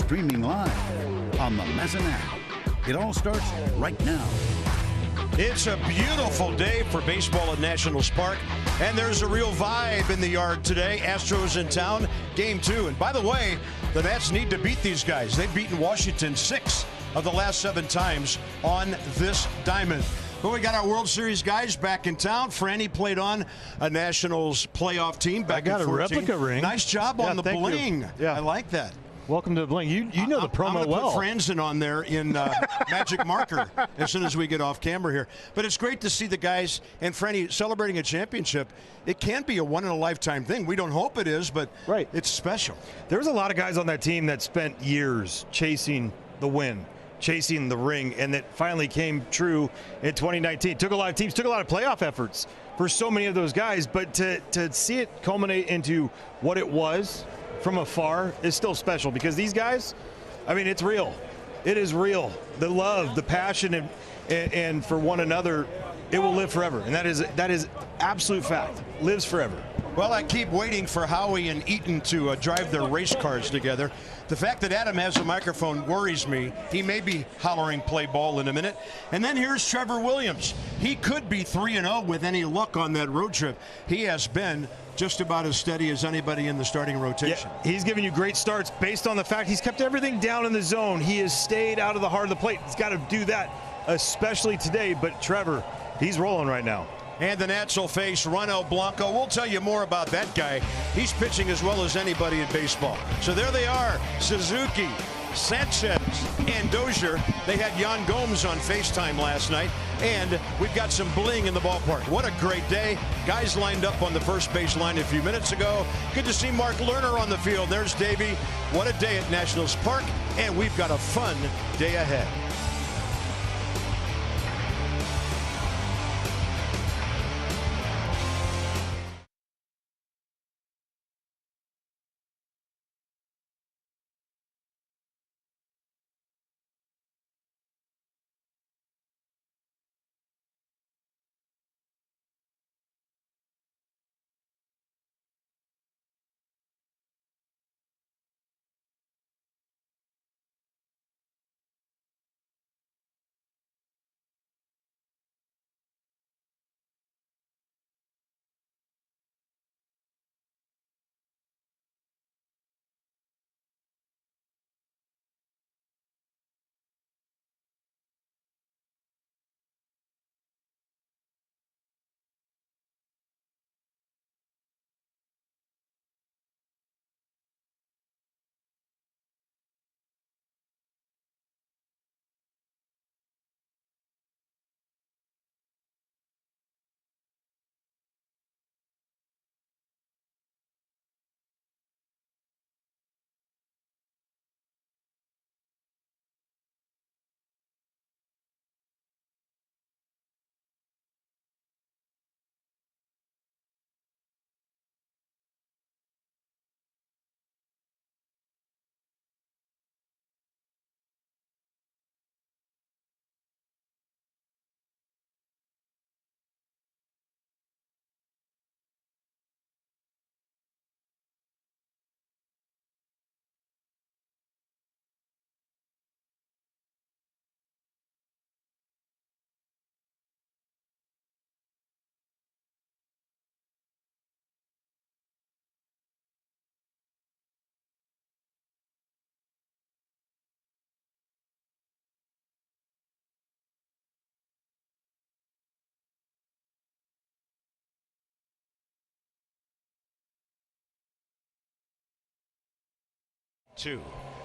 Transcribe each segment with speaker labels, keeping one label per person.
Speaker 1: streaming live on the Mezzan app. It all starts right now.
Speaker 2: It's a beautiful day for baseball at Nationals Park, and there's a real vibe in the yard today. Astros in town, game 2. And by the way, the Nats need to beat these guys. They've beaten Washington 6 of the last 7 times on this diamond. But we got our World Series guys back in town. Franny played on a Nationals playoff team back in 14.
Speaker 3: I got a replica ring.
Speaker 2: Nice job on the bling.
Speaker 3: Yeah.
Speaker 2: I like that.
Speaker 3: Welcome to the bling. You know the promo
Speaker 2: I'm
Speaker 3: well.
Speaker 2: Put Franzen on there in magic marker as soon as we get off camera here. But it's great to see the guys and Franny celebrating a championship. It can be a one-in-a-lifetime thing. We don't hope it is, but it's special.
Speaker 3: There was a lot of guys on that team that spent years chasing the win, chasing the ring, and that finally came true in 2019. Took a lot of teams, took a lot of playoff efforts for so many of those guys, but to see it culminate into what it was from afar is still special, because these guys, I mean, it's real. It is real. The love, the passion, and for one another, it will live forever. And that is absolute fact. Lives forever.
Speaker 2: Well, I keep waiting for Howie and Eaton to drive their race cars together. The fact that Adam has a microphone worries me. He may be hollering play ball in a minute. And then here's Trevor Williams. He could be 3-0 with any luck on that road trip. He has been just about as steady as anybody in the starting rotation.
Speaker 3: Yeah, he's giving you great starts based on the fact he's kept everything down in the zone. He has stayed out of the heart of the plate. He's got to do that, especially today. But Trevor, he's rolling right now.
Speaker 2: And the Nats will face Ronel Blanco. We'll tell you more about that guy. He's pitching as well as anybody in baseball. So there they are, Suzuki, Sanchez, and Dozier. They had Yan Gomes on FaceTime last night, and we've got some bling in the ballpark. What a great day. Guys lined up on the first base line a few minutes ago. Good to see Mark Lerner on the field. There's Davey. What a day at Nationals Park, and we've got a fun day ahead.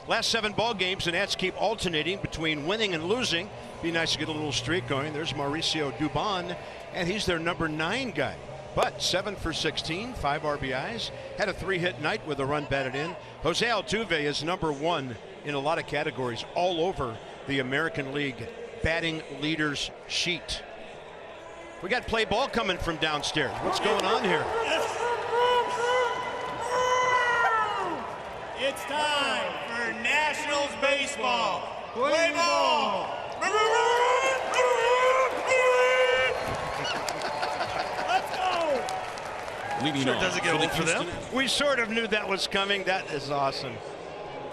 Speaker 2: Last 7 ball games, the Nats keep alternating between winning and losing. Be nice to get a little streak going. There's Mauricio Dubon, and he's their number 9 guy. But 7 for 16, 5 RBIs. Had a 3-hit night with a run batted in. Jose Altuve is number 1 in a lot of categories all over the American League batting leaders sheet. We got play ball coming from downstairs. What's going on here?
Speaker 4: It's time for Nationals baseball. Play ball. Let's go.
Speaker 5: Leading
Speaker 3: Sure
Speaker 5: on
Speaker 3: doesn't get old for them.
Speaker 2: We sort of knew that was coming. That is awesome.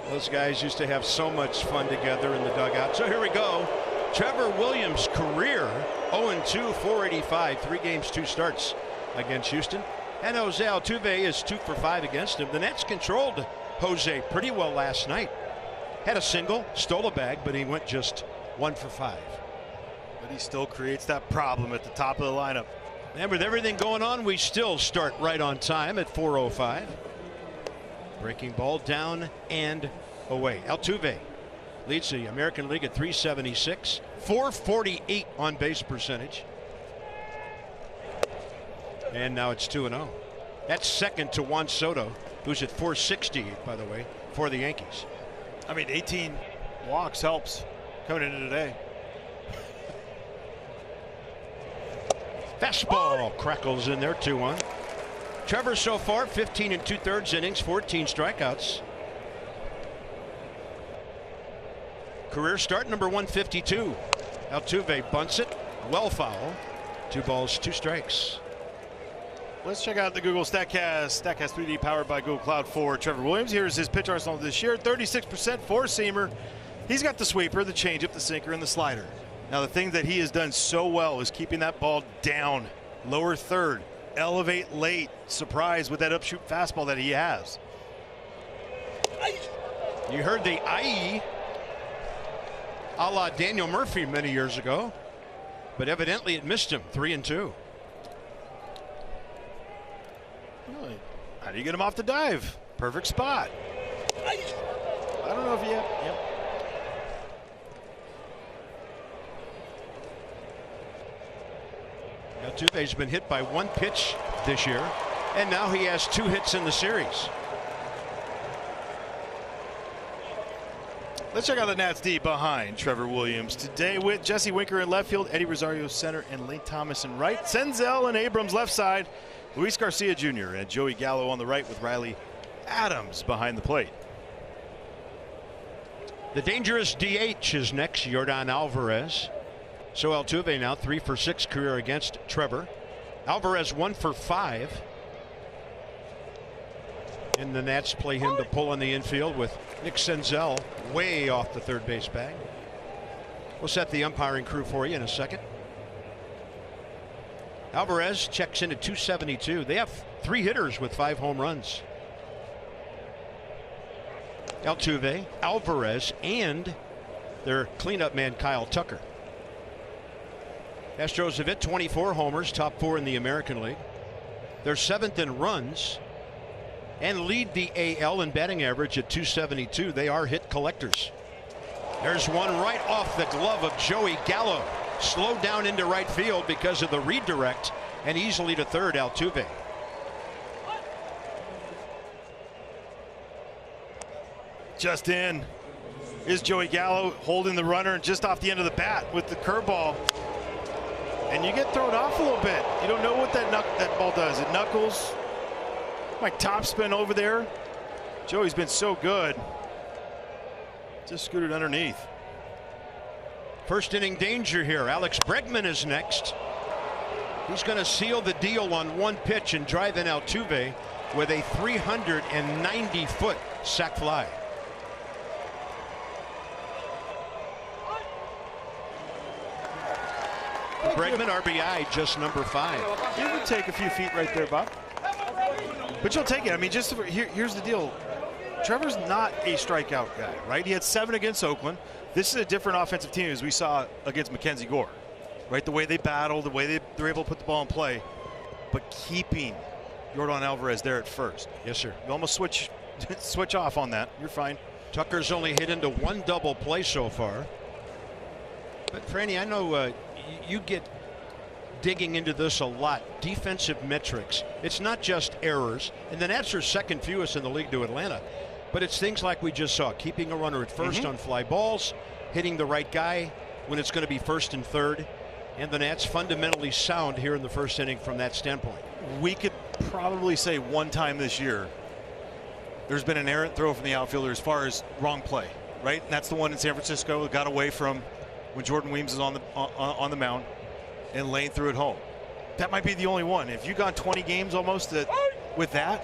Speaker 2: Those guys used to have so much fun together in the dugout. So here we go. Trevor Williams' career 0-2, 485, 3 games, 2 starts against Houston. And Jose Altuve is 2 for 5 against him. The Nats controlled Jose pretty well last night. Had a single, stole a bag, but he went just 1 for 5.
Speaker 3: But he still creates that problem at the top of the lineup.
Speaker 2: And with everything going on, we still start right on time at 4:05. Breaking ball down and away. Altuve leads the American League at 376, 448 on base percentage. And now it's 2-0. That's second to Juan Soto, who's at 468, by the way, for the Yankees.
Speaker 3: I mean, 18 walks helps coming into today.
Speaker 2: Fastball crackles in there, 2-1. Trevor so far 15 2/3 innings, 14 strikeouts. Career start number 152. Altuve bunts it, well foul. 2 balls, 2 strikes.
Speaker 3: Let's check out the Google StatCast. StatCast 3D powered by Google Cloud for Trevor Williams. Here's his pitch arsenal this year. 36% four-seamer. He's got the sweeper, the changeup, the sinker, and the slider. Now the thing that he has done so well is keeping that ball down, lower third, elevate late, surprise with that upshoot fastball that he has.
Speaker 2: You heard the IE a la Daniel Murphy many years ago, but evidently it missed him. 3-2.
Speaker 3: How do you get him off the dive? Perfect spot. I don't know if he
Speaker 2: Altuve's been hit by 1 pitch this year, and now he has 2 hits in the series.
Speaker 3: Let's check out the Nats D behind Trevor Williams today with Jesse Winker in left field, Eddie Rosario center, and Lane Thomas in right. Senzel and Abrams left side. Luis Garcia Jr. and Joey Gallo on the right with Riley Adams behind the plate.
Speaker 2: The dangerous DH is next, Yordan Alvarez. So Altuve now 3 for 6 career against Trevor. Alvarez 1 for 5. And the Nats play him to pull in the infield with Nick Senzel way off the third base bag. We'll set the umpiring crew for you in a second. Alvarez checks in at 272. They have 3 hitters with 5 home runs. Altuve, Alvarez, and their cleanup man Kyle Tucker. Astros have hit 24 homers, top 4 in the American League. They're 7th in runs and lead the AL in batting average at 272. They are hit collectors. There's one right off the glove of Joey Gallo. Slowed down into right field because of the redirect, and easily to third. Altuve.
Speaker 3: Just in is Joey Gallo holding the runner just off the end of the bat with the curveball. And you get thrown off a little bit. You don't know what that ball does. It knuckles. My top spin over there. Joey's been so good. Just scooted underneath.
Speaker 2: First inning danger here. Alex Bregman is next. He's going to seal the deal on 1 pitch and drive in Altuve with a 390-foot sac fly. Bregman RBI just number 5.
Speaker 3: You would take a few feet right there, Bob. But you'll take it. I mean, just here's the deal. Trevor's not a strikeout guy, right? He had 7 against Oakland. This is a different offensive team as we saw against Mackenzie Gore, right? The way they battle, the way they're able to put the ball in play, but keeping Yordan Alvarez there at first.
Speaker 2: Yes, sir.
Speaker 3: You almost switch off on that. You're fine.
Speaker 2: Tucker's only hit into 1 double play so far. But Franny, I know you get digging into this a lot. Defensive metrics. It's not just errors, and the Nats are 2nd fewest in the league to Atlanta. But it's things like we just saw, keeping a runner at first on fly balls, hitting the right guy when it's going to be 1st and 3rd, and the Nats fundamentally sound here in the 1st inning from that standpoint.
Speaker 3: We could probably say 1 time this year there's been an errant throw from the outfielder as far as wrong play, right? And that's the one in San Francisco that got away from when Jordan Weems is on the mound and Lane threw it home. That might be the only one. If you've gone 20 games almost with that,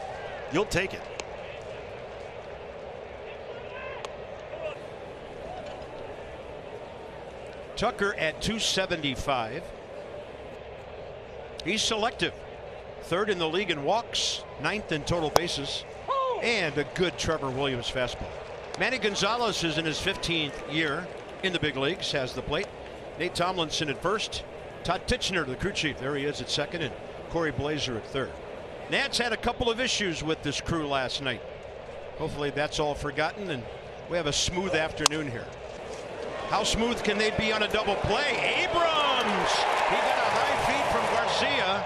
Speaker 3: you'll take it.
Speaker 2: Tucker at 275. He's selective. 3rd in the league in walks, 9th in total bases, and a good Trevor Williams fastball. Manny Gonzalez is in his 15th year in the big leagues, has the plate. Nate Tomlinson at first. Todd Titchener, the crew chief, there he is at second, and Corey Blazer at third. Nats had a couple of issues with this crew last night. Hopefully that's all forgotten and we have a smooth afternoon here. How smooth can they be on a double play? Abrams! He got a high feed from Garcia.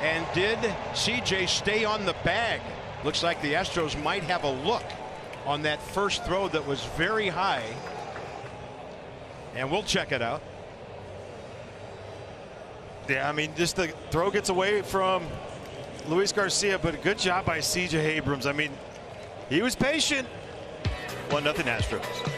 Speaker 2: And did CJ stay on the bag? Looks like the Astros might have a look on that first throw that was very high. And we'll check it out.
Speaker 3: Yeah, I mean, just the throw gets away from Luis Garcia, but a good job by CJ Abrams. I mean, he was patient. 1-0 Astros.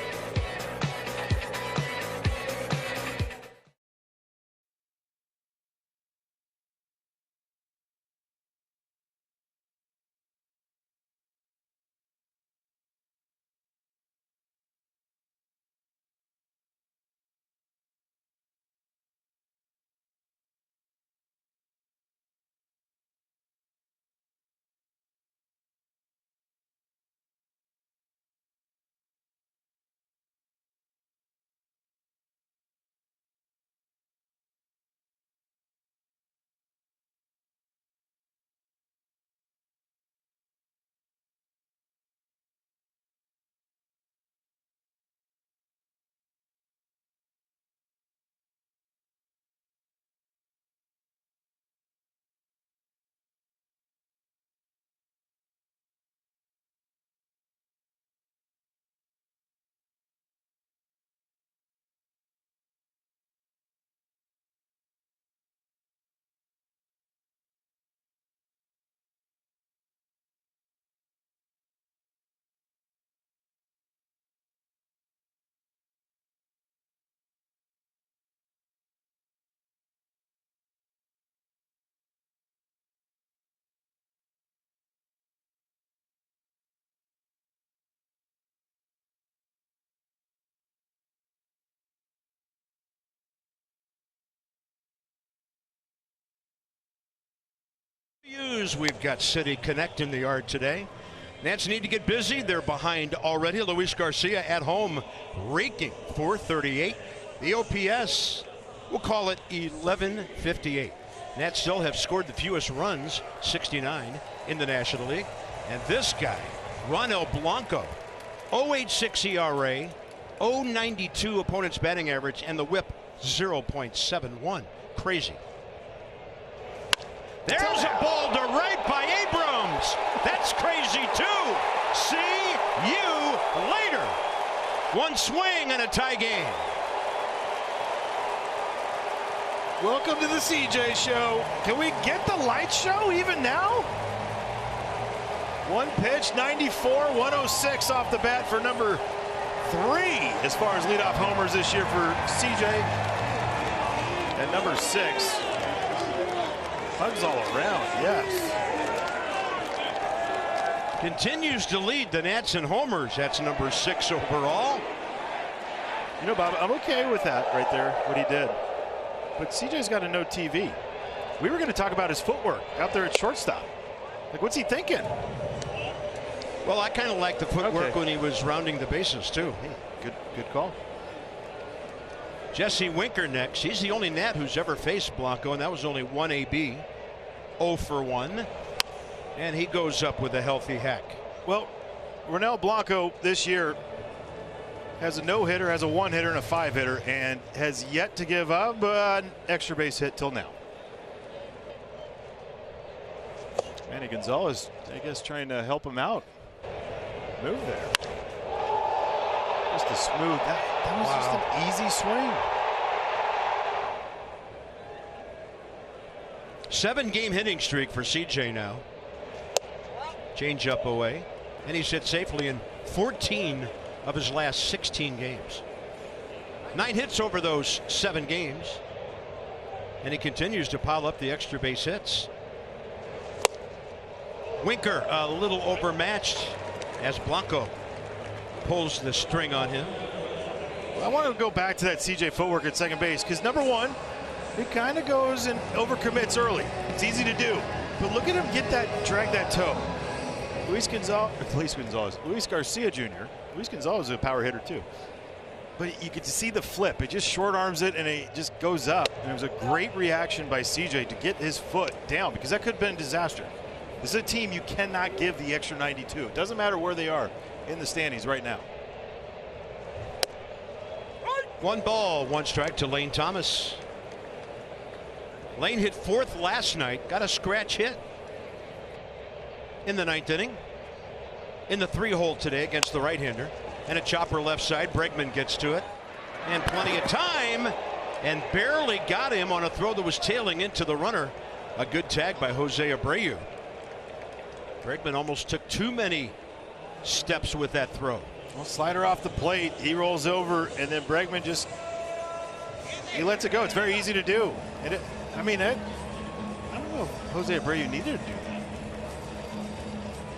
Speaker 2: We've got City Connect in the yard today. Nats need to get busy. They're behind already. Luis Garcia at home raking .438. The OPS, we'll call it 1158. Nats still have scored the fewest runs, 69 in the National League. And this guy, Ronel Blanco, 0.86 ERA, 0.92 opponent's batting average, and the whip 0.71. Crazy. There's a ball to right by Abrams. That's crazy too. See you later. One swing and a tie game.
Speaker 3: Welcome to the CJ show. Can we get the light show even now? One pitch, 94, 106 off the bat for number 3 as far as leadoff homers this year for CJ. And number 6. Hugs all around, yes.
Speaker 2: Continues to lead the Nats in homers. That's number 6 overall.
Speaker 3: You know, Bob, I'm okay with that right there, what he did. But CJ's got a no TV. We were going to talk about his footwork out there at shortstop. Like, what's he thinking?
Speaker 2: Well, I kind of like the footwork when he was rounding the bases, too.
Speaker 3: Hey, good call.
Speaker 2: Jesse Winker next. He's the only Nat who's ever faced Blanco, and that was only 1 AB. 0 for 1. And he goes up with a healthy hack.
Speaker 3: Well, Ronel Blanco this year has a no-hitter, has a 1-hitter, and a 5-hitter, and has yet to give up an extra base hit till now. Manny Gonzalez, I guess, trying to help him out. Move there. Just a smooth. That was just an easy swing.
Speaker 2: 7-game hitting streak for CJ now. Change up away, and he's hit safely in 14 of his last 16 games. 9 hits over those 7 games, and he continues to pile up the extra base hits. Winker a little overmatched as Blanco pulls the string on him.
Speaker 3: I want to go back to that CJ footwork at second base because number one, he kind of goes and overcommits early. It's easy to do, but look at him drag that toe. Luis Garcia Jr. Luis Gonzalez is a power hitter too. But you get to see the flip. It just short arms it and it just goes up. And it was a great reaction by CJ to get his foot down because that could have been a disaster. This is a team you cannot give the extra 92. It doesn't matter where they are in the standings right now.
Speaker 2: 1 ball, 1 strike to Lane Thomas. Lane hit 4th last night, got a scratch hit in the 9th inning. In the 3-hole today against the right-hander. And a chopper left side. Bregman gets to it. And plenty of time. And barely got him on a throw that was tailing into the runner. A good tag by Jose Abreu. Bregman almost took too many steps with that throw.
Speaker 3: Well, slider off the plate. He rolls over. And then Bregman he lets it go. It's very easy to do. And I don't know if Jose Abreu needed to do that.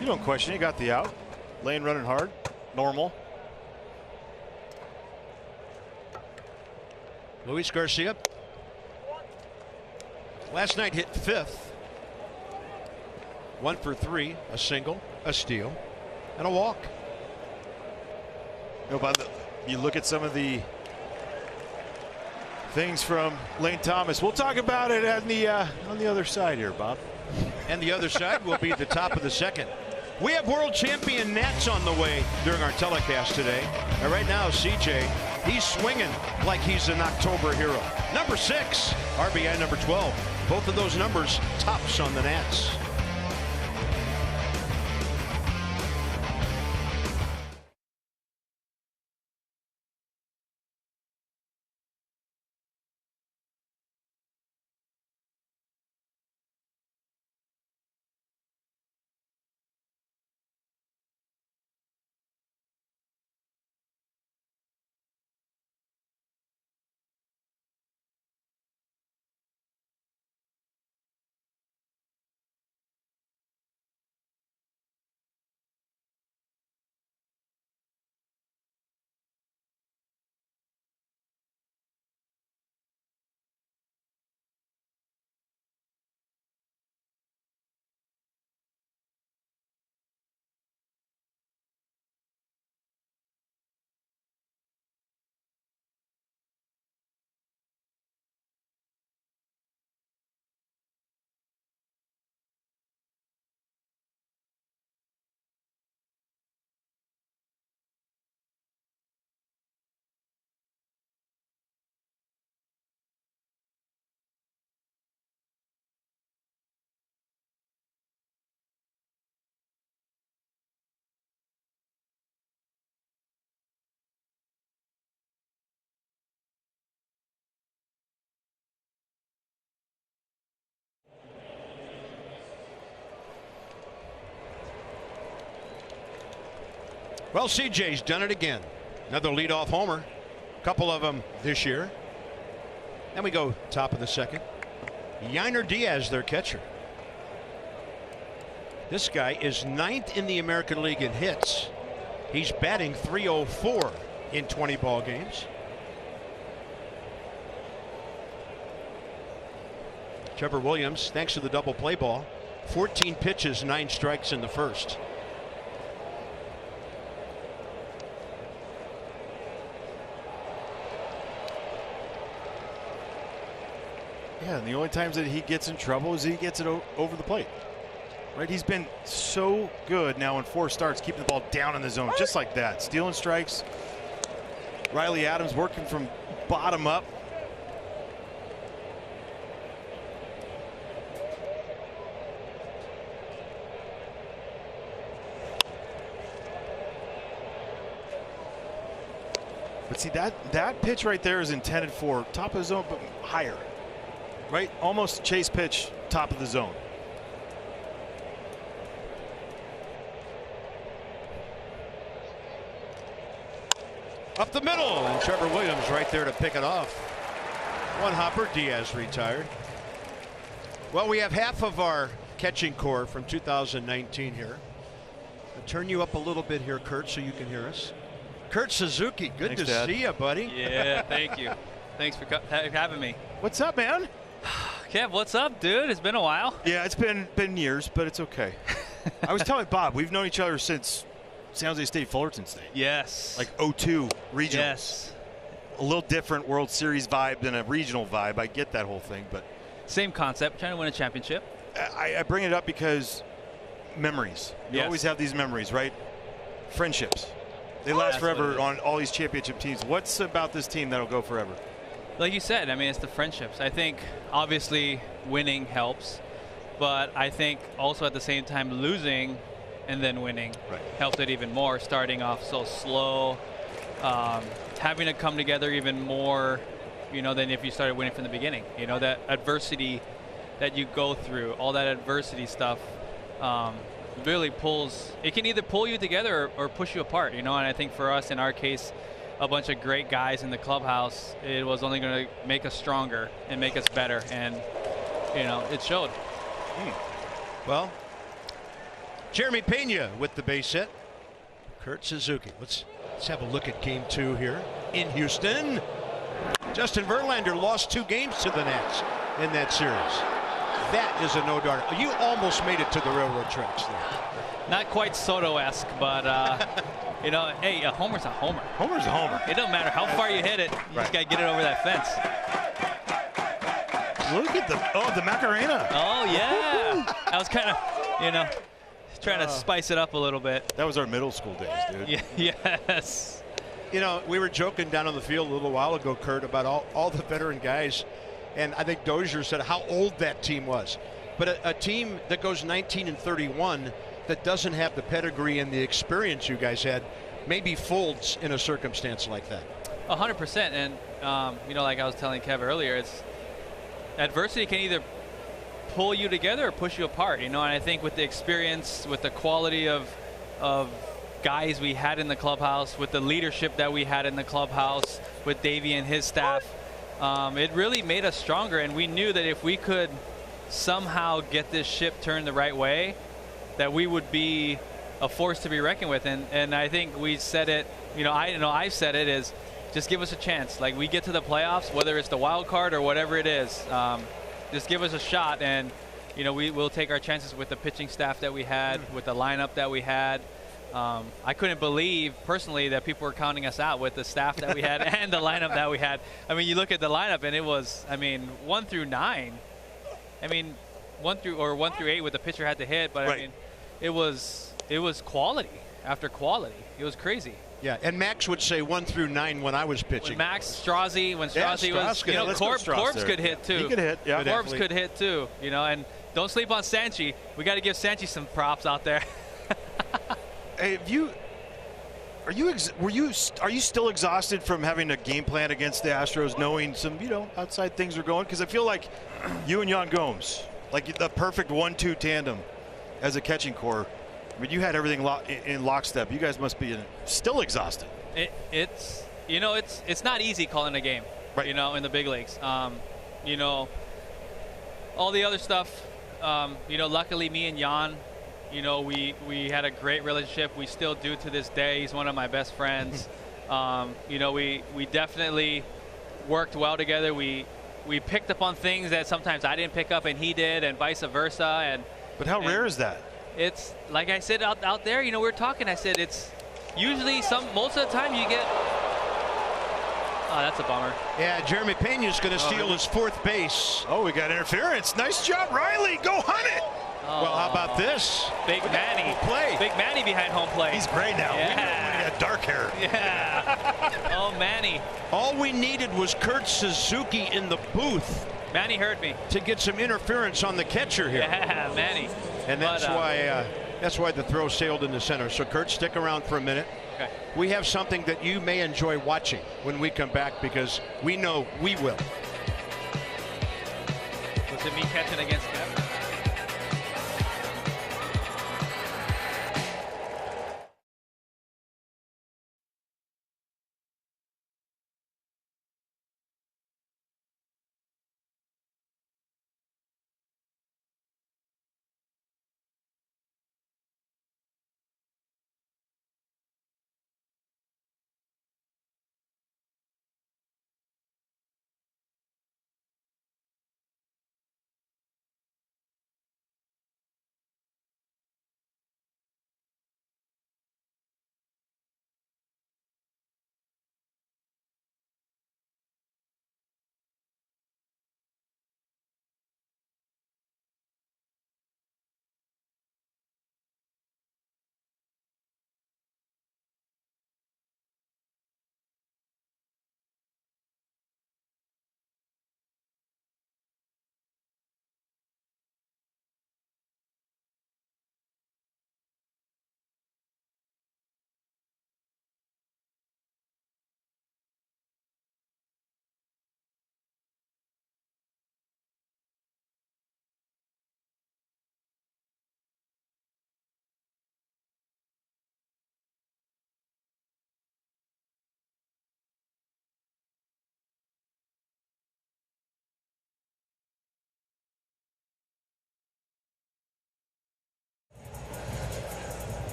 Speaker 3: You don't question it. You got the out. Lane running hard. Normal.
Speaker 2: Luis Garcia. Last night hit 5th. 1 for 3. A single, a steal, and a walk.
Speaker 3: You look at some of the things from Lane Thomas. We'll talk about it on the other side here, Bob.
Speaker 2: And the other side will be the top of the 2nd. We have world champion Nats on the way during our telecast today. And right now, CJ, he's swinging like he's an October hero. Number 6, RBI number 12. Both of those numbers tops on the Nats. Well, CJ's done it again. Another leadoff homer. A couple of them this year. And we go top of the 2nd. Yainer Diaz, their catcher. This guy is 9th in the American League in hits. He's batting .304 in 20 ball games. Trevor Williams, thanks to the double play ball, 14 pitches, 9 strikes in the 1st.
Speaker 3: Yeah, and the only times that he gets in trouble is he gets it over the plate. Right? He's been so good now in 4 starts, keeping the ball down in the zone, just like that. Stealing strikes. Riley Adams working from bottom up. But see, that pitch right there is intended for top of the zone, but higher. Right? Almost chase pitch, top of the zone.
Speaker 2: Up the middle, and Trevor Williams right there to pick it off. 1 hopper. Diaz retired. Well, we have half of our catching core from 2019 here. I'll turn you up a little bit here, Kurt, so you can hear us. Kurt Suzuki, good
Speaker 3: Thanks,
Speaker 2: to
Speaker 3: Dad.
Speaker 2: see you, buddy.
Speaker 5: Yeah, thank you. Thanks for having me.
Speaker 3: What's up, man?
Speaker 5: Kev, what's up, dude? It's been a while.
Speaker 3: Yeah, it's been years, but it's okay. I was telling Bob, we've known each other since San Jose State Fullerton State.
Speaker 5: Yes.
Speaker 3: Like 02 regionals.
Speaker 5: Yes.
Speaker 3: A little different World Series vibe than a regional vibe. I get that whole thing, but
Speaker 5: Same concept, trying to win a championship.
Speaker 3: I bring it up because memories. You
Speaker 5: Yes.
Speaker 3: always have these memories, right? Friendships. They last
Speaker 5: That's what it
Speaker 3: forever
Speaker 5: is.
Speaker 3: on all these championship teams. What's about this team that'll go forever?
Speaker 5: Like you said, I mean, it's the friendships. I think obviously winning helps, but I think also at the same time losing and then winning helped it even more. Starting off so slow, having to come together even more, than if you started winning from the beginning. That adversity that you go through, all that adversity stuff, really pulls. It can either pull you together or push you apart. And I think for us, in our case, a bunch of great guys in the clubhouse, it was only going to make us stronger and make us better, and it showed.
Speaker 2: Well, Jeremy Pena with the base hit. Kurt Suzuki. Let's have a look at game 2 here in Houston. Justin Verlander lost 2 games to the Nats in that series. That is a no-doubter. You almost made it to the railroad tracks there.
Speaker 5: Not quite Soto-esque, but hey, a homer's a homer.
Speaker 3: Homer's a homer.
Speaker 5: It don't matter how far you hit it, you just got to get it over that fence.
Speaker 3: Look at the Macarena.
Speaker 5: Oh, yeah. I was kind of, trying to spice it up a little bit.
Speaker 3: That was our middle school days, dude.
Speaker 5: Yes.
Speaker 2: We were joking down on the field a little while ago, Kurt, about all the veteran guys. And I think Dozier said how old that team was. But a team that goes 19-31 that doesn't have the pedigree and the experience you guys had maybe folds in a circumstance like that.
Speaker 5: 100%. And, like I was telling Kev earlier, it's adversity can either pull you together or push you apart. And I think with the experience, with the quality of guys we had in the clubhouse, with the leadership that we had in the clubhouse, with Davey and his staff, it really made us stronger. And we knew that if we could somehow get this ship turned the right way, that we would be a force to be reckoned with. And I think we said it, I've said it, is just give us a chance. Like, we get to the playoffs, whether it's the wild card or whatever it is, just give us a shot, and we'll take our chances with the pitching staff that we had, with the lineup that we had. I couldn't believe personally that people were counting us out with the staff that we had and the lineup that we had. I mean, you look at the lineup and it was, 1 through 9. 1 through 8 with the pitcher had to hit, but it was quality after quality. It was crazy.
Speaker 2: Yeah, and Max would say 1 through 9 when I was pitching.
Speaker 5: When Strozzi was, Corbs could hit too.
Speaker 3: He could hit, yeah.
Speaker 5: Corbs could hit too, and don't sleep on Sanchi. We got to give Sanchi some props out there.
Speaker 3: Hey, are you still exhausted from having a game plan against the Astros, knowing some outside things are going? Because I feel like you and Yan Gomes, like the perfect 1-2 tandem as a catching core. I mean, you had everything in lockstep. You guys must be still exhausted.
Speaker 5: It's not easy calling a game,
Speaker 3: right?
Speaker 5: In the big leagues. All the other stuff. Luckily, me and Yan, we had a great relationship. We still do to this day. He's one of my best friends. We definitely worked well together. We picked up on things that sometimes I didn't pick up and he did, and vice versa.
Speaker 3: But how rare is that?
Speaker 5: It's like I said out there. We were talking. I said it's usually most of the time you get. Oh, that's a bummer.
Speaker 2: Yeah, Jeremy Pena's going to steal his 4th base.
Speaker 3: Oh, we got interference. Nice job, Riley. Go hunt it.
Speaker 2: Well, how about this?
Speaker 5: Big Manny. Big Manny behind home plate.
Speaker 3: He's gray now.
Speaker 5: Yeah.
Speaker 3: We know when he had dark hair.
Speaker 5: Yeah. Oh, Manny.
Speaker 2: All we needed was Kurt Suzuki in the booth.
Speaker 5: Manny heard me.
Speaker 2: To get some interference on the catcher here.
Speaker 5: Yeah, Manny.
Speaker 2: And that's why the throw sailed in the center. So, Kurt, stick around for a minute.
Speaker 5: Okay.
Speaker 2: We have something that you may enjoy watching when we come back, because we know we will.
Speaker 5: Was it me catching against them?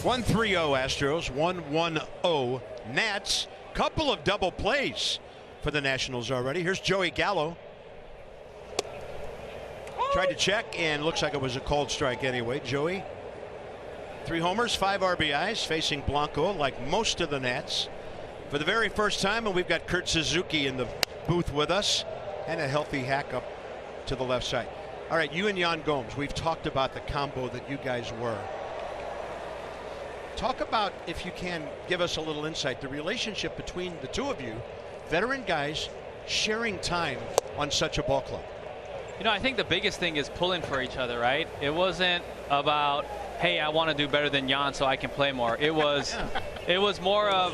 Speaker 2: 1-3-0 Astros, 1-1-0 Nats. Couple of double plays for the Nationals already. Here's Joey Gallo. Tried to check and looks like it was a cold strike anyway. Joey, 3 homers, 5 RBIs, facing Blanco like most of the Nats for the very first time. And we've got Kurt Suzuki in the booth with us and a healthy hack up to the left side. All right, you and Yan Gomes, we've talked about the combo that you guys were. Talk about, if you can, give us a little insight, the relationship between the two of you, veteran guys, sharing time on such a ball club.
Speaker 5: You know, I think the biggest thing is pulling for each other, right? It wasn't about, hey, I want to do better than Yan so I can play more. It was, it was more of,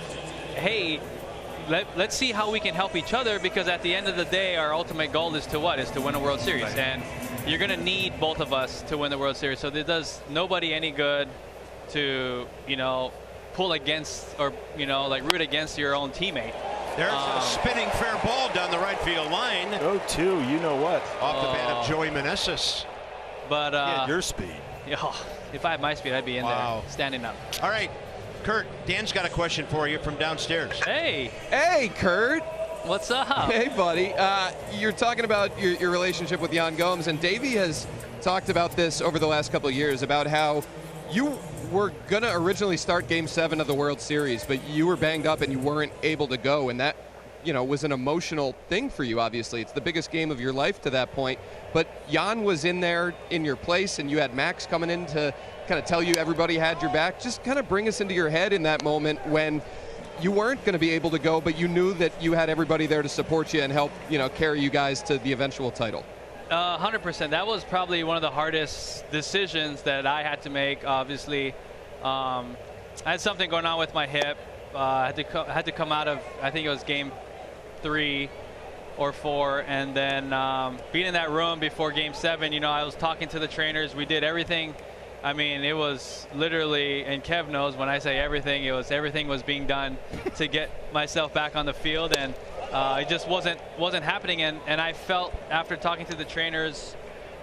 Speaker 5: hey, let's see how we can help each other, because at the end of the day, our ultimate goal is to what? Is to win a World Series. Right. And you're going to need both of us to win the World Series. So it does nobody any good to, you know, pull against or, you know, like root against your own teammate.
Speaker 2: There's a spinning fair ball down the right field line.
Speaker 3: 0-2, you know what?
Speaker 2: Off the bat of Joey Meneses.
Speaker 5: But
Speaker 3: at your speed.
Speaker 5: If I had my speed, I'd be in there standing up.
Speaker 2: All right, Kurt, Dan's got a question for you from downstairs.
Speaker 6: Hey, Kurt.
Speaker 5: What's up?
Speaker 6: Hey, buddy. You're talking about your relationship with Yan Gomes, and Davey has talked about this over the last couple of years, about how you were going to originally start Game 7 of the World Series, but you were banged up and you weren't able to go, and that, you know, was an emotional thing for you, obviously. It's the biggest game of your life to that point, but Yan was in there in your place, and you had Max coming in to kind of tell you everybody had your back. Just kind of bring us into your head in that moment when you weren't going to be able to go, but you knew that you had everybody there to support you and help, you know, carry you guys to the eventual title.
Speaker 5: 100%. That was probably one of the hardest decisions that I had to make. Obviously, I had something going on with my hip. I had to come out of, I think it was Game 3 or 4, and then being in that room before Game 7, you know, I was talking to the trainers. We did everything. I mean, it was literally, and Kev knows when I say everything, everything was being done to get myself back on the field, and it just wasn't happening. And I felt after talking to the trainers,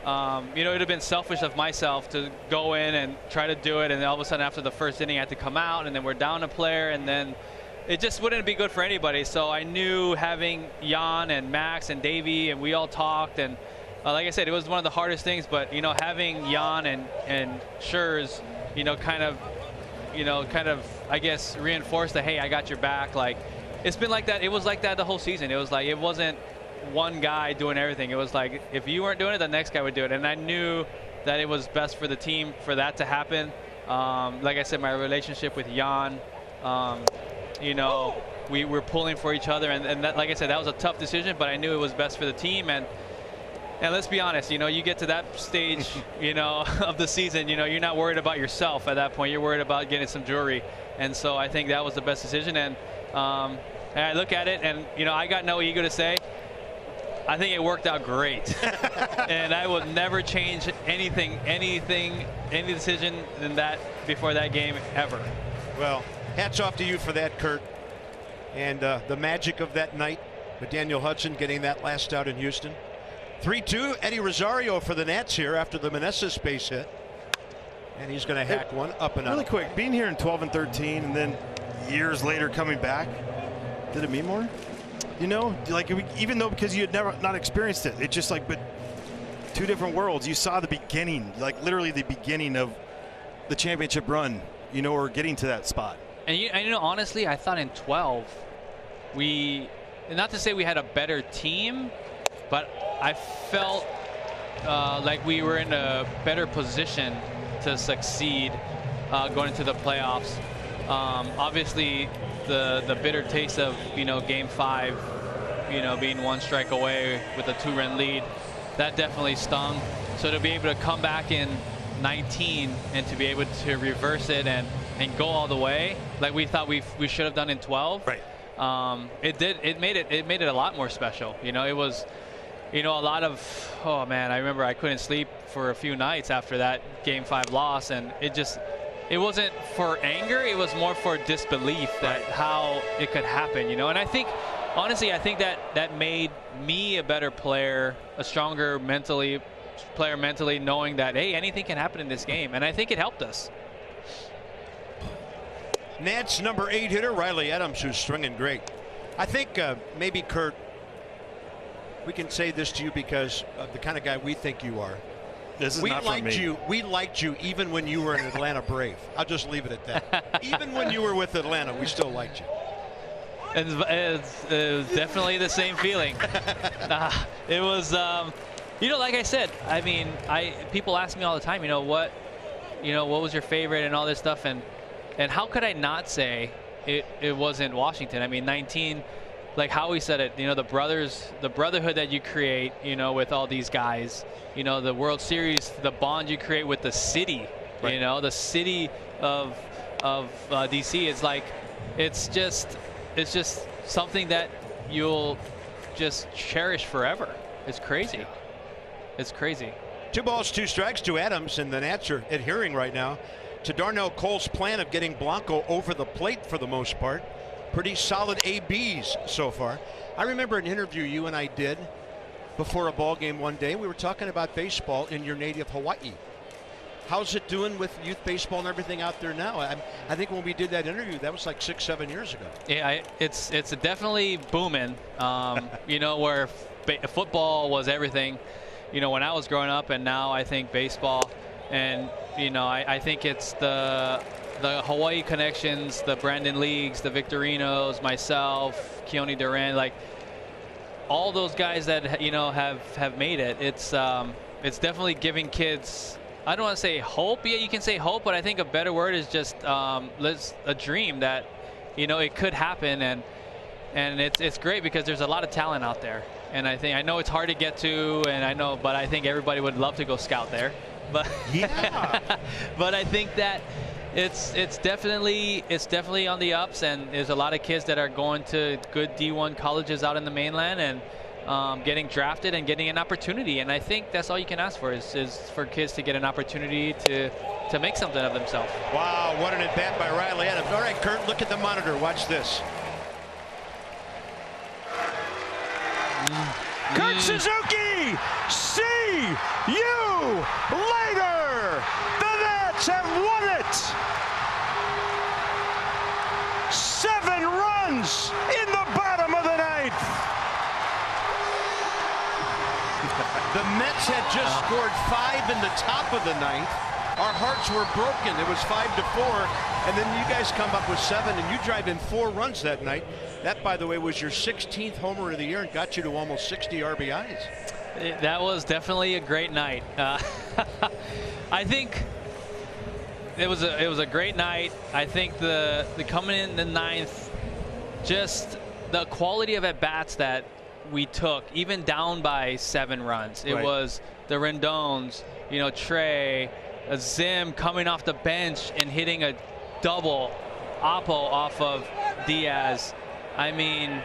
Speaker 5: you know, it would have been selfish of myself to go in and try to do it, and then all of a sudden after the first inning I had to come out, and then we're down a player, and then it just wouldn't be good for anybody. So I knew having Yan and Max and Davey, and we all talked, and like I said, it was one of the hardest things, but, you know, having Yan and Schurz, you know, kind of, I guess, reinforce that, hey, I got your back. Like, it's been like that. It was like that the whole season. It was like, it wasn't one guy doing everything. It was like, if you weren't doing it, the next guy would do it. And I knew that it was best for the team for that to happen. Like I said, my relationship with Yan, you know, we were pulling for each other. And that, like I said, that was a tough decision, but I knew it was best for the team. And let's be honest, you know, you get to that stage, you know, of the season, you know, you're not worried about yourself at that point. You're worried about getting some jewelry. And so I think that was the best decision. And I look at it, and, you know, I got no ego to say, I think it worked out great. And I will never change any decision than that before that game ever.
Speaker 2: Well, hats off to you for that, Kurt. And the magic of that night with Daniel Hudson getting that last out in Houston. 3-2, Eddie Rosario for the Nats here after the Meneses base hit. And he's going to hack one up and up.
Speaker 3: Really quick, being here in 12 and 13 and then years later coming back, did it mean more? You know, like, even though because you had never not experienced it, it's just like, but two different worlds. You saw the beginning, like literally the beginning of the championship run, you know, or getting to that spot.
Speaker 5: And you know, honestly, I thought in 12, not to say we had a better team, but I felt like we were in a better position to succeed going into the playoffs. Obviously, the bitter taste of, you know, Game 5, you know, being one strike away with a 2-run lead, that definitely stung. So to be able to come back in 19 and to be able to reverse it and go all the way like we thought we should have done in 12,
Speaker 3: right?
Speaker 5: It made it a lot more special. You know, it was, you know, a lot of, oh man, I remember I couldn't sleep for a few nights after that Game 5 loss, and it wasn't for anger, it was more for disbelief that how it could happen, you know. And I think, honestly, that made me a better player, a stronger player mentally, knowing that, hey, anything can happen in this game. And I think it helped us.
Speaker 2: Nats number 8 hitter Riley Adams, who's stringing great. I think maybe, Kurt, we can say this to you because of the kind of guy we think you are.
Speaker 3: This is not from me.
Speaker 2: We liked you even when you were an Atlanta Brave. I'll just leave it at that. Even when you were with Atlanta, we still liked you.
Speaker 5: It was definitely the same feeling. It was, like I said, I mean, people ask me all the time, what was your favorite and all this stuff, and how could I not say it wasn't Washington? I mean, 19, like Howie said it, the brotherhood that you create, with all these guys, the World Series, the bond you create with the city,
Speaker 3: right.
Speaker 5: The city of DC is like, it's just something that you'll just cherish forever. It's crazy. It's crazy.
Speaker 2: 2 balls, 2 strikes to Adams, and the Nats are adhering right now to Darnell Cole's plan of getting Blanco over the plate for the most part. Pretty solid ABs so far. I remember an interview you and I did before a ball game one day. We were talking about baseball in your native Hawaii. How's it doing with youth baseball and everything out there now? I think when we did that interview, that was like 6-7 years ago.
Speaker 5: Yeah, it's definitely booming. Where football was everything, when I was growing up, and now I think baseball, and I think it's the Hawaii connections, the Brandon Leagues, the Victorinos, myself, Keone Durant, like all those guys that have made it. It's definitely giving kids, I don't want to say hope. Yeah, you can say hope, but I think a better word is just a dream that it could happen, and it's great because there's a lot of talent out there, and I know it's hard to get to, but I think everybody would love to go scout there, but
Speaker 3: yeah.
Speaker 5: but I think that it's definitely on the ups, and there's a lot of kids that are going to good D1 colleges out in the mainland and getting drafted and getting an opportunity, and I think that's all you can ask for is for kids to get an opportunity to make something of themselves.
Speaker 2: Wow, what an at bat by Riley Adams. All right, Kurt, look at the monitor. Watch this.
Speaker 3: Kurt Suzuki, see you later. The Nats have won it. 7 runs in the bottom of the 9th.
Speaker 2: The Mets had just scored 5 in the top of the 9th. Our hearts were broken. It was 5-4, and then you guys come up with 7, and you drive in 4 runs that night. That, by the way, was your 16th homer of the year and got you to almost 60 RBIs.
Speaker 5: That was definitely a great night. I think it was a great night. I think the coming in the 9th, just the quality of at bats that we took, even down by 7 runs. It was the Rendones, Trey, Zim coming off the bench and hitting a double oppo off of Diaz. I mean,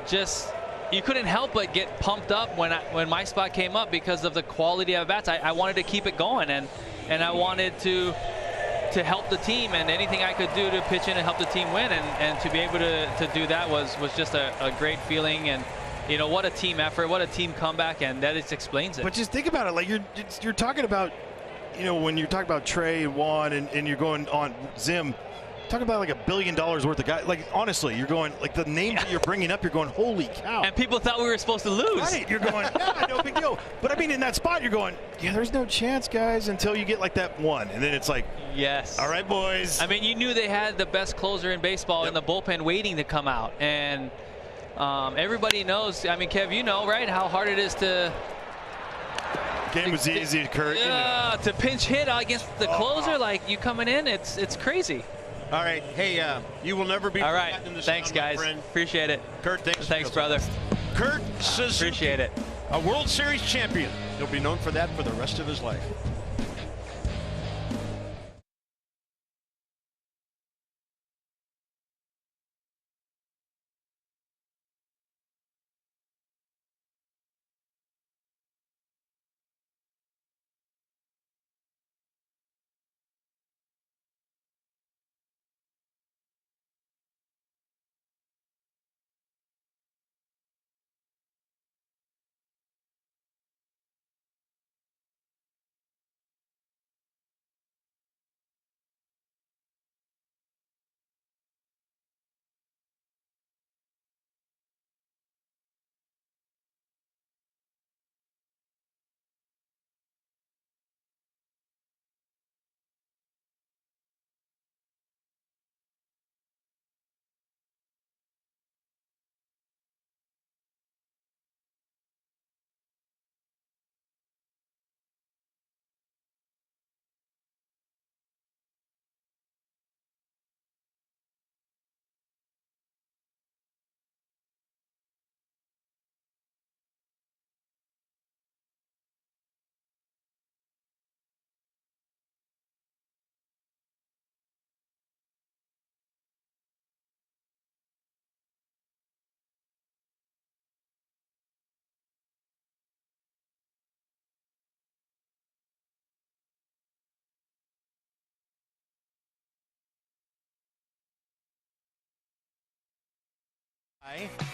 Speaker 5: just you couldn't help but get pumped up when my spot came up because of the quality of bats. I wanted to keep it going, and I wanted to help the team, and anything I could do to pitch in and help the team win, and to be able to do that was just a great feeling. And what a team effort, what a team comeback, and that just explains it.
Speaker 3: But just think about it, like you're talking about, when you're talking about Trey and Juan and you're going on Zim, talking about like $1 billion worth of guys. Like, honestly, you're going, like, the names that you're bringing up, you're going, holy cow.
Speaker 5: And people thought we were supposed to lose.
Speaker 3: Right, you're going, yeah, no big deal. But I mean, in that spot, you're going, yeah, there's no chance, guys, until you get like that one. And then it's like,
Speaker 5: yes.
Speaker 3: All right, boys.
Speaker 5: I mean, you knew they had the best closer in baseball in the bullpen waiting to come out. And everybody knows, I mean, Kev, right, how hard it is to...
Speaker 3: Game was easy, Kurt.
Speaker 5: To pinch hit against the closer, like you coming in, it's crazy.
Speaker 2: All right, hey, you will never be forgotten in this.
Speaker 5: Thanks, guys. Appreciate it.
Speaker 2: Kurt,
Speaker 5: thanks, brother.
Speaker 2: Kurt Suzuki,
Speaker 5: appreciate it.
Speaker 2: A World Series champion. He'll be known for that for the rest of his life.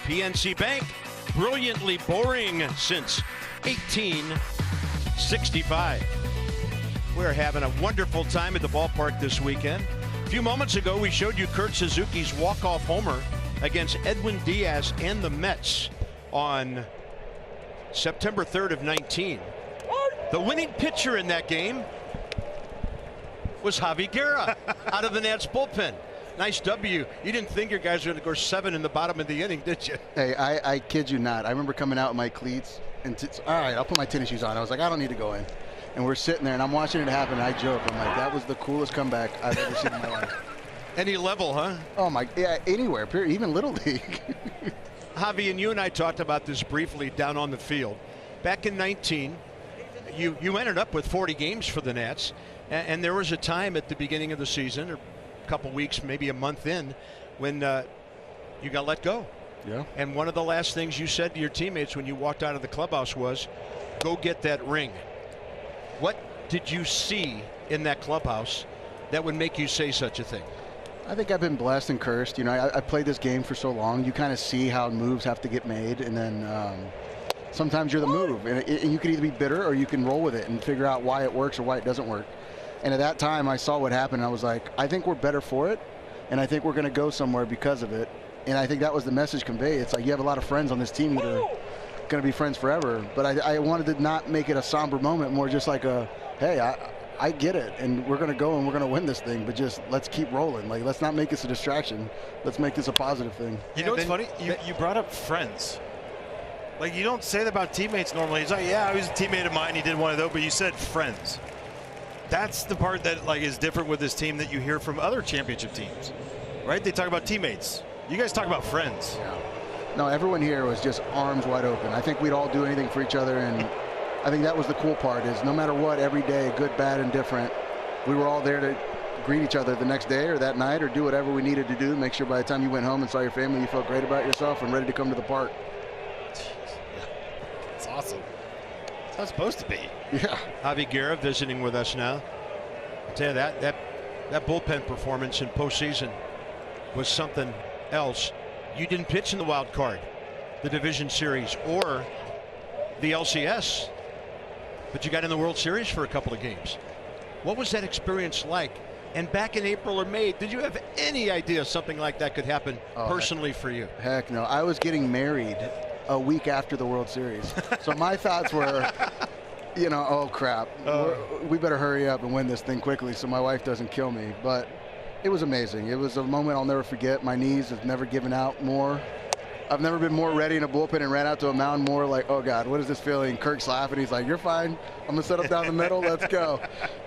Speaker 2: PNC Bank, brilliantly boring since 1865. We're having a wonderful time at the ballpark this weekend. A few moments ago, we showed you Kurt Suzuki's walk-off homer against Edwin Diaz and the Mets on September 3rd of 19. The winning pitcher in that game was Javi Guerra out of the Nats bullpen. Nice W. You didn't think your guys were going to go 7 in the bottom of the inning, did you?
Speaker 7: Hey, I kid you not. I remember coming out with my cleats and all right, I'll put my tennis shoes on. I was like, I don't need to go in. And we're sitting there and I'm watching it happen. And I joke. I'm like, that was the coolest comeback I've ever seen in my life.
Speaker 2: Any level, huh?
Speaker 7: Oh my, yeah, anywhere, period, even Little League.
Speaker 2: Javi, and you and I talked about this briefly down on the field. Back in 19, you ended up with 40 games for the Nats, and there was a time at the beginning of the season, or a couple weeks, maybe a month in, when you got let go.
Speaker 7: Yeah.
Speaker 2: And one of the last things you said to your teammates when you walked out of the clubhouse was, go get that ring. What did you see in that clubhouse that would make you say such a thing?
Speaker 7: I think I've been blessed and cursed. You know, I played this game for so long. You kind of see how moves have to get made, and then sometimes you're the move. And you can either be bitter or you can roll with it and figure out why it works or why it doesn't work. And at that time, I saw what happened. And I was like, I think we're better for it, and I think we're going to go somewhere because of it. And I think that was the message conveyed. It's like you have a lot of friends on this team that are going to be friends forever. But I wanted to not make it a somber moment, more just like a, hey, I get it, and we're going to go and we're going to win this thing, but just let's keep rolling. Like, let's not make this a distraction. Let's make this a positive thing.
Speaker 3: You know what's funny? You brought up friends. Like, you don't say that about teammates normally. It's like, yeah, he was a teammate of mine. He did one of those, but you said friends. That's the part that like is different with this team that you hear from other championship teams, right? They talk about teammates. You guys talk about friends.
Speaker 7: Yeah. No, everyone here was just arms wide open. I think we'd all do anything for each other, and I think that was the cool part is no matter what, every day, good, bad, and different, we were all there to greet each other the next day or that night or do whatever we needed to do. Make sure by the time you went home and saw your family, you felt great about yourself and ready to come to the park.
Speaker 3: It's awesome. That's how it's supposed to be.
Speaker 7: Yeah.
Speaker 2: Javi Guerra visiting with us now. I tell you that bullpen performance in postseason was something else. You didn't pitch in the wild card, the division series, or the LCS, but you got in the World Series for a couple of games. What was that experience like? And back in April or May, did you have any idea something like that could happen personally for you?
Speaker 7: Heck no. I was getting married a week after the World Series. So my thoughts were, you know, oh crap, we better hurry up and win this thing quickly so my wife doesn't kill me. But it was amazing. It was a moment I'll never forget. My knees have never given out more. I've never been more ready in a bullpen and ran out to a mound more like, oh God, what is this feeling? Kirk's laughing. He's like, you're fine. I'm gonna set up down the middle. Let's go.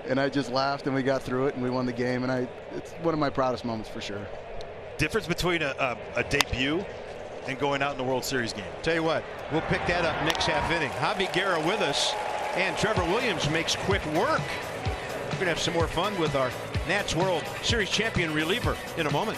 Speaker 7: And I just laughed and we got through it and we won the game. And it's one of my proudest moments for sure.
Speaker 3: Difference between a debut and going out in the World Series game.
Speaker 2: Tell you what, we'll pick that up next half inning. Javi Guerra with us, and Trevor Williams makes quick work. We're gonna have some more fun with our Nats World Series champion reliever in a moment.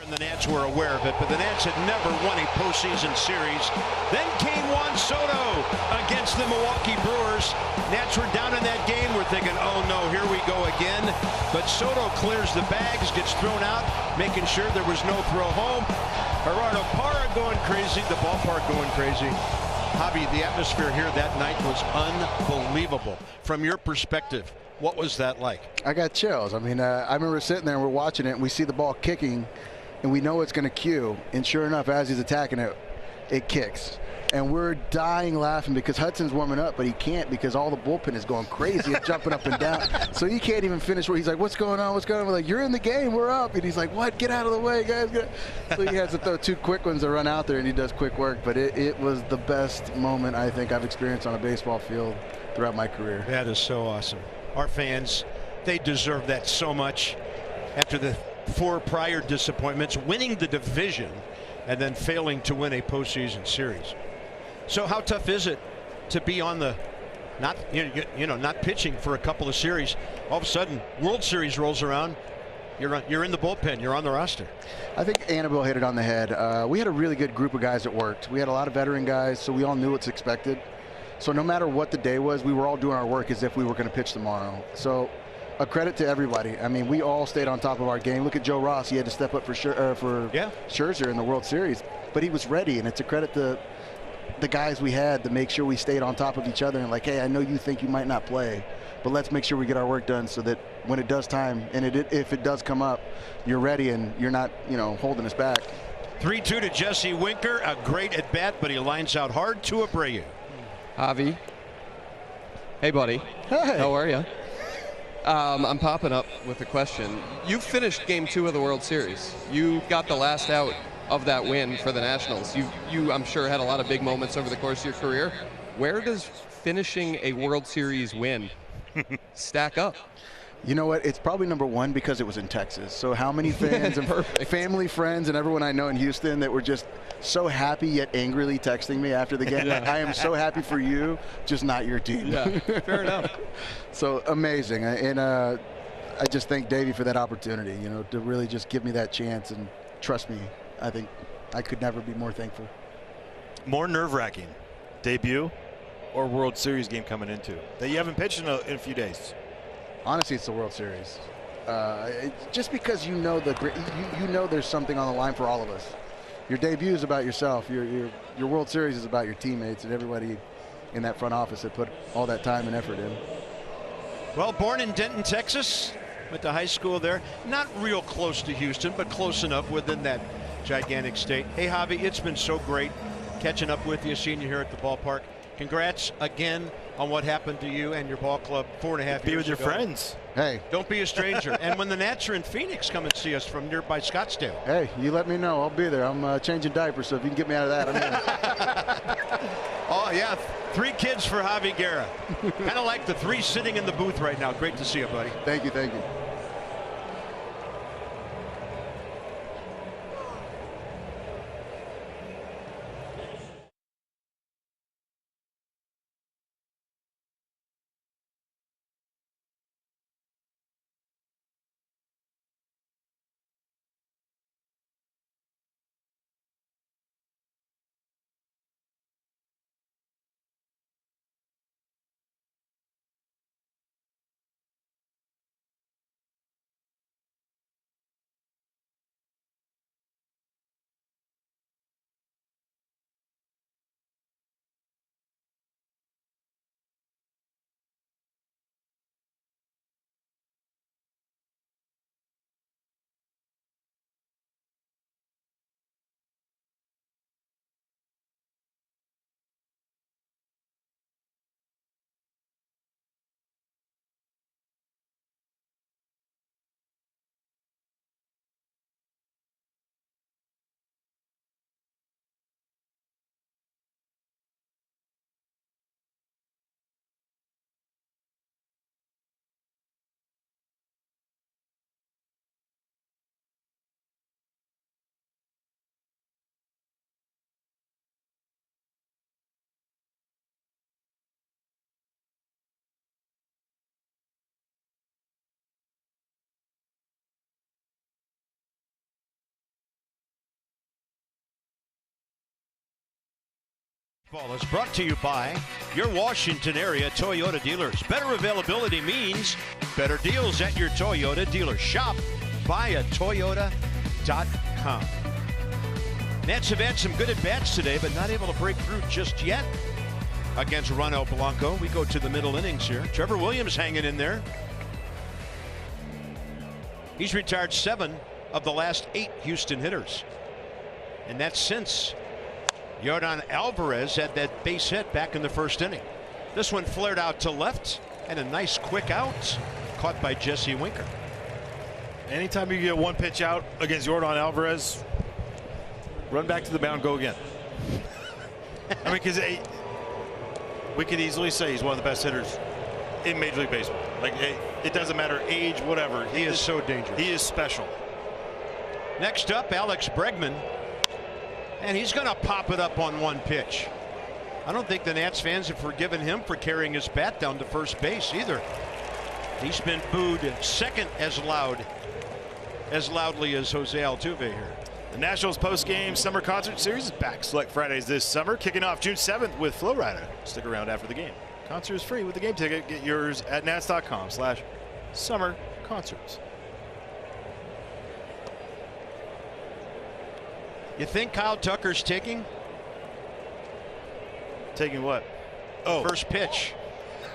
Speaker 2: And the Nats were aware of it, but the Nats had never won a postseason series. Then came Juan Soto against the Milwaukee Brewers. Nats were down in that game. We're thinking, oh no, here we go again. But Soto clears the bags, gets thrown out, making sure there was no throw home. Gerardo Parra going crazy, the ballpark going crazy. Javi, the atmosphere here that night was unbelievable. From your perspective, what was that like?
Speaker 7: I got chills. I mean, I remember sitting there and we're watching it and we see the ball kicking and we know it's going to cue. And sure enough, as he's attacking it, it kicks. And we're dying laughing because Hudson's warming up, but he can't because all the bullpen is going crazy and jumping up and down. So he can't even finish where he's like, what's going on? What's going on? We're like, you're in the game. We're up. And he's like, what? Get out of the way, guys. So he has to throw 2 quick ones to run out there, and he does quick work. But it was the best moment I think I've experienced on a baseball field throughout my career.
Speaker 2: That is so awesome. Our fans, they deserve that so much after the 4 prior disappointments, winning the division and then failing to win a postseason series. So how tough is it to be on the not pitching for a couple of series? All of a sudden, World Series rolls around. You're in the bullpen. You're on the roster.
Speaker 7: I think Annabelle hit it on the head. We had a really good group of guys that worked. We had a lot of veteran guys, so we all knew what's expected. So no matter what the day was, we were all doing our work as if we were going to pitch tomorrow. So a credit to everybody. I mean, we all stayed on top of our game. Look at Joe Ross. He had to step up for Scherzer in the World Series, but he was ready, and it's a credit to the guys we had to make sure we stayed on top of each other and like, hey, I know you think you might not play, but let's make sure we get our work done so that when it does time and if it does come up, you're ready and you're not, holding us back.
Speaker 2: 3-2 to Jesse Winker. A great at bat, but he lines out hard to Abreu.
Speaker 6: Javi. Hey, buddy.
Speaker 7: Hey.
Speaker 6: How are you? I'm popping up with a question. You finished Game 2 of the World Series. You got the last out of that win for the Nationals. You, I'm sure, had a lot of big moments over the course of your career. Where does finishing a World Series win stack up?
Speaker 7: You know what? It's probably number 1 because it was in Texas. So how many fans and family, friends, and everyone I know in Houston that were just so happy yet angrily texting me after the game. Yeah. I am so happy for you, just not your team.
Speaker 6: Yeah, fair enough.
Speaker 7: So amazing. And I just thank Davey for that opportunity, to really just give me that chance and trust me. I think I could never be more thankful.
Speaker 3: More nerve-wracking, debut or World Series game coming into that you haven't pitched in a few days?
Speaker 7: Honestly, it's the World Series. Just because you know there's something on the line for all of us. Your debut is about yourself. Your World Series is about your teammates and everybody in that front office that put all that time and effort in.
Speaker 2: Well, born in Denton, Texas, went to high school there. Not real close to Houston, but close enough within that gigantic state. Hey, Javi, it's been so great catching up with you, seeing you here at the ballpark. Congrats again on what happened to you and your ball club 4.5 years ago.
Speaker 3: Be with your friends.
Speaker 7: Hey.
Speaker 2: Don't be a stranger. And when the Nats are in Phoenix, come and see us from nearby Scottsdale.
Speaker 7: Hey, you let me know. I'll be there. I'm changing diapers, so if you can get me out of that, I'm in.
Speaker 2: Oh, yeah. 3 kids for Javi Guerra. Kind of like the 3 sitting in the booth right now. Great to see you, buddy.
Speaker 7: Thank you. Thank you.
Speaker 2: Ball is brought to you by your Washington area Toyota dealers. Better availability means better deals at your Toyota dealer. Shop via Toyota.com. Nats have had some good at-bats today, but not able to break through just yet against Ronel Blanco. We go to the middle innings here. Trevor Williams hanging in there. He's retired 7 of the last 8 Houston hitters. And that's since Yordan Alvarez had that base hit back in the first inning. This one flared out to left, and a nice quick out caught by Jesse Winker.
Speaker 3: Anytime you get one pitch out against Yordan Alvarez, run back to the mound, go again. I mean, because we could easily say he's one of the best hitters in Major League Baseball. Like, it doesn't matter age, whatever.
Speaker 2: He is so dangerous.
Speaker 3: He is special.
Speaker 2: Next up, Alex Bregman. And he's going to pop it up on one pitch. I don't think the Nats fans have forgiven him for carrying his bat down to first base either. He's been booed second as loudly as Jose Altuve here.
Speaker 3: The Nationals post-game summer concert series is back. Select Fridays this summer, kicking off June 7th with Flow Rider. Stick around after the game. Concert is free with the game ticket. Get yours at nats.com/summer concerts.
Speaker 2: You think Kyle Tucker's taking?
Speaker 3: Taking what?
Speaker 2: Oh, first pitch,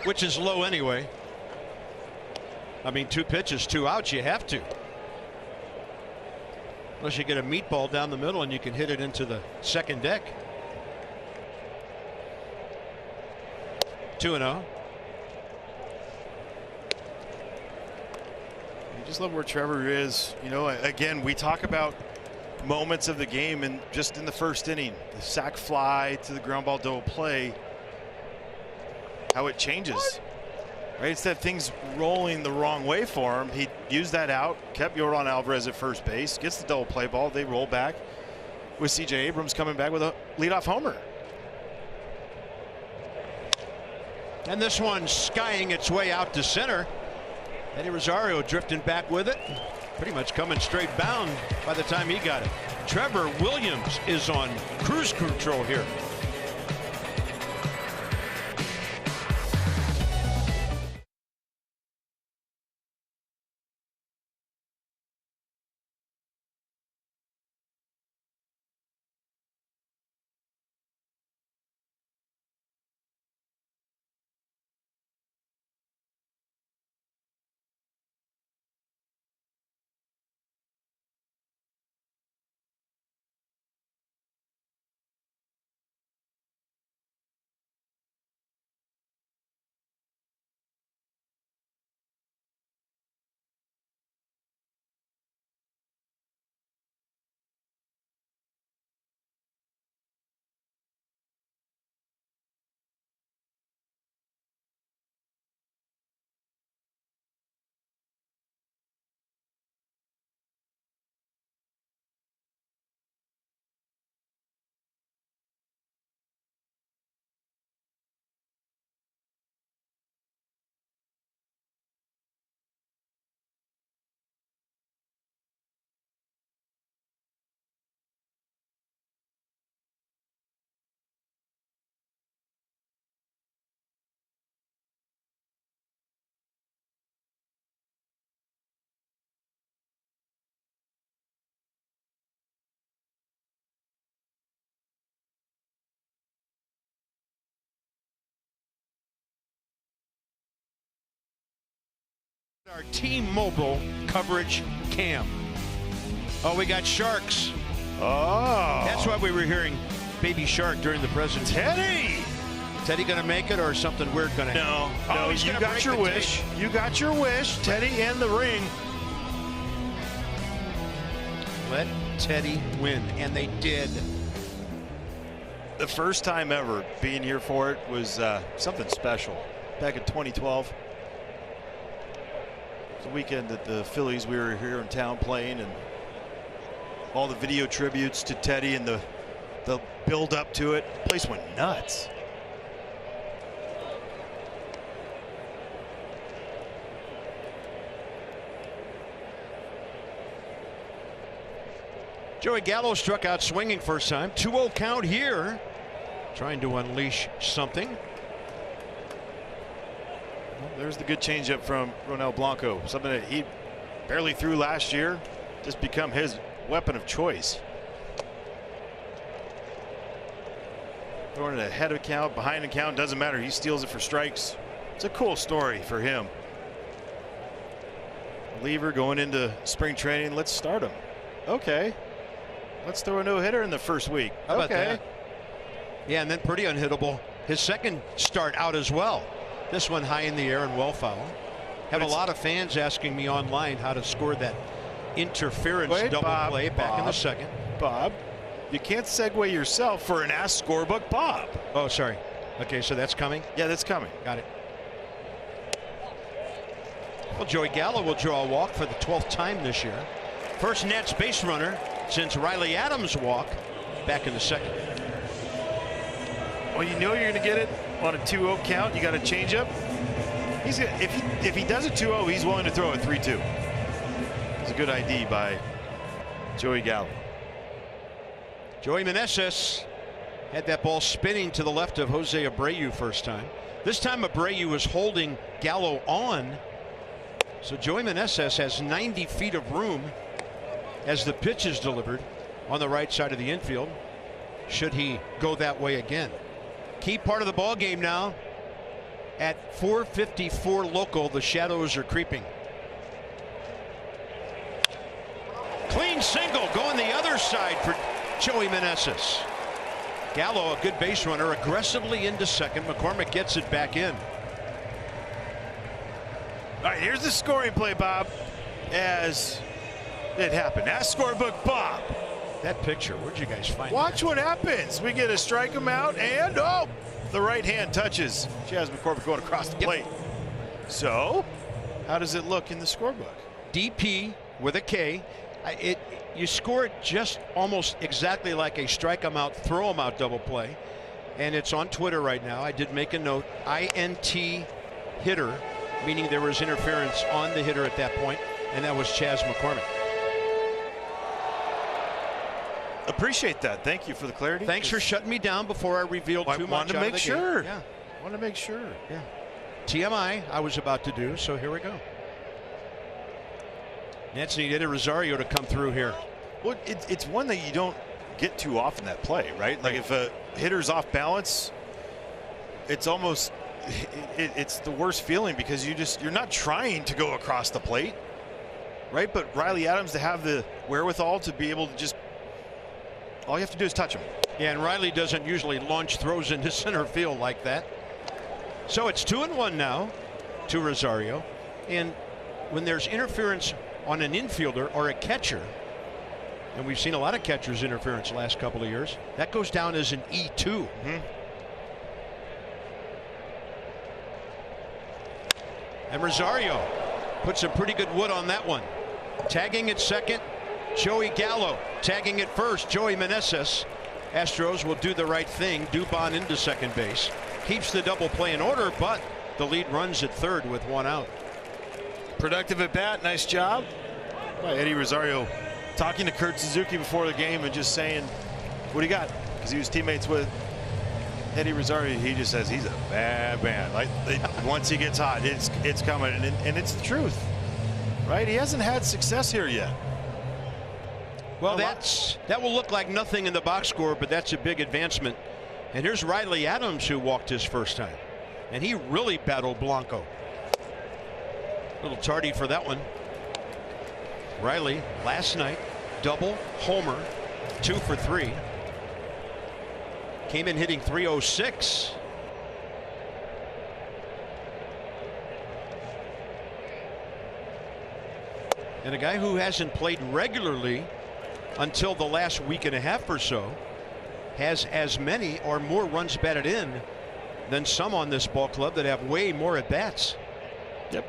Speaker 2: which is low anyway. I mean, 2 pitches, 2 outs, you have to. Unless you get a meatball down the middle and you can hit it into the second deck. 2-0.
Speaker 3: You just love where Trevor is. You know, again, we talk about moments of the game, and just in the first inning, the sac fly to the ground ball double play, how it changes. Right, instead of things rolling the wrong way for him, he used that out, kept Yordan Alvarez at first base, gets the double play ball, they roll back with C.J. Abrams coming back with a leadoff homer.
Speaker 2: And this one skying its way out to center. Eddie Rosario drifting back with it. Pretty much coming straight bound by the time he got it. Trevor Williams is on cruise control here. Our T-Mobile coverage cam. Oh, we got sharks.
Speaker 3: Oh.
Speaker 2: That's why we were hearing Baby Shark during the presentation. Teddy gonna make it, or something weird gonna happen?
Speaker 3: No, you got your wish. You got your wish, Teddy, and the ring.
Speaker 2: Let Teddy win, and they did.
Speaker 3: The first time ever being here for it was something special. Back in 2012. The weekend at the Phillies, we were here in town playing, and all the video tributes to Teddy and the build up to it. The place went nuts.
Speaker 2: Joey Gallo struck out swinging first time. 2-0 count here. trying to unleash something.
Speaker 3: Well, there's the good changeup from Ronel Blanco, something that he barely threw last year, just become his weapon of choice. Throwing it ahead of count, behind the count, doesn't matter. He steals it for strikes. It's a cool story for him. Reliever going into spring training. Let's start him. Okay. Let's throw a no-hitter in the first week.
Speaker 2: How about
Speaker 3: okay.
Speaker 2: that? Yeah, and then pretty unhittable. His second start out as well. This one high in the air and well foul. Have a lot of fans asking me online how to score that interference double play back in the second.
Speaker 3: Bob, you can't segue yourself for an Ask Scorebook Bob.
Speaker 2: Oh, sorry. Okay, so that's coming?
Speaker 3: Yeah, that's coming.
Speaker 2: Got it. Well, Joey Gallo will draw a walk for the 12th time this year. First Nats base runner since Riley Adams' walk back in the second.
Speaker 3: Well, you know you're going to get it on a 2-0 count. You got a changeup. He's gonna, if he does a 2-0, he's willing to throw a 3-2. It's a good ID by Joey Gallo.
Speaker 2: Joey Meneses had that ball spinning to the left of Jose Abreu first time. This time Abreu was holding Gallo on. So Joey Meneses has 90 feet of room as the pitch is delivered on the right side of the infield, should he go that way again. Key part of the ball game now. At 4:54 local, the shadows are creeping. Clean single going the other side for Joey Meneses. Gallo, a good base runner, aggressively into second. McCormick gets it back in.
Speaker 3: All right, here's the scoring play, Bob, as it happened. Ask Scorebook Bob.
Speaker 2: That picture, where'd you guys find
Speaker 3: Watch
Speaker 2: that?
Speaker 3: what happens. We get a strike him out, and the right hand touches Chas McCormick going across the plate. So, how does it look in the scorebook?
Speaker 2: DP with a K. You score it just almost exactly like a strike him out, throw him out double play. And it's on Twitter right now. I did make a note. INT hitter, meaning there was interference on the hitter at that point, and that was Chas McCormick.
Speaker 3: Appreciate that. Thank you for the clarity.
Speaker 2: Thanks for shutting me down before I revealed too much.
Speaker 3: Wanted to make sure.
Speaker 2: Yeah.
Speaker 3: Want to make sure.
Speaker 2: Yeah. TMI I was about to do, so here we go. Nets need Eddie Rosario to come through here.
Speaker 3: Well, it's one that you don't get too often, that play, right? Like if a hitter's off balance, it's almost it's the worst feeling because you're not trying to go across the plate, right? But Riley Adams to have the wherewithal to be able to just, all you have to do is touch him.
Speaker 2: Yeah, and Riley doesn't usually launch throws into center field like that. So it's 2-1 now to Rosario. And when there's interference on an infielder or a catcher, and we've seen a lot of catchers interference the last couple of years, that goes down as an E2. And Rosario put some pretty good wood on that one. Tagging at second, Joey Gallo. Tagging at first, Joey Meneses. Astros will do the right thing. Dubon into second base. Keeps the double play in order, but the lead runs at third with one out.
Speaker 3: Productive at bat. Nice job by Eddie Rosario. Talking to Kurt Suzuki before the game and just saying, what do you got? Because he was teammates with Eddie Rosario. He just says he's a bad man. Like once he gets hot, it's coming, and it's the truth, right? He hasn't had success here yet.
Speaker 2: Well, that will look like nothing in the box score, but that's a big advancement. And here's Riley Adams, who walked his first time, and he really battled Blanco. A little tardy for that one. Riley last night, double, homer, 2 for 3. Came in hitting .306. And a guy who hasn't played regularly until the last week and a half or so has as many or more runs batted in than some on this ball club that have way more at bats.
Speaker 3: Yep.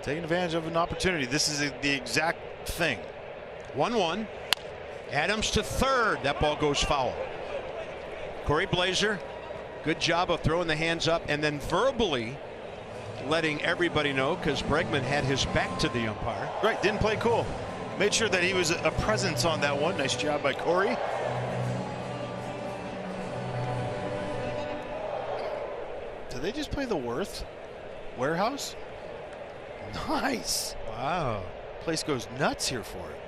Speaker 3: Taking advantage of an opportunity. This is the exact thing.
Speaker 2: 1-1. Adams to third. That ball goes foul. Corey Blazer, good job of throwing the hands up and then verbally letting everybody know, because Bregman had his back to the umpire.
Speaker 3: Right, didn't play cool. Made sure that he was a presence on that one. Nice job by Corey.
Speaker 8: Did they just play the Worth Warehouse? Nice.
Speaker 3: Wow.
Speaker 8: Place goes nuts here for it.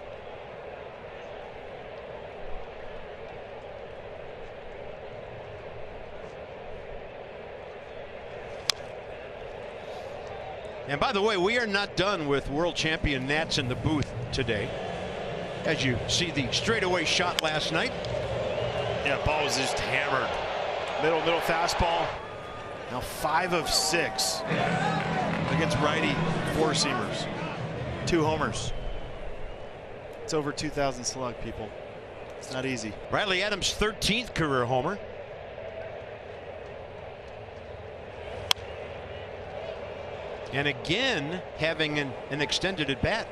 Speaker 2: And by the way, we are not done with world champion Nats in the booth today. As you see the straightaway shot last night.
Speaker 3: Yeah, ball was just hammered. Middle fastball. Now 5 of 6 against righty four-seamers. 2 homers. It's over 2,000 slug, people. It's not easy.
Speaker 2: Riley Adams' 13th career homer. And again, having an extended at bat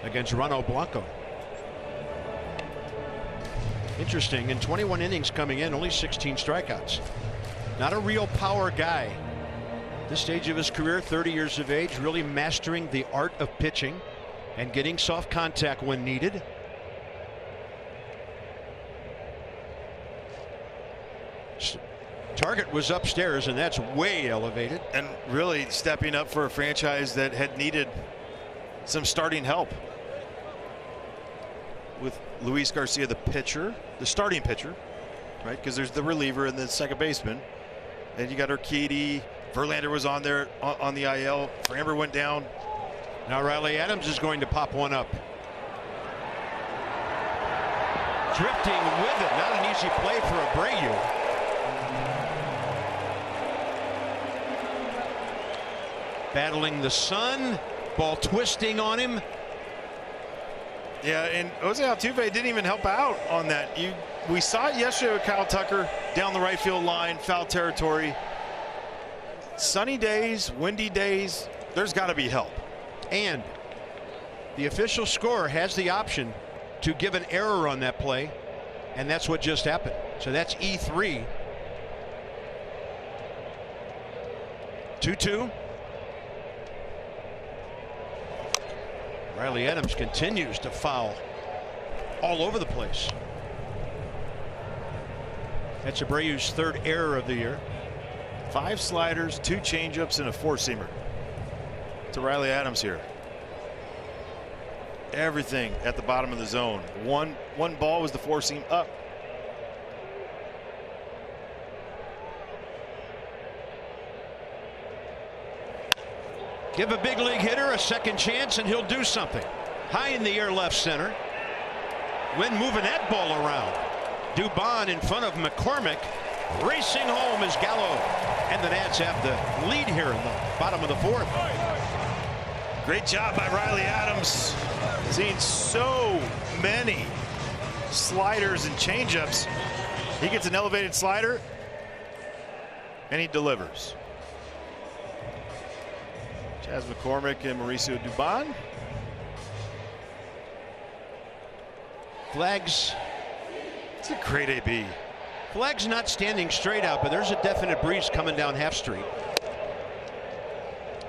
Speaker 2: against Rano Blanco. Interesting, in 21 innings coming in, only 16 strikeouts. Not a real power guy. This stage of his career, 30 years of age, really mastering the art of pitching and getting soft contact when needed. Target was upstairs, and that's way elevated.
Speaker 3: And really stepping up for a franchise that had needed some starting help. With Luis Garcia, the pitcher, the starting pitcher, right? Because there's the reliever and the second baseman. And you got Urquidy. Verlander was on there on the IL. Framber went down.
Speaker 2: Now Riley Adams is going to pop one up. Drifting with it. Not an easy play for Abreu. Battling the sun. Ball twisting on him.
Speaker 3: Yeah, and Jose Altuve didn't even help out on that. We saw it yesterday with Kyle Tucker down the right field line, foul territory. Sunny days, windy days, there's got to be help.
Speaker 2: And the official scorer has the option to give an error on that play, and that's what just happened. So that's E3. 2-2. Riley Adams continues to foul all over the place. That's Abreu's 3rd error of the year.
Speaker 3: 5 sliders, 2 changeups, and a 4-seamer to Riley Adams here. Everything at the bottom of the zone. One ball was the 4-seam up.
Speaker 2: Give a big league hitter a second chance and he'll do something. High in the air left center. When moving that ball around. Dubon in front of McCormick. Racing home is Gallo. And the Nats have the lead here in the bottom of the 4th.
Speaker 3: Great job by Riley Adams. Seeing so many sliders and changeups. He gets an elevated slider and he delivers. Chas McCormick and Mauricio Dubon.
Speaker 2: Flags.
Speaker 3: It's a great AB.
Speaker 2: Flag's not standing straight out, but there's a definite breeze coming down half street.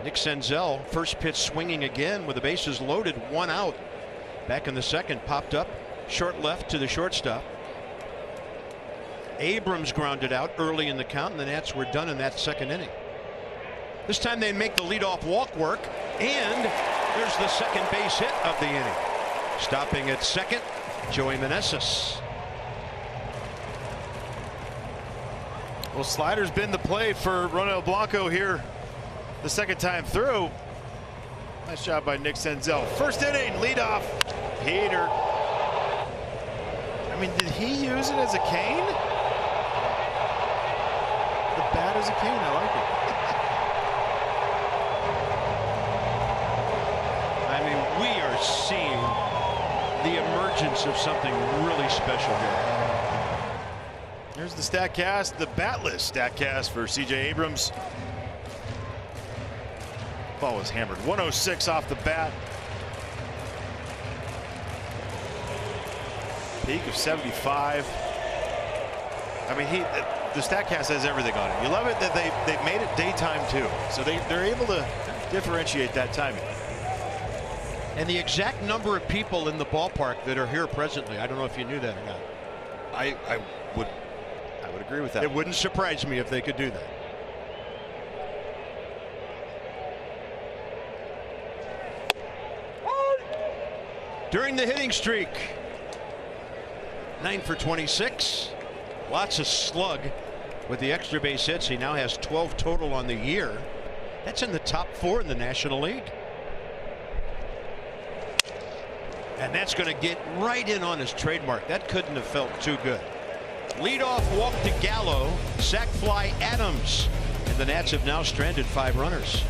Speaker 2: Nick Senzel, first pitch swinging again with the bases loaded, 1 out. Back in the 2nd, popped up, short left to the shortstop. Abrams grounded out early in the count, and the Nats were done in that 2nd inning. This time they make the leadoff walk work, and there's the second base hit of the inning. Stopping at 2nd, Joey Meneses.
Speaker 3: Well, slider's been the play for Ronald Blanco here the 2nd time through. Nice job by Nick Senzel. 1st inning, leadoff, heater. I mean, did he use it as a cane? The bat as a cane, I like it.
Speaker 2: I mean, we are seeing the emergence of something really special here.
Speaker 3: Here's the StatCast, the batless StatCast for C.J. Abrams. Ball was hammered. 106 off the bat. Peak of 75. I mean, the StatCast has everything on it. You love it that they made it daytime too, so they're able to differentiate that timing.
Speaker 2: And the exact number of people in the ballpark that are here presently. I don't know if you knew that or not.
Speaker 3: I would agree with that.
Speaker 2: It wouldn't surprise me if they could do that. during the hitting streak. 9 for 26. Lots of slug with the extra base hits. He now has 12 total on the year. That's in the top 4 in the National League. And that's going to get right in on his trademark. That couldn't have felt too good. Leadoff walk to Gallo. Sac fly Adams. And the Nats have now stranded 5 runners.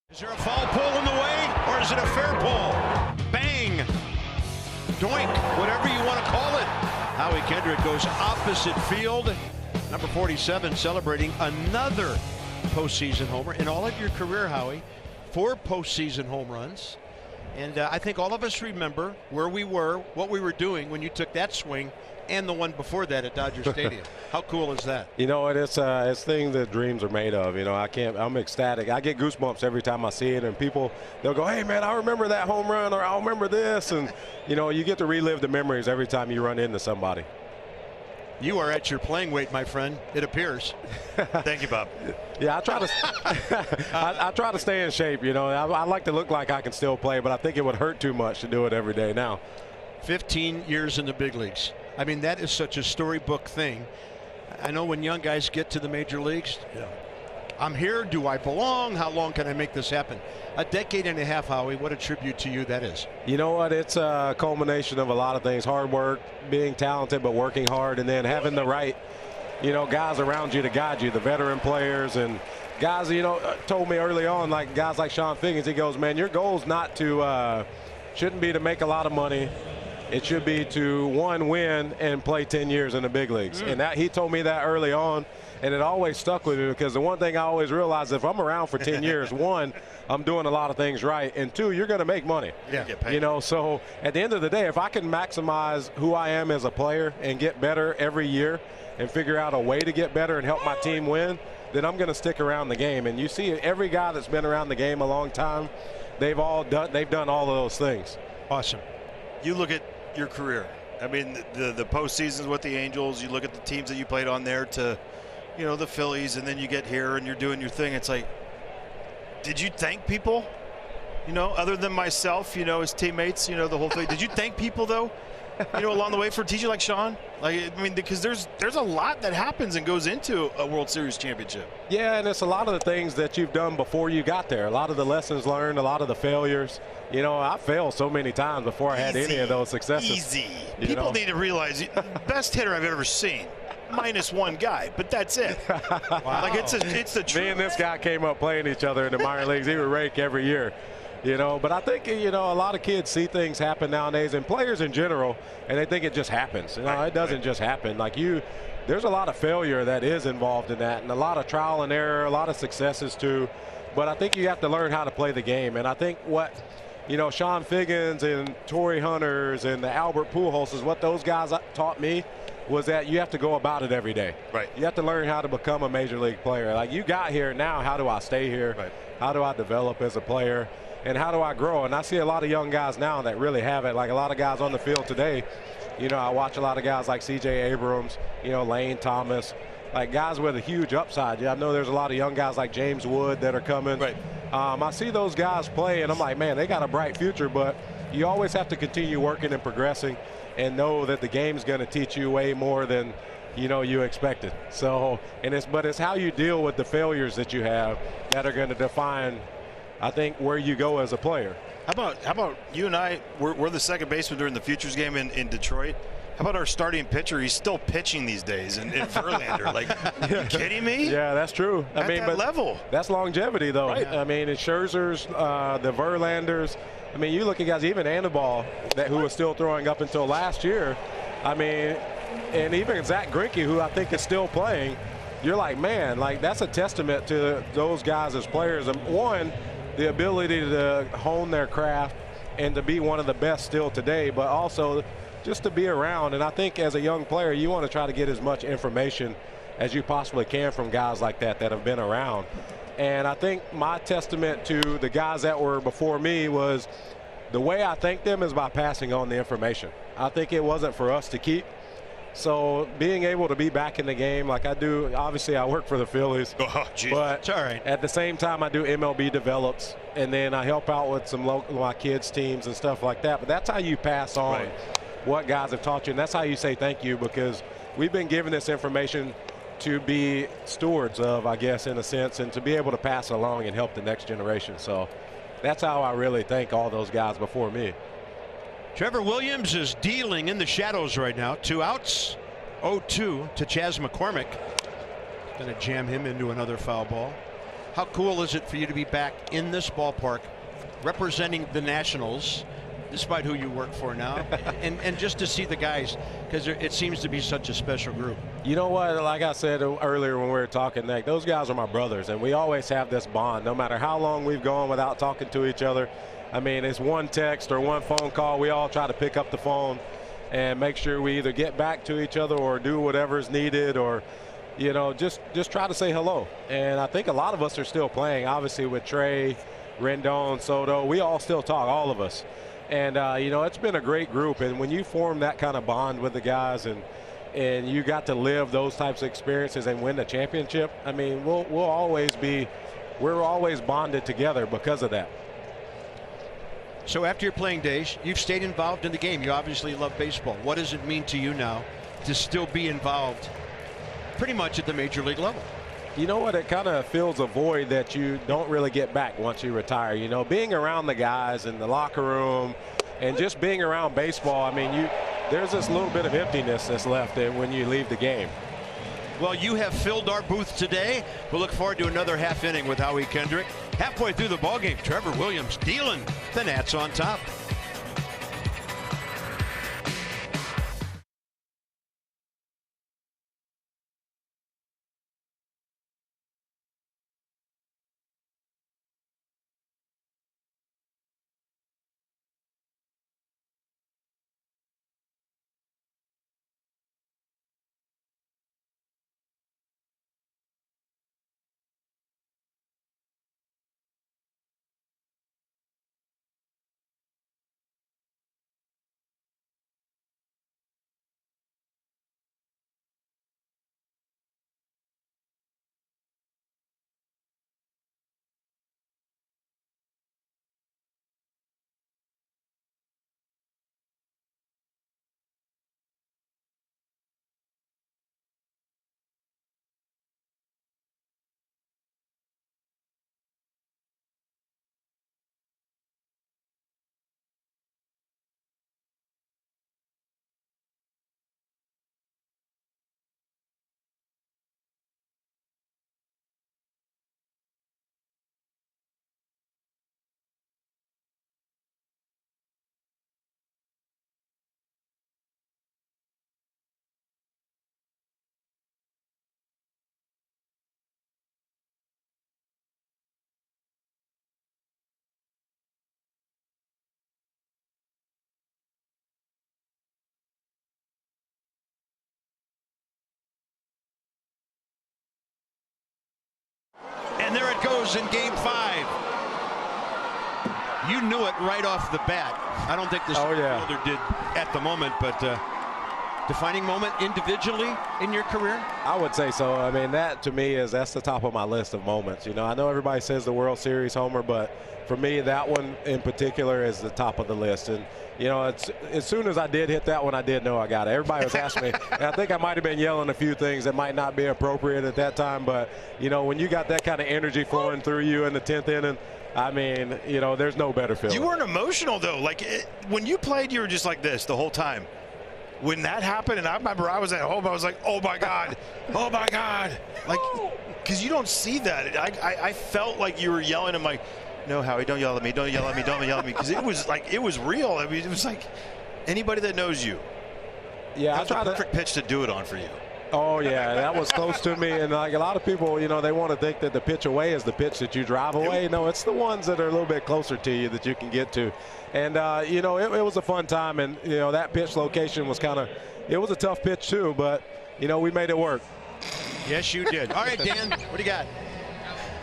Speaker 2: Is there a foul pull in the way, or is it a fair pull? Bang! Doink! Whatever you want to call it. Howie Kendrick goes opposite field. Number 47 celebrating another postseason homer. In all of your career, Howie, 4 postseason home runs. And I think all of us remember where we were, what we were doing when you took that swing, and the one before that at Dodger Stadium. How cool is that?
Speaker 9: You know, it's things that dreams are made of. You know, I'm ecstatic. I get goosebumps every time I see it, and people, they'll go, hey man, I remember that home run, or I remember this. And you know, you get to relive the memories every time you run into somebody.
Speaker 2: You are at your playing weight, my friend, it appears.
Speaker 3: Thank you, Bob.
Speaker 9: Yeah, I try to I try to stay in shape. You know, I like to look like I can still play, but I think it would hurt too much to do it every day now.
Speaker 2: 15 years in the big leagues. I mean, that is such a storybook thing. I know when young guys get to the major leagues, you know, I'm here, do I belong? How long can I make this happen? A decade and a half, Howie, what a tribute to you that is.
Speaker 9: You know what? It's a culmination of a lot of things. Hard work, being talented, but working hard, and then having the right, you know, guys around you to guide you, the veteran players and guys, you know, told me early on, like guys like Sean Figgins, he goes, man, your goal's not to, shouldn't be to make a lot of money. It should be to, one, win and play 10 years in the big leagues. And that, he told me that early on, and it always stuck with me, because the one thing I always realized, if I'm around for 10 years, one, I'm doing a lot of things right, and two, you're going to make money.
Speaker 2: Yeah.
Speaker 9: You know, so at the end of the day, if I can maximize who I am as a player and get better every year and figure out a way to get better and help my team win, then I'm going to stick around the game. And you see every guy that's been around the game a long time, they've done all of those things.
Speaker 2: Awesome.
Speaker 3: You look at your career. I mean, the postseasons with the Angels, you look at the teams that you played on there to, you know, the Phillies, and then you get here and you're doing your thing. It's like, did you thank people, you know, other than myself, you know, his teammates, you know, the whole thing? Did you thank people, though, you know, along the way for a teacher like Sean? Like, I mean, because there's a lot that happens and goes into a World Series championship.
Speaker 9: Yeah, and it's a lot of the things that you've done before you got there. A lot of the lessons learned, a lot of the failures. You know, I failed so many times before I had any of those successes.
Speaker 3: Easy. People need to realize, best hitter I've ever seen. -1 guy, but that's it.
Speaker 2: Wow.
Speaker 3: Like it's the truth.
Speaker 9: Me and this guy came up playing each other in the minor leagues. He would rake every year, you know. But I think, you know, a lot of kids see things happen nowadays, and players in general, and they think it just happens. You know, it doesn't just happen. Like there's a lot of failure that is involved in that, and a lot of trial and error, a lot of successes too. But I think you have to learn how to play the game, and I think what, you know, Sean Figgins and Torrey Hunters and the Albert Pujols is what those guys taught me. was that you have to go about it every day.
Speaker 2: Right.
Speaker 9: You have to learn how to become a major league player. Like, you got here, now how do I stay here?
Speaker 2: Right.
Speaker 9: How do I develop as a player? And how do I grow? And I see a lot of young guys now that really have it. Like a lot of guys on the field today, you know, I watch a lot of guys like C.J. Abrams, you know, Lane Thomas, like guys with a huge upside. Yeah, I know there's a lot of young guys like James Wood that are coming.
Speaker 2: Right.
Speaker 9: I see those guys play, and I'm like, man, they got a bright future, but you always have to continue working and progressing and know that the game's going to teach you way more than, you know, you expected. So, but it's how you deal with the failures that you have that are going to define, I think, where you go as a player.
Speaker 3: How about you and I? We're the second baseman during the Futures game in Detroit. How about our starting pitcher? He's still pitching these days in Verlander. Like, are you kidding me?
Speaker 9: Yeah, that's true.
Speaker 3: At that level.
Speaker 9: That's longevity, though.
Speaker 3: Right.
Speaker 9: I mean, it's Scherzer's, the Verlanders. I mean, you look at guys, even Anibal, who was still throwing up until last year. I mean, and even Zach Greinke, who I think is still playing. You're like, man, like that's a testament to those guys as players. And one, the ability to hone their craft and to be one of the best still today, but also just to be around. And I think as a young player, you want to try to get as much information as you possibly can from guys like that have been around. And I think my testament to the guys that were before me was the way I thank them is by passing on the information. I think it wasn't for us to keep. So being able to be back in the game like I do, obviously I work for the Phillies.
Speaker 2: Oh, geez.
Speaker 9: But
Speaker 2: it's all right.
Speaker 9: At the same time, I do MLB develops, and then I help out with some my kids' teams and stuff like that. But that's how you pass on what guys have taught you, and that's how you say thank you, because we've been given this information to be stewards of, I guess, in a sense, and to be able to pass it along and help the next generation. So that's how I really thank all those guys before me.
Speaker 2: Trevor Williams is dealing in the shadows right now. 2 outs, 0-2 to Chas McCormick. Going to jam him into another foul ball. How cool is it for you to be back in this ballpark representing the Nationals, despite who you work for now, and just to see the guys, because it seems to be such a special group.
Speaker 9: You know what, like I said earlier when we were talking, Nick, those guys are my brothers, and we always have this bond no matter how long we've gone without talking to each other. I mean, it's one text or one phone call. We all try to pick up the phone and make sure we either get back to each other or do whatever's needed, or, you know, just try to say hello. And I think a lot of us are still playing, obviously with Trey, Rendon, Soto. We all still talk, all of us. And, you know, it's been a great group. And when you form that kind of bond with the guys and you got to live those types of experiences and win the championship, I mean, we're always bonded together because of that.
Speaker 2: So after your playing days, you've stayed involved in the game. You obviously love baseball. What does it mean to you now to still be involved pretty much at the major league level?
Speaker 9: You know what? It kind of fills a void that you don't really get back once you retire. You know, being around the guys in the locker room and just being around baseball, I mean, there's this little bit of emptiness that's left when you leave the game.
Speaker 2: Well, you have filled our booth today. We'll look forward to another half inning with Howie Kendrick. Halfway through the ballgame, Trevor Williams dealing the Nats on top. And there it goes in Game 5. You knew it right off the bat. I don't think the fielder did at the moment, but defining moment individually in your career?
Speaker 9: I would say so. I mean, that to me that's the top of my list of moments. You know, I know everybody says the World Series homer, but for me, that one in particular is the top of the list. And, you know, as soon as I did hit that one, I did know I got it. Everybody was asking me, and I think I might have been yelling a few things that might not be appropriate at that time. But, you know, when you got that kind of energy flowing through you in the 10th inning, I mean, you know, there's no better feeling.
Speaker 3: You weren't emotional, though. Like, when you played, you were just like this the whole time. When that happened, and I remember I was at home, I was like, oh, my God. Oh, my God. Like, because you don't see that. I felt like you were yelling. I'm like, no, Howie, don't yell at me. Don't yell at me. Don't yell at me. Because it was like, it was real. I mean, it was like anybody that knows you.
Speaker 9: Yeah,
Speaker 3: that's the perfect pitch to do it on for you.
Speaker 9: Oh, yeah, that was close to me. And like a lot of people, you know, they want to think that the pitch away is the pitch that you drive away. No, it's the ones that are a little bit closer to you that you can get to. And, you know, it was a fun time. And, you know, that pitch location was it was a tough pitch, too. But, you know, we made it work.
Speaker 2: Yes, you did. All right, Dan, what do you got?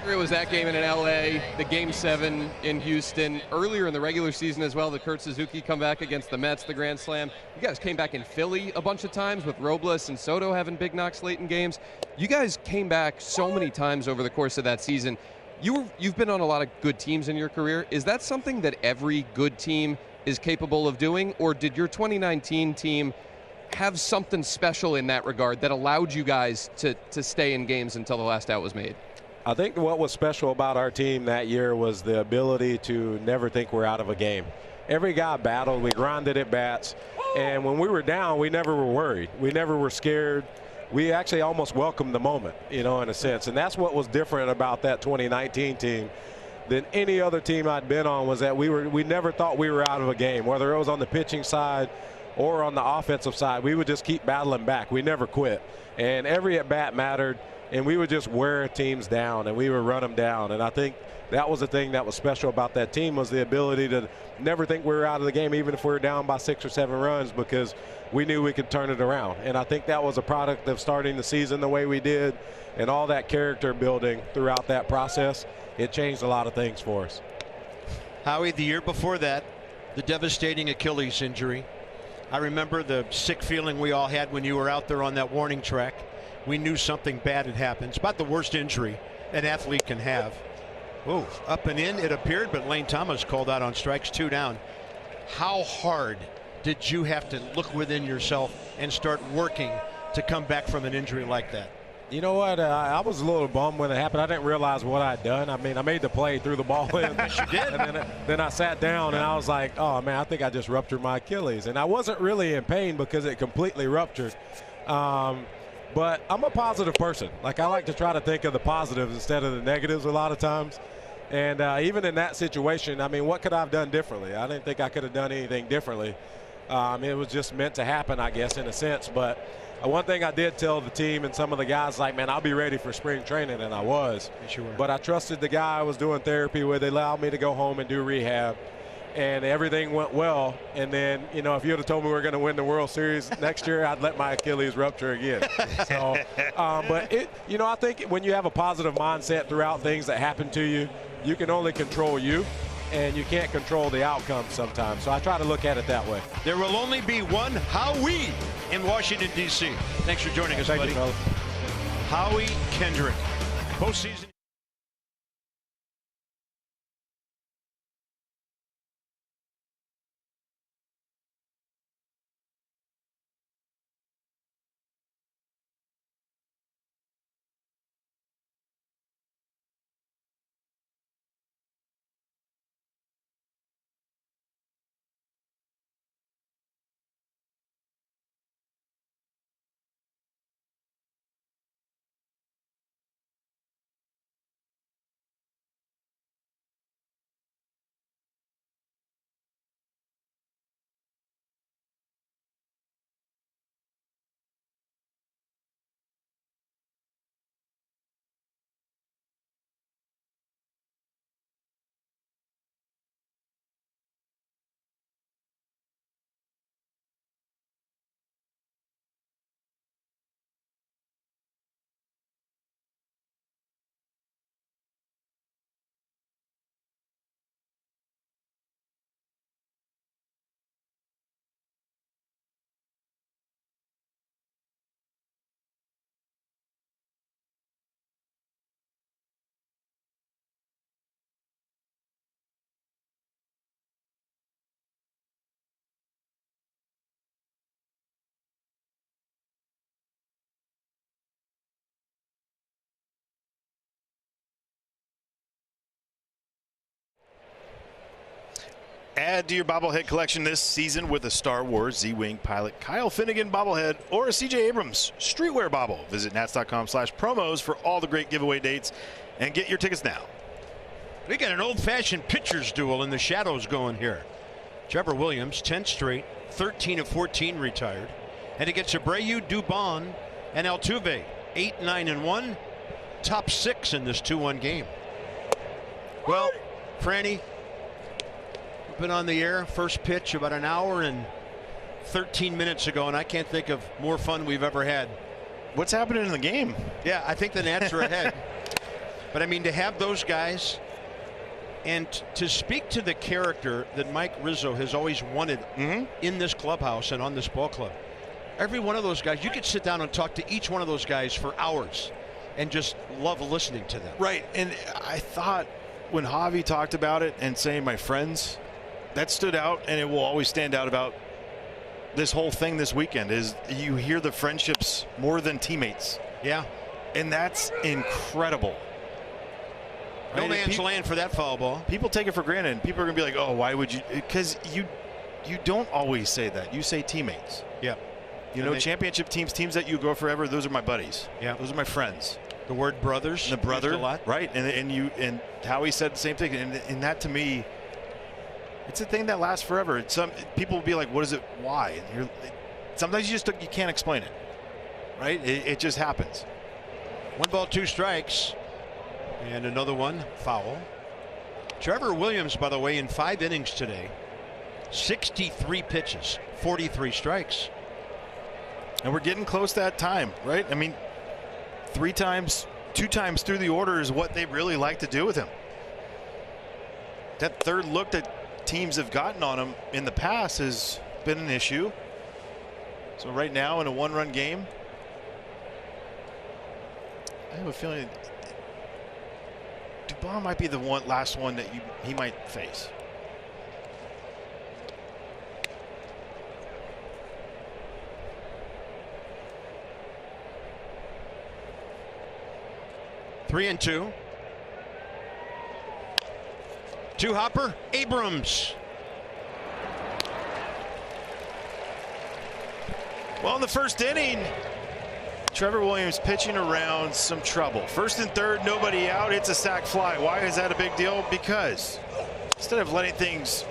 Speaker 6: It was that game in LA, the Game 7 in Houston, earlier in the regular season as well, the Kurt Suzuki comeback against the Mets, the Grand Slam. You guys came back in Philly a bunch of times with Robles and Soto having big knocks late in games. You guys came back so many times over the course of that season. You've been on a lot of good teams in your career. Is that something that every good team is capable of doing, or did your 2019 team have something special in that regard that allowed you guys to stay in games until the last out was made?
Speaker 9: I think what was special about our team that year was the ability to never think we're out of a game. Every guy battled. We grinded at bats. And when we were down, we never were worried. We never were scared. We actually almost welcomed the moment, you know, in a sense. And that's what was different about that 2019 team than any other team I'd been on, was that we never thought we were out of a game, whether it was on the pitching side or on the offensive side. We would just keep battling back. We never quit. And every at-bat mattered. And we would just wear teams down, and we would run them down. And I think that was the thing that was special about that team, was the ability to never think we were out of the game, even if we were down by 6 or 7 runs, because we knew we could turn it around. And I think that was a product of starting the season the way we did, and all that character building throughout that process. It changed a lot of things for us.
Speaker 2: Howie, the year before that, the devastating Achilles injury. I remember the sick feeling we all had when you were out there on that warning track. We knew something bad had happened. It's about the worst injury an athlete can have. Oh, up and in it appeared, but Lane Thomas called out on strikes, 2 down. How hard did you have to look within yourself and start working to come back from an injury like that?
Speaker 9: You know what? I was a little bummed when it happened. I didn't realize what I'd done. I mean, I made the play, threw the ball in.
Speaker 2: Yes, you did.
Speaker 9: And then I sat down, and I was like, oh, man, I think I just ruptured my Achilles. And I wasn't really in pain because it completely ruptured. But I'm a positive person. Like, I like to try to think of the positives instead of the negatives a lot of times. And even in that situation, I mean, what could I have done differently? I didn't think I could have done anything differently. It was just meant to happen, I guess, in a sense. But one thing I did tell the team and some of the guys, like, man, I'll be ready for spring training, and I was.
Speaker 2: Yes, you were.
Speaker 9: But I trusted the guy I was doing therapy with. They allowed me to go home and do rehab. And everything went well. And then, you know, if you would have told me we were going to win the World Series next year, I'd let my Achilles rupture again. So, but you know, I think when you have a positive mindset throughout things that happen to you, you can only control you, and you can't control the outcome sometimes. So I try to look at it that way.
Speaker 2: There will only be one Howie in Washington, D.C. Thanks for joining us,
Speaker 9: Thank
Speaker 2: buddy.
Speaker 9: you, fellas.
Speaker 2: Howie Kendrick, postseason.
Speaker 3: Add to your bobblehead collection this season with a Star Wars Z-Wing pilot Kyle Finnegan bobblehead or a C.J. Abrams streetwear bobble. Visit nats.com/promos for all the great giveaway dates and get your tickets now.
Speaker 2: We got an old-fashioned pitchers duel in the shadows going here. Trevor Williams, 10 straight, 13 of 14 retired. And it gets Abreu, Dubon, and Altuve, 8, 9, and 1. Top 6 in this 2-1 game. Well, Franny, we've been on the air, first pitch about an hour and 13 minutes ago, and I can't think of more fun we've ever had.
Speaker 3: What's happening in the game?
Speaker 2: Yeah, I think the Nats are ahead. But I mean, to have those guys and to speak to the character that Mike Rizzo has always wanted in this clubhouse and on this ball club. Every one of those guys, you could sit down and talk to each one of those guys for hours and just love listening to them.
Speaker 3: Right, and I thought when Javi talked about it and saying my friends, that stood out, and it will always stand out about this whole thing this weekend is you hear the friendships more than teammates.
Speaker 2: Yeah.
Speaker 3: And that's incredible.
Speaker 2: No
Speaker 3: Right?
Speaker 2: man's land for that foul ball.
Speaker 3: People take it for granted, and people are going to be like, oh, why would you? Because you don't always say that. You say teammates.
Speaker 2: Yeah.
Speaker 3: You know, championship teams that you go forever, those are my buddies.
Speaker 2: Yeah.
Speaker 3: Those are my friends.
Speaker 2: The word brothers.
Speaker 3: The brother.
Speaker 2: A lot.
Speaker 3: Right. And Howie said the same thing. And that to me, it's a thing that lasts forever. Some people will be like, what is it? Why? And sometimes you can't explain it. Right? It just happens.
Speaker 2: 1 ball, 2 strikes. And another one, foul. Trevor Williams, by the way, in 5 innings today, 63 pitches, 43 strikes.
Speaker 3: And we're getting close to that time, right? I mean, 2 times through the order is what they really like to do with him. That third look that teams have gotten on him in the past has been an issue. So right now in a 1-run game, I have a feeling Dubon might be the last one that he might face.
Speaker 2: Three and two. 2 hopper, Abrams.
Speaker 3: Well, in the first inning, Trevor Williams pitching around some trouble. 1st and 3rd, nobody out. It's a sac fly. Why is that a big deal? Because instead of letting things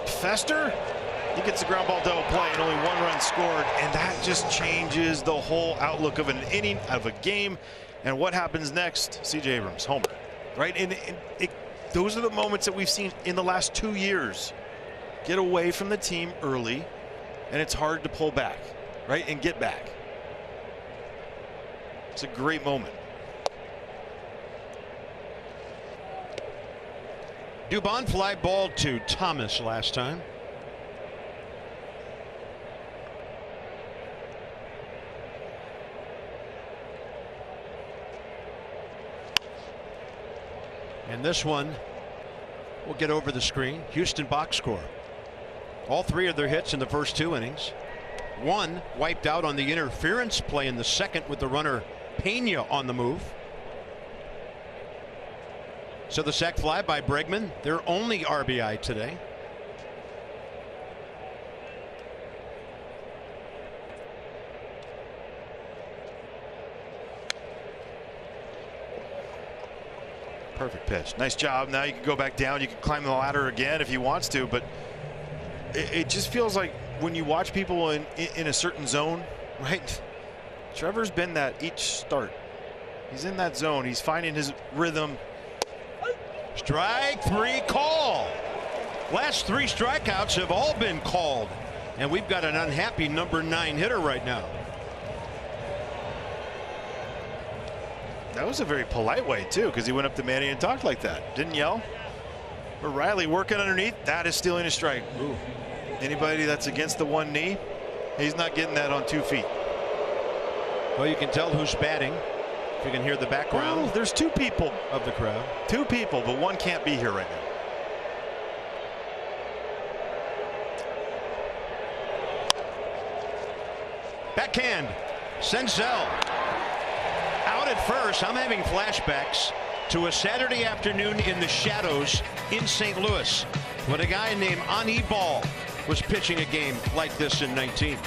Speaker 3: fester, he gets the ground ball double play and only 1 run scored. And that just changes the whole outlook of an inning, of a game. And what happens next? C.J. Abrams, homer. Right? And those are the moments that we've seen in the last 2 years. Get away from the team early, and it's hard to pull back, right? And get back. It's a great moment.
Speaker 2: Dubon fly ball to Thomas last time. And this one will get over the screen. Houston box score. All 3 of their hits in the first 2 innings. 1 wiped out on the interference play in the 2nd with the runner Pena on the move. So the sac fly by Bregman, their only RBI today.
Speaker 3: Perfect pitch. Nice job. Now you can go back down. You can climb the ladder again if he wants to, but it just feels like when you watch people in a certain zone, right? Trevor's been that each start. He's in that zone. He's finding his rhythm.
Speaker 2: Strike 3 call. Last 3 strikeouts have all been called. And we've got an unhappy number 9 hitter right now.
Speaker 3: That was a very polite way, too, because he went up to Manny and talked like that. Didn't yell. But Riley working underneath, that is stealing a strike. Ooh. Anybody that's against the 1 knee, he's not getting that on 2 feet.
Speaker 2: Well, you can tell who's batting. If you can hear the background.
Speaker 3: Oh, there's 2 people
Speaker 2: of the crowd.
Speaker 3: 2 people, but 1 can't be here right now.
Speaker 2: Backhand. Senzel. Out at first. I'm having flashbacks to a Saturday afternoon in the shadows in St. Louis. But a guy named Ani Ball was pitching a game like this in 19.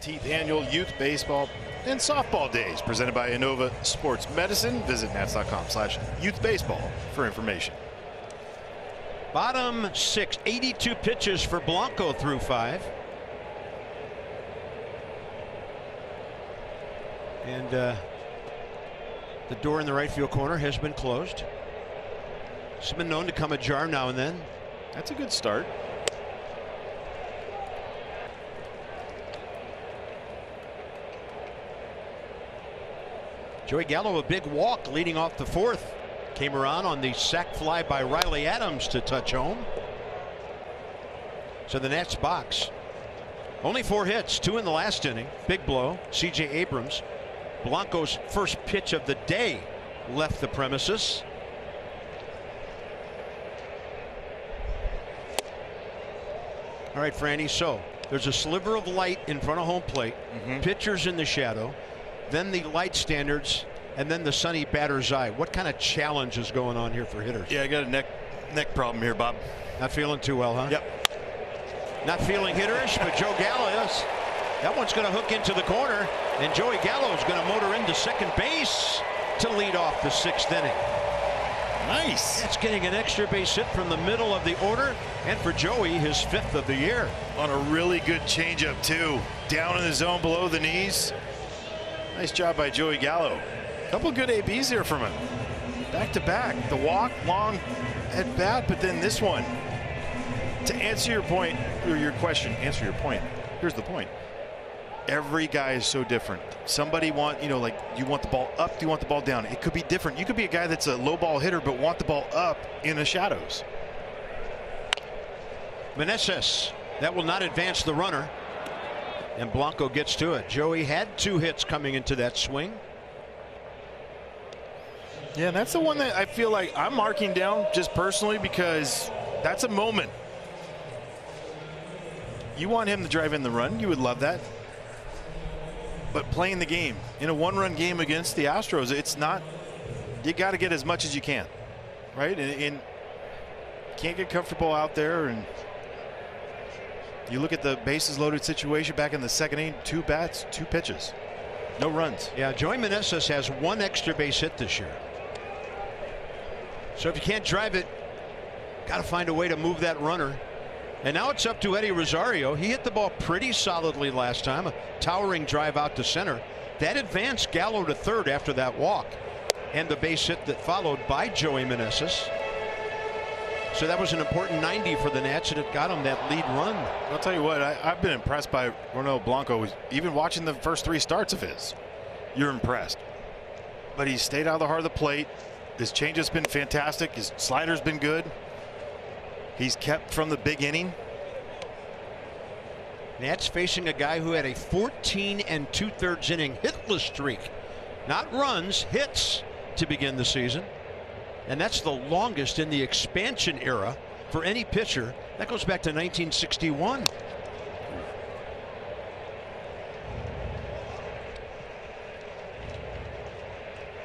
Speaker 8: th Annual Youth Baseball and Softball Days presented by Innova Sports Medicine. Visit nats.com/youthbaseball for information.
Speaker 2: Bottom 6, 82 pitches for Blanco through 5. And the door in the right field corner has been closed. It's been known to come ajar now and then.
Speaker 8: That's a good start.
Speaker 2: Joey Gallo, a big walk leading off the 4th. Came around on the sac fly by Riley Adams to touch home. So the Nats box. Only 4 hits, 2 in the last inning. Big blow. C.J. Abrams. Blanco's first pitch of the day left the premises. All right, Franny, so there's a sliver of light in front of home plate. Pitchers in the shadow. Then the light standards, and then the sunny batter's eye. What kind of challenge is going on here for hitters?
Speaker 3: Yeah, I got a neck problem here, Bob.
Speaker 2: Not feeling too well, huh?
Speaker 3: Yep.
Speaker 2: Not feeling hitterish, but Joe Gallo is. That one's going to hook into the corner, and Joey Gallo is going to motor into second base to lead off the 6th inning.
Speaker 3: Nice.
Speaker 2: That's getting an extra base hit from the middle of the order, and for Joey, his 5th of the year.
Speaker 3: On a really good changeup, too. Down in the zone below the knees. Nice job by Joey Gallo. A couple good ABs here from him. Back to back. The walk, long at bat, but then this one. To answer your point, or your question, answer your point. Here's the point. Every guy is so different. Somebody want, like, you want the ball up, do you want the ball down? It could be different. You could be a guy that's a low ball hitter, but want the ball up in the shadows.
Speaker 2: Meneses, that will not advance the runner. And Blanco gets to it. Joey had 2 hits coming into that swing.
Speaker 3: Yeah, and that's the one that I feel like I'm marking down just personally because that's a moment. You want him to drive in the run. You would love that. But playing the game in a 1-run game against the Astros, it's not. You got to get as much as you can, right? And can't get comfortable out there. And you look at the bases loaded situation back in the 2nd inning, 2 bats, 2 pitches, no runs.
Speaker 2: Yeah, Joey Meneses has 1 extra base hit this year. So if you can't drive it, got to find a way to move that runner. And now it's up to Eddie Rosario. He hit the ball pretty solidly last time, a towering drive out to center. That advanced Gallo to 3rd after that walk, and the base hit that followed by Joey Meneses. So that was an important 90 for the Nats, and it got him that lead run.
Speaker 3: I'll tell you what, I've been impressed by Ronel Blanco. Even watching the first 3 starts of his, you're impressed. But he's stayed out of the heart of the plate. His changeup's been fantastic. His slider's been good. He's kept from the big inning.
Speaker 2: Nats facing a guy who had a 14 2/3 inning hitless streak. Not runs, hits to begin the season. And that's the longest in the expansion era for any pitcher. That goes back to 1961.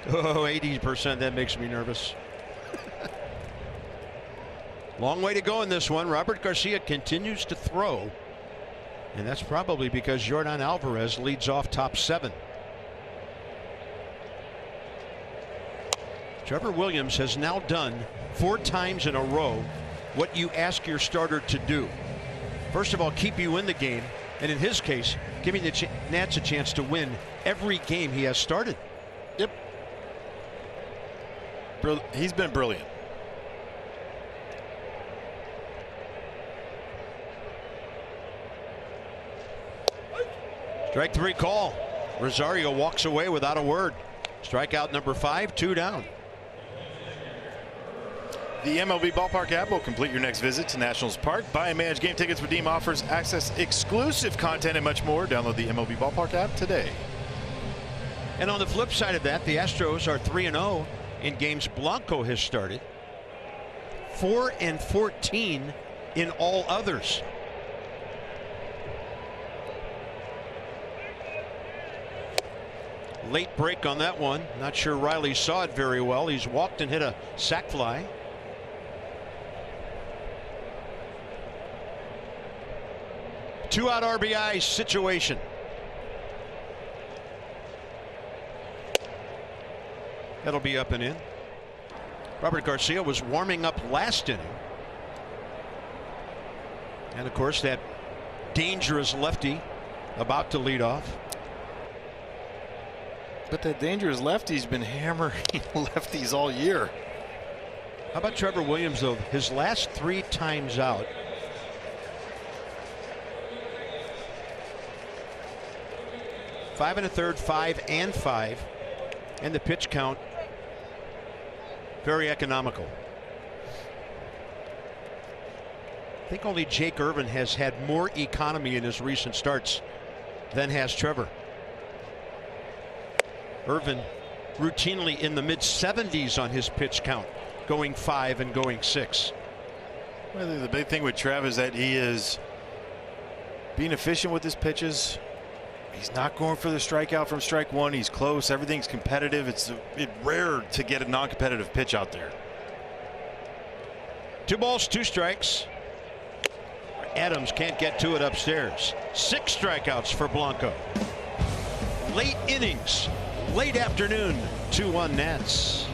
Speaker 2: Oh, 80%, that makes me nervous. Long way to go in this one. Robert Garcia continues to throw. And that's probably because Yordan Alvarez leads off top 7. Trevor Williams has now done 4 times in a row what you ask your starter to do. First of all, keep you in the game. And in his case, giving the Nats a chance to win every game he has started.
Speaker 8: Yep. He's been brilliant.
Speaker 2: Strike 3 call. Rosario walks away without a word. Strikeout number 5, 2 down.
Speaker 8: The MLB Ballpark app will complete your next visit to Nationals Park. Buy and manage game tickets, redeem offers, access exclusive content, and much more. Download the MLB Ballpark app today.
Speaker 2: And on the flip side of that, the Astros are 3-0 in games Blanco has started. 4-14 in all others. Late break on that one. Not sure Riley saw it very well. He's walked and hit a sac fly. Two-out RBI situation. That'll be up and in. Robert Garcia was warming up last inning. And of course, that dangerous lefty about to lead off.
Speaker 8: But that dangerous lefty's been hammering lefties all year.
Speaker 2: How about Trevor Williams, though? His last 3 times out, five and a third, 5 and 5, and the pitch count very economical. I think only Jake Irvin has had more economy in his recent starts than has Trevor. Irvin routinely in the mid-70s on his pitch count, going 5 and going 6.
Speaker 8: Well, the big thing with Trev is that he is being efficient with his pitches. He's not going for the strikeout from strike 1. He's close. Everything's competitive. It's rare to get a non-competitive pitch out there.
Speaker 2: 2 balls, 2 strikes. Adams can't get to it upstairs. 6 strikeouts for Blanco. Late innings, late afternoon, 2-1 Nats.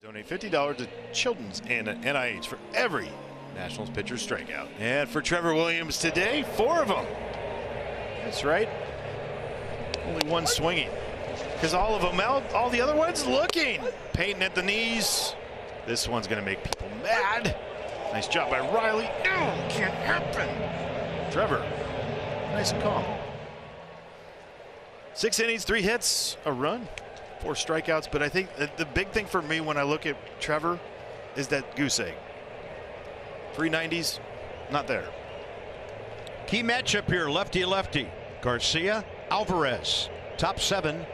Speaker 8: Donate $50 to Children's and NIH for every Nationals pitcher strikeout. And for Trevor Williams today, 4 of them. That's right. Only 1 swinging. Because all of them out, all the other ones looking. Payton at the knees. This one's going to make people mad. Nice job by Riley. No, can't happen. Trevor, nice and calm. 6 innings, 3 hits, a run, 4 strikeouts. But I think the big thing for me when I look at Trevor is that goose egg. 390s, not there.
Speaker 2: Key matchup here, lefty-lefty. Garcia, Alvarez. Top 7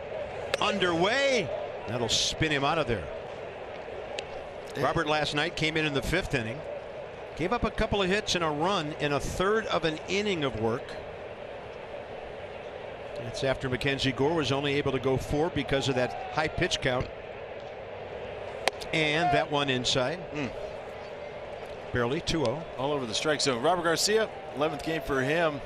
Speaker 2: underway. That'll spin him out of there. Robert last night came in the 5th inning. Gave up a couple of hits and a run in a third of an inning of work. That's after Mackenzie Gore was only able to go 4 because of that high pitch count. And that one inside. Barely 2-0.
Speaker 8: All over the strike zone. Robert Garcia, 11th game for him.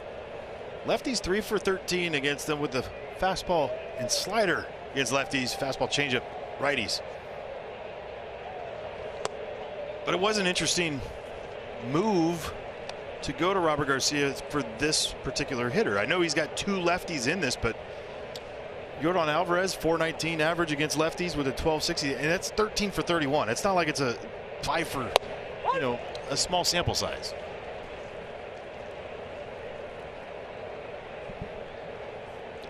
Speaker 8: Lefties 3 for 13 against them with the fastball and slider against lefties. Fastball changeup, righties. But it was an interesting move to go to Robert Garcia for this particular hitter. I know he's got 2 lefties in this, but Yordan Alvarez, 419 average against lefties with a 1260, and that's 13 for 31. It's not like it's a 5 for, you know, a small sample size.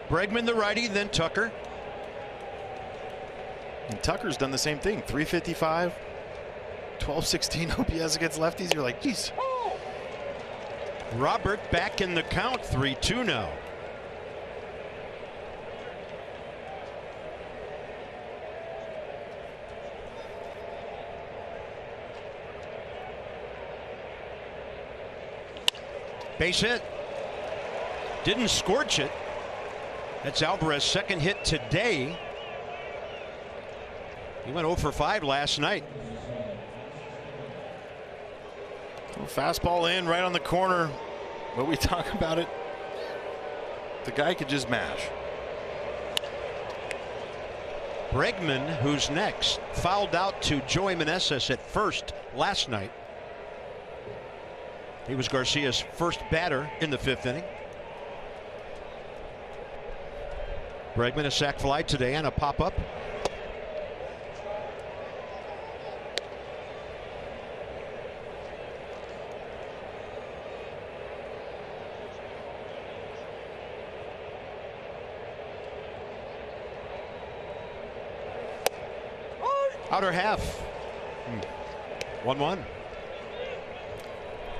Speaker 2: Bregman the righty, then Tucker.
Speaker 8: And Tucker's done the same thing. 355, 1216 OPS against lefties. You're like, geez.
Speaker 2: Robert back in the count, 3-2 now. Base hit. Didn't scorch it. That's Alvarez's 2nd hit today. He went 0 for 5 last night.
Speaker 8: Fastball in right on the corner. But we talk about it. The guy could just mash.
Speaker 2: Bregman, who's next, fouled out to Joey Meneses at first last night. He was Garcia's first batter in the 5th inning. Bregman a sac fly today and a pop-up. Outer half. 1-1.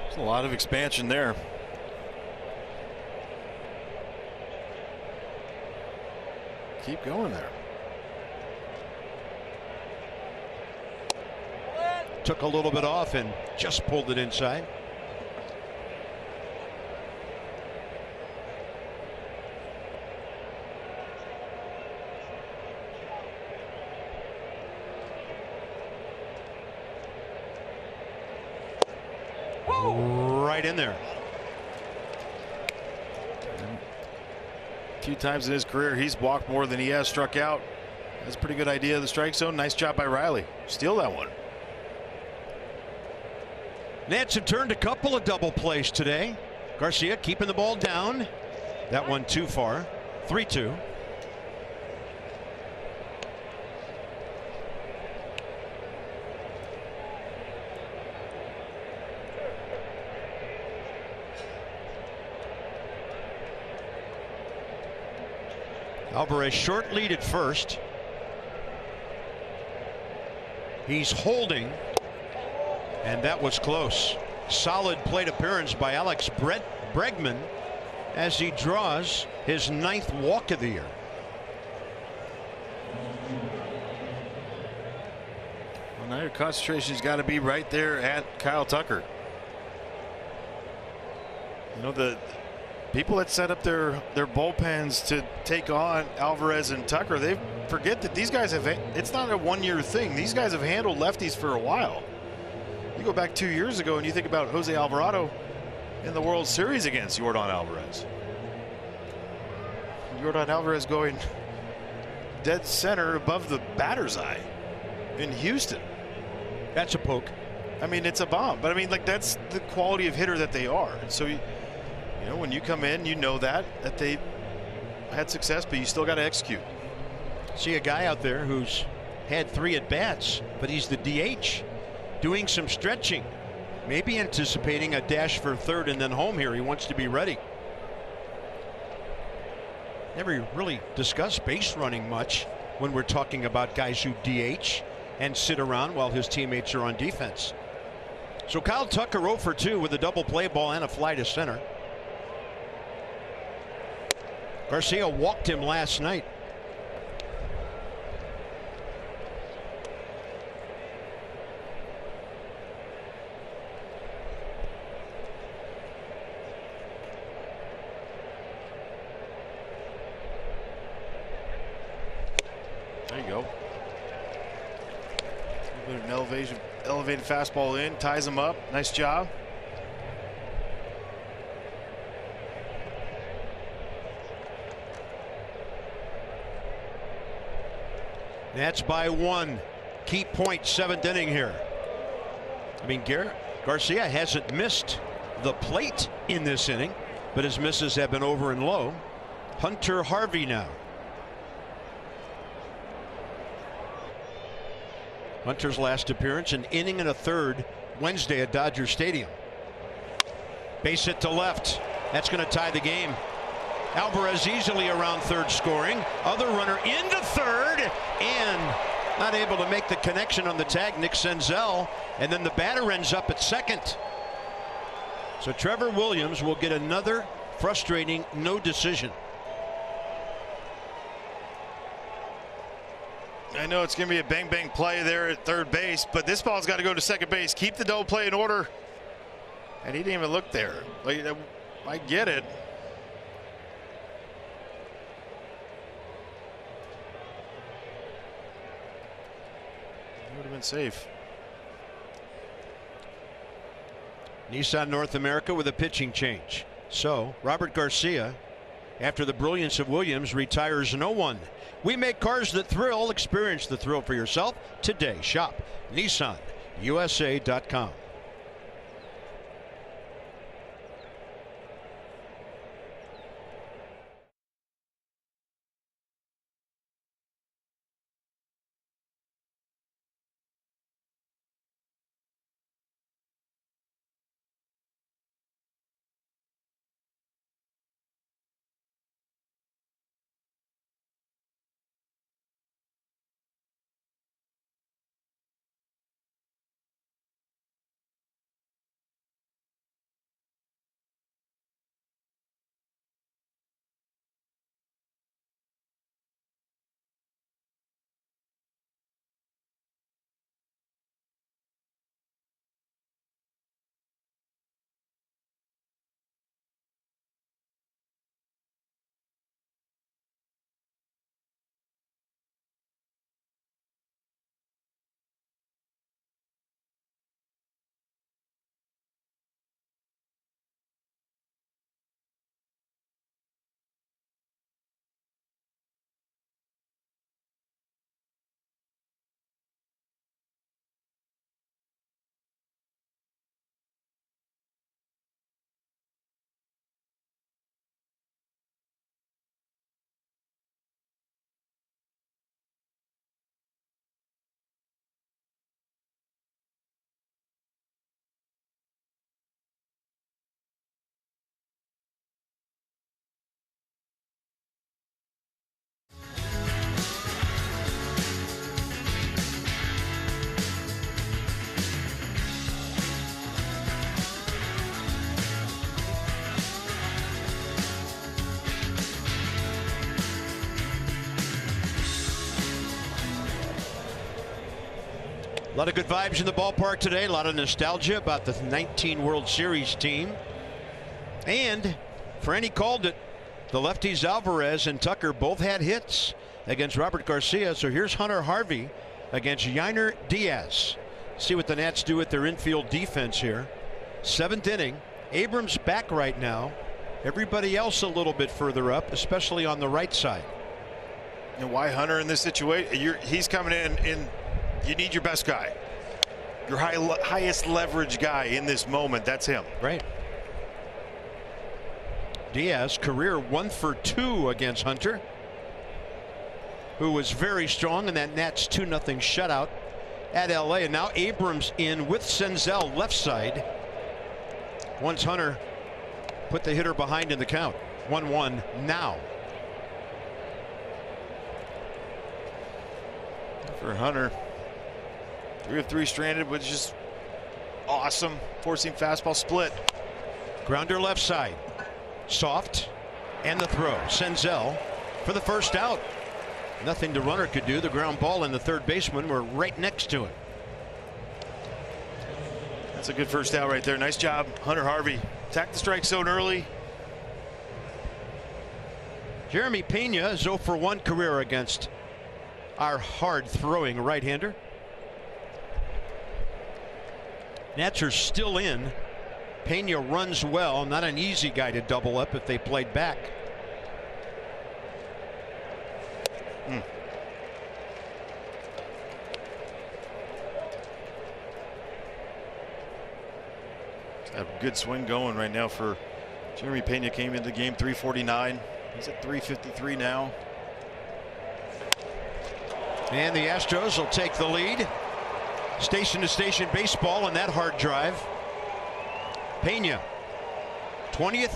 Speaker 8: There's a lot of expansion there. Keep going there.
Speaker 2: Took a little bit off and just pulled it inside. Right in there.
Speaker 8: A few times in his career he's walked more than he has struck out. That's a pretty good idea of the strike zone. Nice job by Riley. Steal that one.
Speaker 2: Nats have turned a couple of double plays today. Garcia keeping the ball down. That one too far. 3-2. Alvarez short lead at first. He's holding, and that was close. Solid plate appearance by Alex Bregman as he draws his 9th walk of the year.
Speaker 8: Well, now your concentration's got to be right there at Kyle Tucker. You know, the people that set up their bullpens to take on Alvarez and Tucker, they forget that these guys have, it's not a one-year thing. These guys have handled lefties for a while. You go back 2 years ago and you think about Jose Alvarado in the World Series against Yordan Alvarez. Yordan Alvarez going dead center above the batter's eye in Houston.
Speaker 2: That's a poke.
Speaker 8: I mean, it's a bomb, but I mean, like, that's the quality of hitter that they are. So you know, when you come in, you know that they had success, but you still got to execute.
Speaker 2: See a guy out there who's had 3 at-bats, but he's the DH, doing some stretching, maybe anticipating a dash for third and then home here. He wants to be ready. Never really discuss base running much when we're talking about guys who DH and sit around while his teammates are on defense. So Kyle Tucker 0 for 2 with a double play ball and a fly to center. Garcia walked him last night.
Speaker 8: There you go. A little bit of an elevated fastball in, ties him up. Nice job.
Speaker 2: That's by 1. Key point, 7th inning here. I mean, Garcia hasn't missed the plate in this inning, but his misses have been over and low. Hunter Harvey now. Hunter's last appearance, an inning and a third Wednesday at Dodger Stadium. Base hit to left. That's going to tie the game. Alvarez easily around third scoring. Other runner into third and not able to make the connection on the tag. Nick Senzel, and then the batter ends up at second. So Trevor Williams will get another frustrating no decision.
Speaker 8: I know it's going to be a bang-bang play there at third base, but this ball's got to go to second base. Keep the double play in order. And he didn't even look there. Like, I get it. He would have been safe.
Speaker 2: Nissan North America with a pitching change. So Robert Garcia, after the brilliance of Williams, retires no one. We make cars that thrill. Experience the thrill for yourself today. Shop NissanUSA.com. A lot of good vibes in the ballpark today. A lot of nostalgia about the 19 World Series team. And Franny called it. The lefties Alvarez and Tucker both had hits against Robert Garcia. So here's Hunter Harvey against Yainer Diaz. See what the Nats do with their infield defense here. 7th inning. Abrams back right now. Everybody else a little bit further up, especially on the right side.
Speaker 8: And why Hunter in this situation? He's coming in. You need your best guy, your highest leverage guy in this moment. That's him.
Speaker 2: Right. Diaz, career 1 for 2 against Hunter. who was very strong in that Nats 2-0 shutout at LA. And now Abrams in with Senzel left side. Once Hunter put the hitter behind in the count. 1-1 now.
Speaker 8: For Hunter, 3 of 3 stranded, which is awesome. Forcing fastball split.
Speaker 2: Grounder left side. Soft. And the throw. Senzel for the first out. Nothing the runner could do. The ground ball and the third baseman were right next to him.
Speaker 8: That's a good first out right there. Nice job, Hunter Harvey. Attack the strike zone early.
Speaker 2: Jeremy Pena is 0 for 1 career against our hard throwing right-hander. Nats are still in. Pena runs well. Not an easy guy to double up if they played back.
Speaker 8: A good swing going right now for Jeremy Pena. Came into the game 349. He's at 353 now.
Speaker 2: And the Astros will take the lead. Station to station baseball on that hard drive. Pena 10th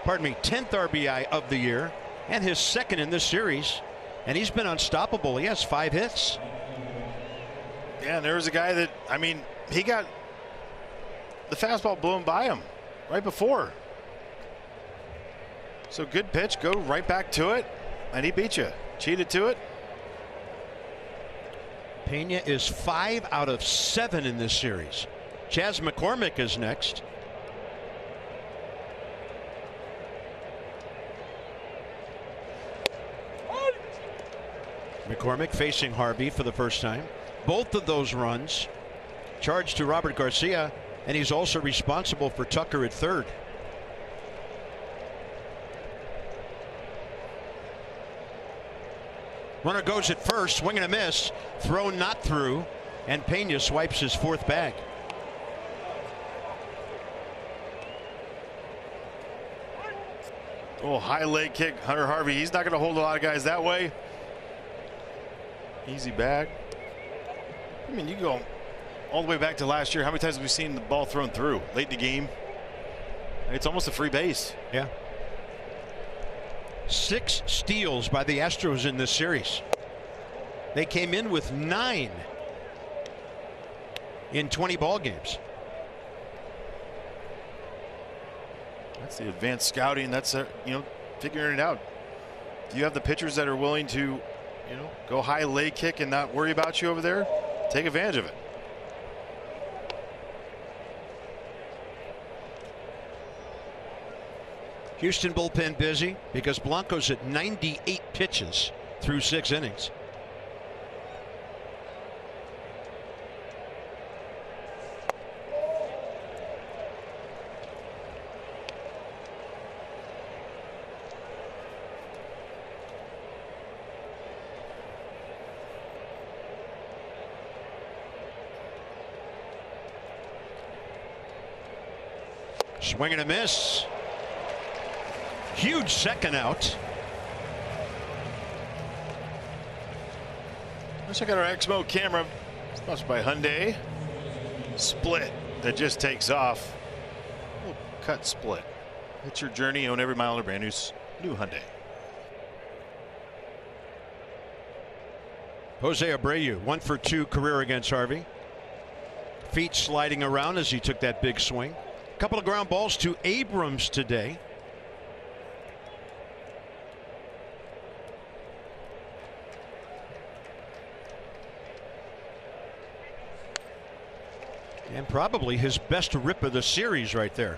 Speaker 2: RBI of the year and his second in this series, and he's been unstoppable. He has 5 hits.
Speaker 8: Yeah, and there was a guy that, I mean, he got the fastball blown by him right before. So good pitch, go right back to it, and he beat you. Cheated to it.
Speaker 2: Pena is 5 out of 7 in this series. Chas McCormick is next. McCormick facing Harvey for the first time. Both of those runs charged to Robert Garcia, and he's also responsible for Tucker at third. Runner goes at first, swing and a miss, throw not through, and Pena swipes his 4th bag.
Speaker 8: Oh, high leg kick, Hunter Harvey. He's not going to hold a lot of guys that way. Easy bag. I mean, you go all the way back to last year. How many times have we seen the ball thrown through late in the game? It's almost a free base.
Speaker 2: Yeah. 6 steals by the Astros in this series. They came in with 9 in 20 ball games.
Speaker 8: That's the advanced scouting. That's figuring it out. Do you have the pitchers that are willing to, go high leg kick and not worry about you over there? Take advantage of it.
Speaker 2: Houston bullpen busy because Blanco's at 98 pitches through 6 innings. Swing and a miss. Huge second out.
Speaker 8: Let's check out our X-Mode camera. Sponsored by Hyundai. Split that just takes off. Little cut split. It's your journey. Own every mile on a brand new Hyundai.
Speaker 2: Jose Abreu 1 for 2 career against Harvey. Feet sliding around as he took that big swing. A couple of ground balls to Abrams today. And probably his best rip of the series right there.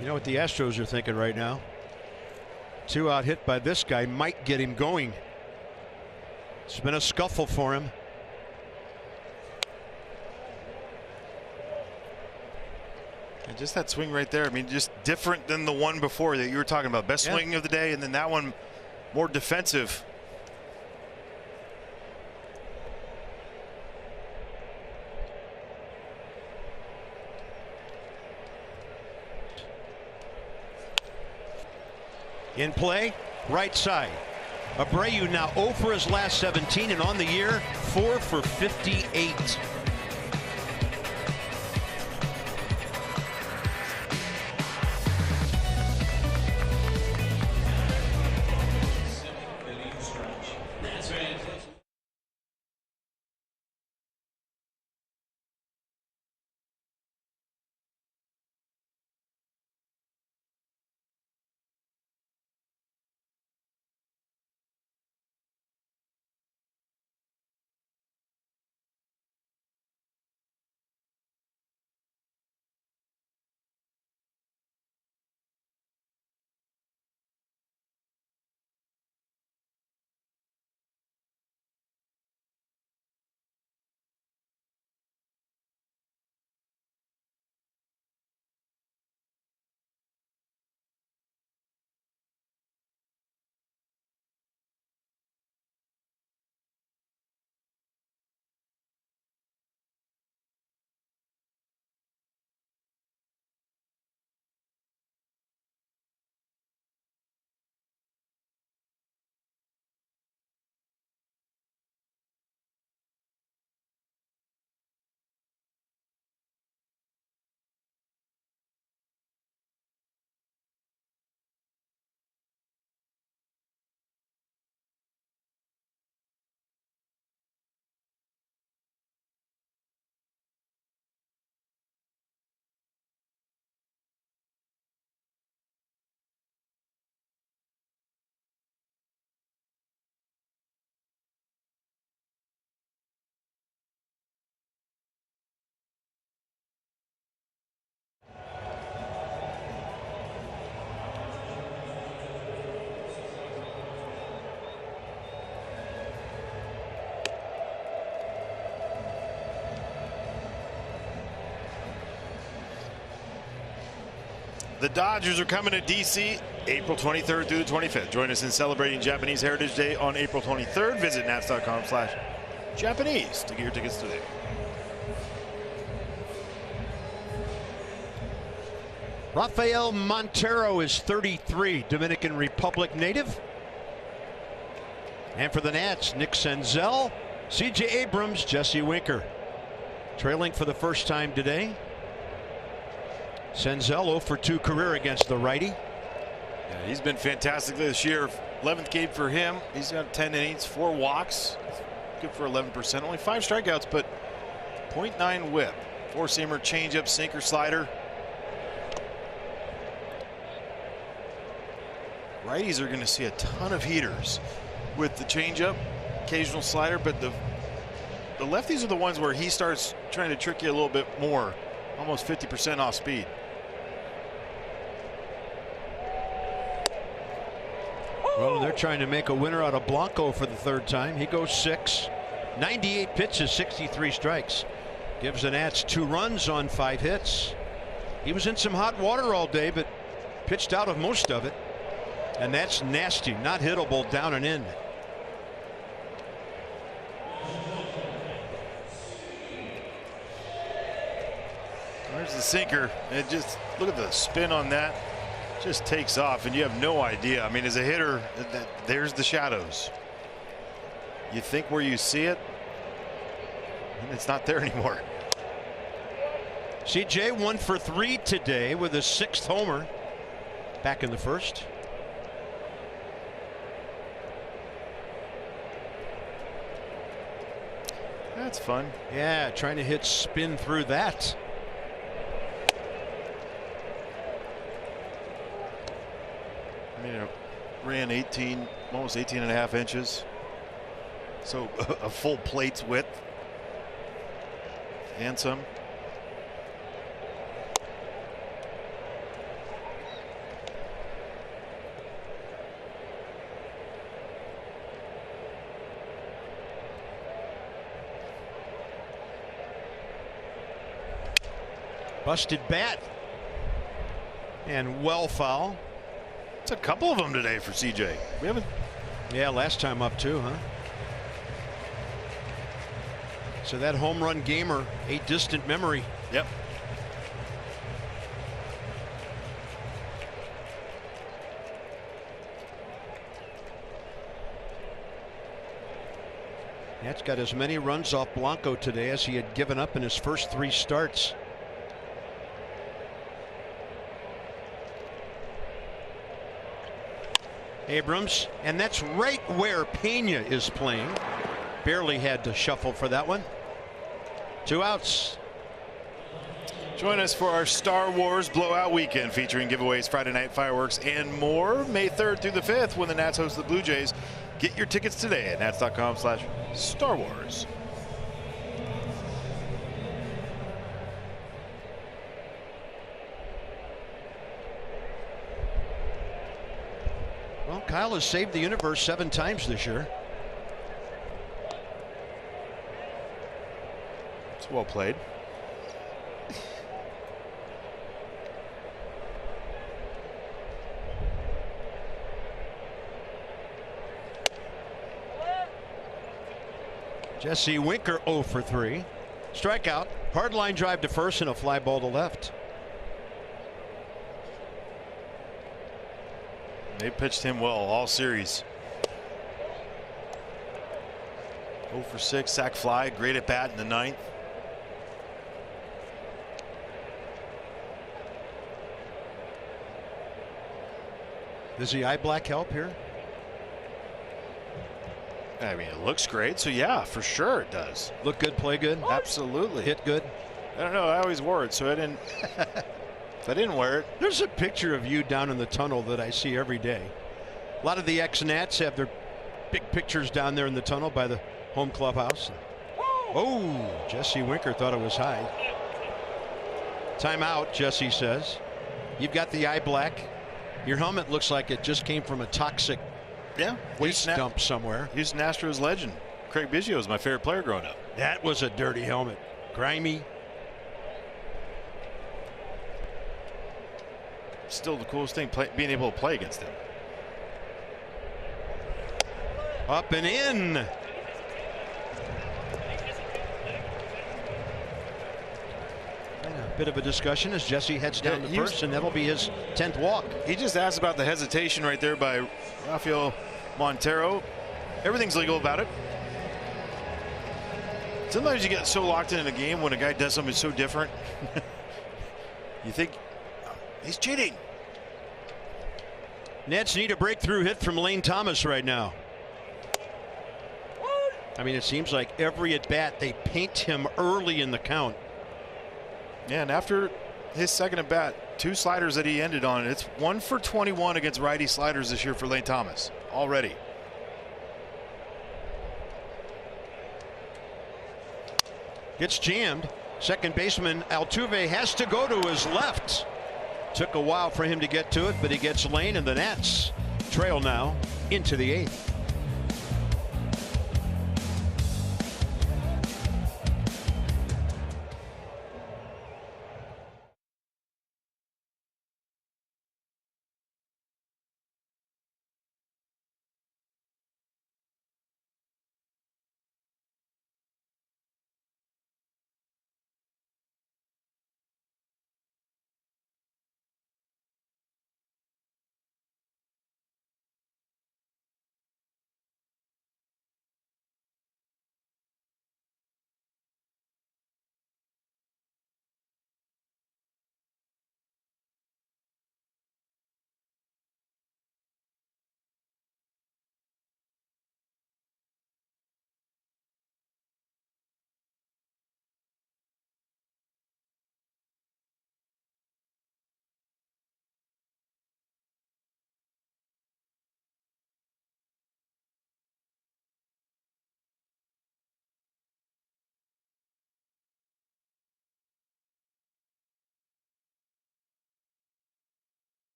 Speaker 2: You know what the Astros are thinking right now? 2 out hit by this guy might get him going. It's been a scuffle for him.
Speaker 8: And just that swing right there. I mean, just different than the one before that you were talking about. Best swing of the day, and then that one more defensive.
Speaker 2: In play, right side. Abreu now 0 for his last 17, and on the year, 4 for 58.
Speaker 8: The Dodgers are coming to D.C. April 23rd through the 25th. Join us in celebrating Japanese Heritage Day on April 23rd. Visit nats.com/Japanese to get your tickets today.
Speaker 2: Rafael Montero is 33, Dominican Republic native. And for the Nats, Nick Senzel, C.J. Abrams, Jesse Winker. Trailing for the first time today. Senzel 0 for 2 career against the righty.
Speaker 8: Yeah, he's been fantastic this year. 11th game for him. He's got 10 innings, 4 walks. Good for 11%. Only 5 strikeouts, but 0.9 whip. 4-seamer, changeup, sinker, slider. Righties are going to see a ton of heaters with the changeup, occasional slider, but the lefties are the ones where he starts trying to trick you a little bit more. Almost 50% off speed.
Speaker 2: Well, they're trying to make a winner out of Blanco for the 3rd time. He goes 6. 98 pitches, 63 strikes. Gives the Nats 2 runs on 5 hits. He was in some hot water all day, but pitched out of most of it. And that's nasty, not hittable down and in.
Speaker 8: There's the sinker. It just, look at the spin on that. Just takes off, and you have no idea. I mean, as a hitter, there's the shadows. You think where you see it, and it's not there anymore.
Speaker 2: CJ 1 for 3 today with his 6th homer. Back in the 1st.
Speaker 8: That's fun.
Speaker 2: Yeah, trying to hit spin through that.
Speaker 8: I mean, it ran 18, almost 18.5 inches. So a full plate's width. And some.
Speaker 2: Busted bat. And well foul.
Speaker 8: It's a couple of them today for CJ. We haven't.
Speaker 2: Yeah, last time up too, huh? So that home run gamer, a distant memory.
Speaker 8: Yep.
Speaker 2: Nats got as many runs off Blanco today as he had given up in his first 3 starts. Abrams, and that's right where Pena is playing. Barely had to shuffle for that one. 2 outs.
Speaker 8: Join us for our Star Wars Blowout Weekend featuring giveaways, Friday night fireworks, and more. May 3rd through the 5th when the Nats host the Blue Jays. Get your tickets today at nats.com/Star Wars.
Speaker 2: Well, Kyle has saved the universe 7 times this year.
Speaker 8: It's well played.
Speaker 2: Jesse Winker 0 for 3. Strikeout, hard line drive to first, and a fly ball to left.
Speaker 8: They pitched him well all series. 0 for 6, sac fly, great at bat in the 9th.
Speaker 2: Does the eye black help here?
Speaker 8: I mean, it looks great, so yeah, for sure it does.
Speaker 2: Look good, play good?
Speaker 8: Absolutely.
Speaker 2: Hit good?
Speaker 8: I don't know, I always wore it, so I didn't. If I didn't wear it.
Speaker 2: There's a picture of you down in the tunnel that I see every day. A lot of the ex-Nats have their big pictures down there in the tunnel by the home clubhouse. Oh, Jesse Winker thought it was high. Timeout, Jesse says. You've got the eye black. Your helmet looks like it just came from a toxic waste dump somewhere.
Speaker 8: Houston Astros legend Craig Biggio was my favorite player growing up.
Speaker 2: That was a dirty helmet. Grimy.
Speaker 8: Still the coolest thing, being able to play against him.
Speaker 2: Up and in. A bit of a discussion as Jesse heads down to first, and that'll be his 10th walk.
Speaker 8: He just asked about the hesitation right there by Rafael Montero. Everything's legal about it. Sometimes you get so locked in a game when a guy does something so different. You think he's cheating.
Speaker 2: Nets need a breakthrough hit from Lane Thomas right now. I mean, it seems like every at bat they paint him early in the count.
Speaker 8: Yeah, and after his second at bat, 2 sliders that he ended on, it's 1 for 21 against righty sliders this year for Lane Thomas already.
Speaker 2: Gets jammed. Second baseman Altuve has to go to his left. Took a while for him to get to it, but he gets Lane, and the Nats trail now into the 8th.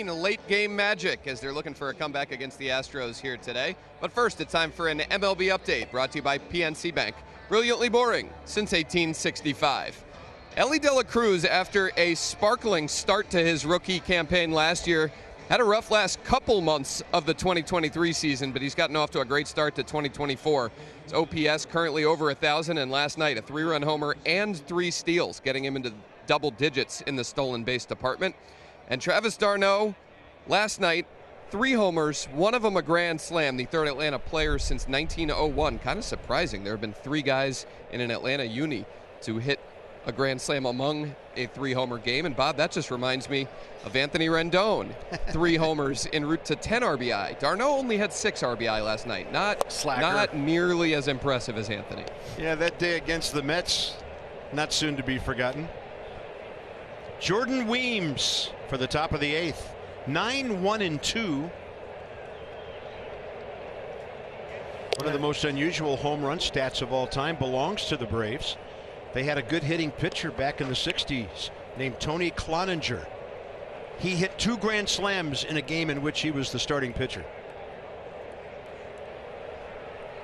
Speaker 6: Late game magic as they're looking for a comeback against the Astros here today. But first, it's time for an MLB update brought to you by PNC Bank. Brilliantly boring since 1865. Ellie De La Cruz, after a sparkling start to his rookie campaign last year, had a rough last couple months of the 2023 season, but he's gotten off to a great start to 2024. His OPS currently over 1,000, and last night a 3-run homer and 3 steals, getting him into double digits in the stolen base department. And Travis d'Arnaud, last night, 3 homers, one of them a grand slam, the third Atlanta player since 1901. Kind of surprising. There have been 3 guys in an Atlanta uni to hit a grand slam among a 3-homer game. And Bob, that just reminds me of Anthony Rendon, 3 homers en route to 10 RBI. d'Arnaud only had 6 RBI last night. Not nearly as impressive as Anthony.
Speaker 2: Yeah, that day against the Mets, not soon to be forgotten. Jordan Weems for the top of the 8th. 9-1-2. One of the most unusual home run stats of all time belongs to the Braves. They had a good hitting pitcher back in the 60s named Tony Cloninger. He hit 2 grand slams in a game in which he was the starting pitcher.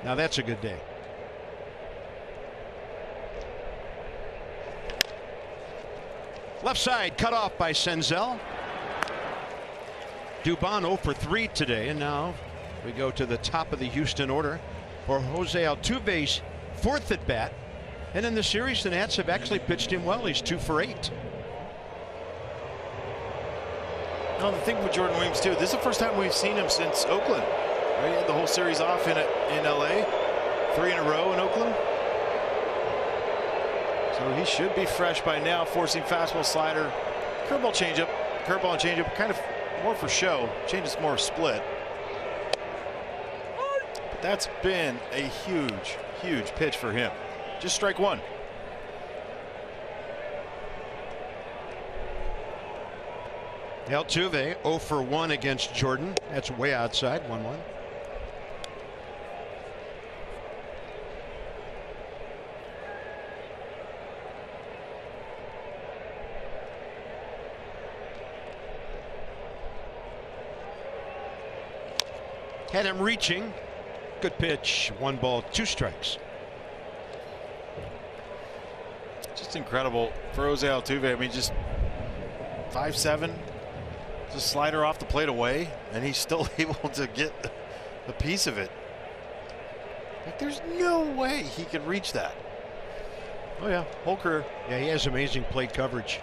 Speaker 2: Now that's a good day. Left side cut off by Senzel. Dubon 0 for 3 today, and now we go to the top of the Houston order for Jose Altuve's 4th at bat. And in the series, the Nats have actually pitched him well. He's 2 for 8.
Speaker 8: No, the thing with Jordan Williams too, this is the first time we've seen him since Oakland. Right? He had the whole series off in LA, 3 in a row in Oakland. So he should be fresh by now, forcing fastball, slider, curveball, changeup, and changeup, kind of more for show. Change is more split. But that's been a huge, huge pitch for him. Just strike 1.
Speaker 2: Altuve 0 for 1 against Jordan. That's way outside. 1-1. Had him reaching. Good pitch. 1 ball, 2 strikes.
Speaker 8: Just incredible for Jose Altuve. I mean, just 5'7", just slider off the plate away, and he's still able to get a piece of it. Like, there's no way he could reach that. Oh yeah, whole career.
Speaker 2: Yeah, he has amazing plate coverage.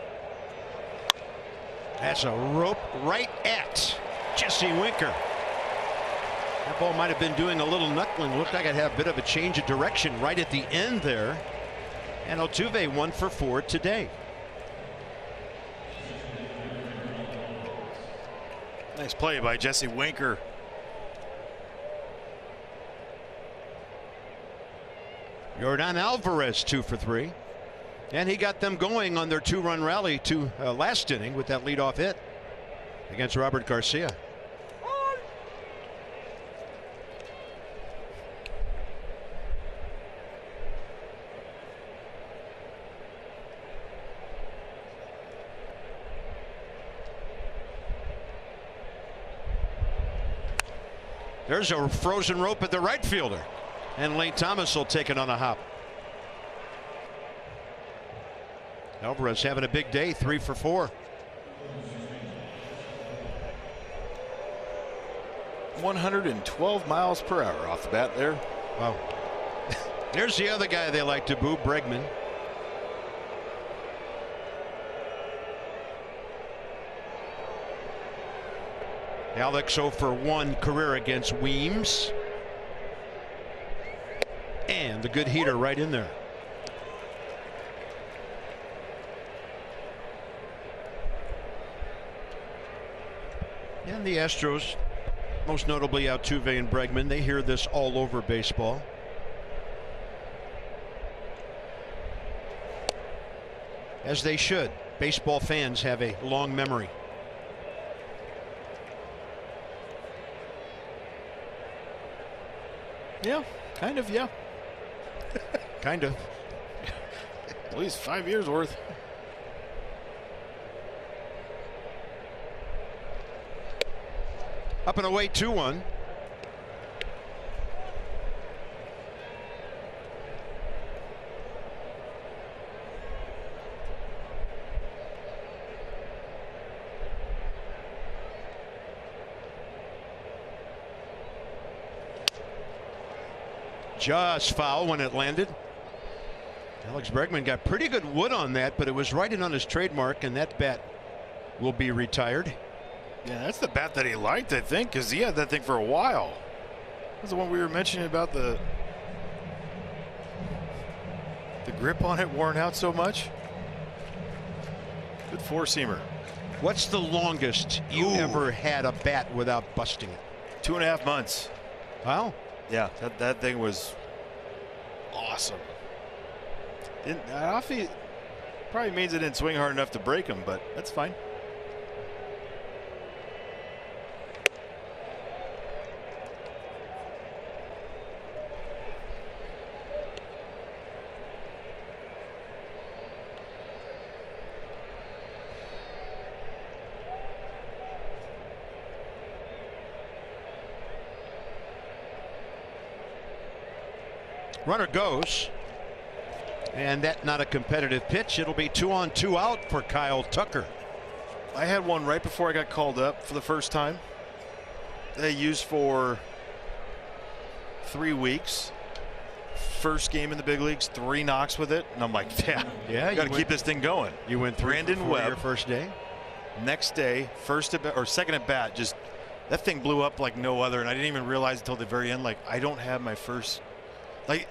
Speaker 2: That's a rope right at Jesse Winker. That ball might have been doing a little knuckling. Looked like it had a bit of a change of direction right at the end there. And Altuve 1 for 4 today.
Speaker 8: Nice play by Jesse Winker.
Speaker 2: Yordan Alvarez 2 for 3. And he got them going on their 2-run rally to last inning with that leadoff hit against Robert Garcia. There's a frozen rope at the right fielder, and Lane Thomas will take it on a hop. Alvarez having a big day, 3 for 4.
Speaker 8: 112 miles per hour off the bat there.
Speaker 2: Wow. There's the other guy they like to boo, Bregman. Alex 0 for 1 career against Weems. And the good heater right in there. And the Astros, most notably Altuve and Bregman, they hear this all over baseball. As they should. Baseball fans have a long memory.
Speaker 8: Yeah, kind of, yeah.
Speaker 2: Kind of.
Speaker 8: At least 5 years worth.
Speaker 2: Up and away 2-1. Just foul when it landed. Alex Bregman got pretty good wood on that, but it was right in on his trademark, and that bat will be retired.
Speaker 8: Yeah, that's the bat that he liked, I think, because he had that thing for a while. That's the one we were mentioning about the grip on it worn out so much. Good four-seamer.
Speaker 2: What's the longest you ever had a bat without busting it?
Speaker 8: 2.5 months.
Speaker 2: Wow.
Speaker 8: Yeah, that thing was awesome. Probably means it didn't swing hard enough to break him, but that's fine.
Speaker 2: Runner goes. And that not a competitive pitch. It'll be 2 on 2 out for Kyle Tucker.
Speaker 8: I had one right before I got called up for the first time. They used for 3 weeks. First game in the big leagues, 3 knocks with it, and I'm like, yeah, you got to keep this thing going.
Speaker 2: You went 3
Speaker 8: Brandon Webb
Speaker 2: your first day.
Speaker 8: Next day, second at bat, just that thing blew up like no other, and I didn't even realize until the very end. Like, I don't have my first. Like,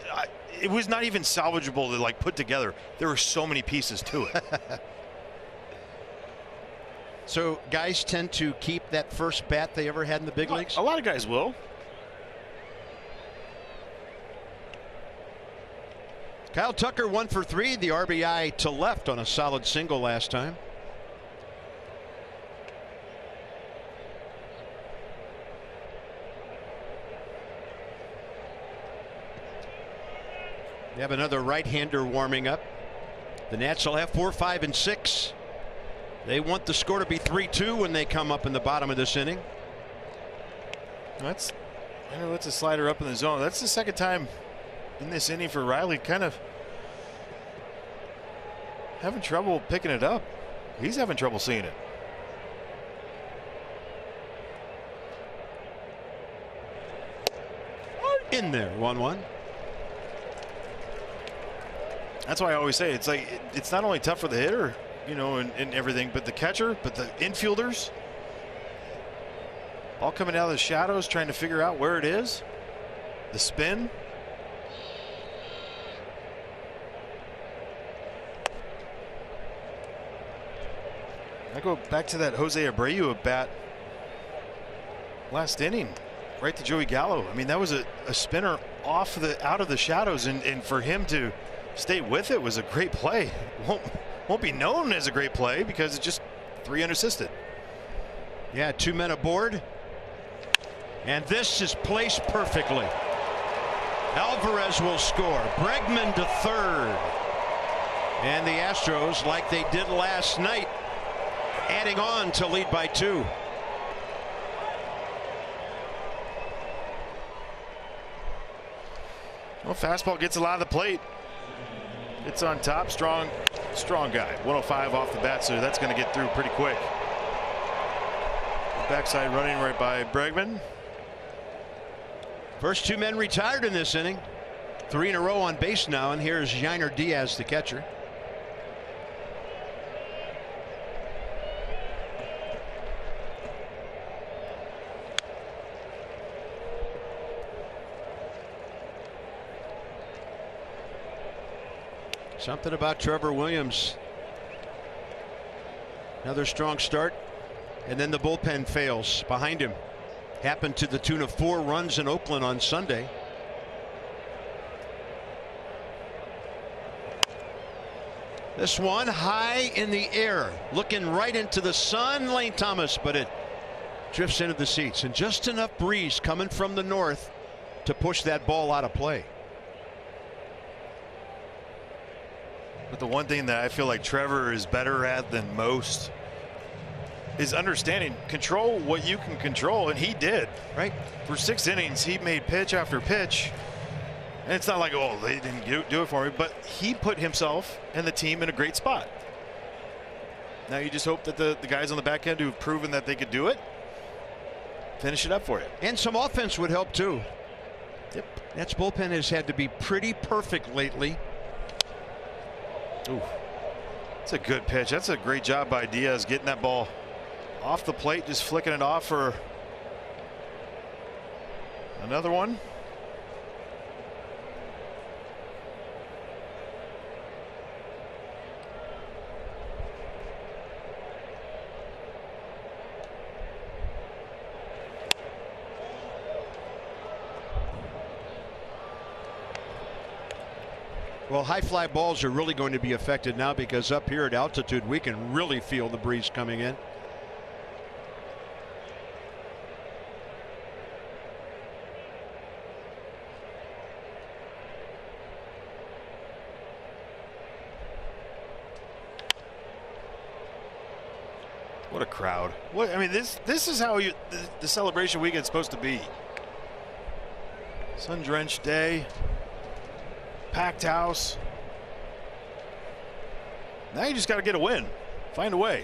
Speaker 8: it was not even salvageable to like put together. There were so many pieces to it.
Speaker 2: So guys tend to keep that first bat they ever had in the big leagues?
Speaker 8: A lot of guys will.
Speaker 2: Kyle Tucker 1 for 3, the RBI to left on a solid single last time. They have another right-hander warming up. The Nats will have 4, 5, and 6. They want the score to be 3-2 when they come up in the bottom of this inning.
Speaker 8: That's a slider up in the zone. That's the second time in this inning for Riley, kind of having trouble picking it up. He's having trouble seeing it.
Speaker 2: In there, 1-1.
Speaker 8: That's why I always say it's like it's not only tough for the hitter, you know, and everything, but the catcher, but the infielders, all coming out of the shadows trying to figure out where it is. The spin. I go back to that Jose Abreu at bat last inning, right to Joey Gallo. I mean, that was a spinner out of the shadows, and for him to stay with it was a great play. Won't be known as a great play because it's just 3 unassisted.
Speaker 2: Yeah, 2 men aboard. And this is placed perfectly. Alvarez will score. Bregman to third. And the Astros, like they did last night, adding on to lead by 2.
Speaker 8: Well, fastball gets a lot of the plate. It's on top. Strong guy. 105 off the bat, so that's going to get through pretty quick. Backside running right by Bregman.
Speaker 2: First 2 men retired in this inning. 3 in a row on base now, and here's Yainer Diaz, the catcher. Something about Trevor Williams. Another strong start, and then the bullpen fails behind him. Happened to the tune of 4 runs in Oakland on Sunday. This one high in the air, looking right into the sun. Lane Thomas, but it drifts into the seats, and just enough breeze coming from the north to push that ball out of play.
Speaker 8: But the one thing that I feel like Trevor is better at than most is understanding, control what you can control, and he did. Right? For 6 innings, he made pitch after pitch. And it's not like, oh, they didn't do it for me, but he put himself and the team in a great spot. Now you just hope that the guys on the back end who've proven that they could do it, finish it up for you.
Speaker 2: And some offense would help too. Yep. Nats bullpen has had to be pretty perfect lately.
Speaker 8: Ooh, that's a good pitch. That's a great job by Diaz getting that ball off the plate, just flicking it off for another one.
Speaker 2: Well, high fly balls are really going to be affected now because up here at altitude we can really feel the breeze coming in.
Speaker 8: What a crowd. What, I mean, this is how the celebration weekend's supposed to be. Sun-drenched day. Packed house. Now you just got to get a win. Find a way.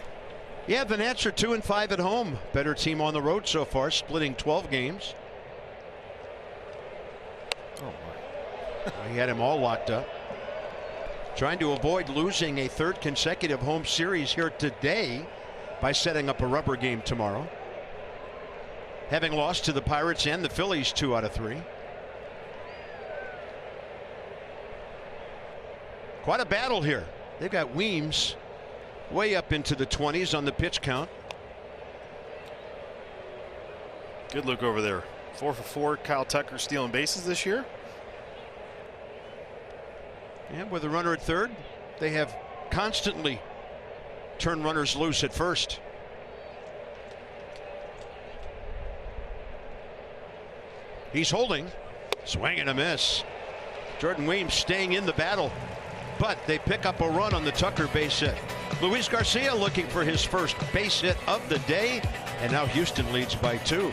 Speaker 2: Yeah, the Nats are 2-5 at home. Better team on the road so far, splitting 12 games.
Speaker 8: Oh my.
Speaker 2: He had him all locked up. Trying to avoid losing a third consecutive home series here today by setting up a rubber game tomorrow. Having lost to the Pirates and the Phillies 2 out of 3. Quite a battle here. They've got Weems way up into the 20s on the pitch count.
Speaker 8: Good look over there. 4 for 4. Kyle Tucker stealing bases this year.
Speaker 2: And with a runner at third, they have constantly turned runners loose at first. He's holding. Swing and a miss. Jordan Weems staying in the battle. But they pick up a run on the Tucker base hit. Luis Garcia looking for his first base hit of the day. And now Houston leads by 2.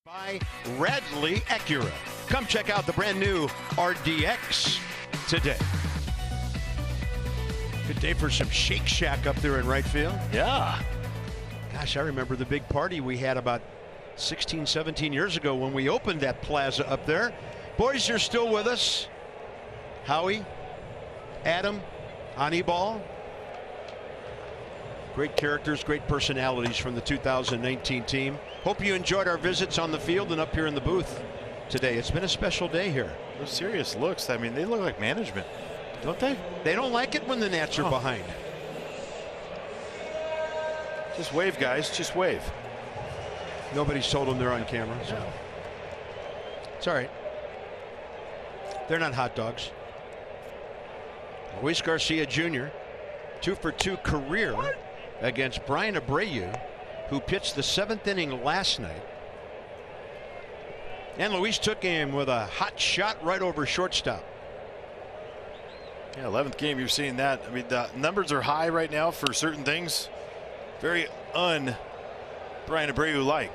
Speaker 2: By Radley Acura. Come check out the brand new RDX today. Good day for some Shake Shack up there in right field.
Speaker 8: Yeah.
Speaker 2: Gosh, I remember the big party we had about 16, 17 years ago when we opened that plaza up there. Boys, you're still with us. Howie, Adam, Anibal. Great characters, great personalities from the 2019 team. Hope you enjoyed our visits on the field and up here in the booth today. It's been a special day here.
Speaker 8: Those serious looks. I mean, they look like management, don't they?
Speaker 2: They don't like it when the Nats are behind.
Speaker 8: Just wave, guys. Just wave.
Speaker 2: Nobody's told them they're on camera. So. It's all right. They're not hot dogs. Luis Garcia Jr., 2 for 2 career against Brian Abreu, who pitched the 7th inning last night. And Luis took him with a hot shot right over shortstop.
Speaker 8: Yeah, 11th game, you're seeing that. I mean, the numbers are high right now for certain things. Very Brian Abreu like?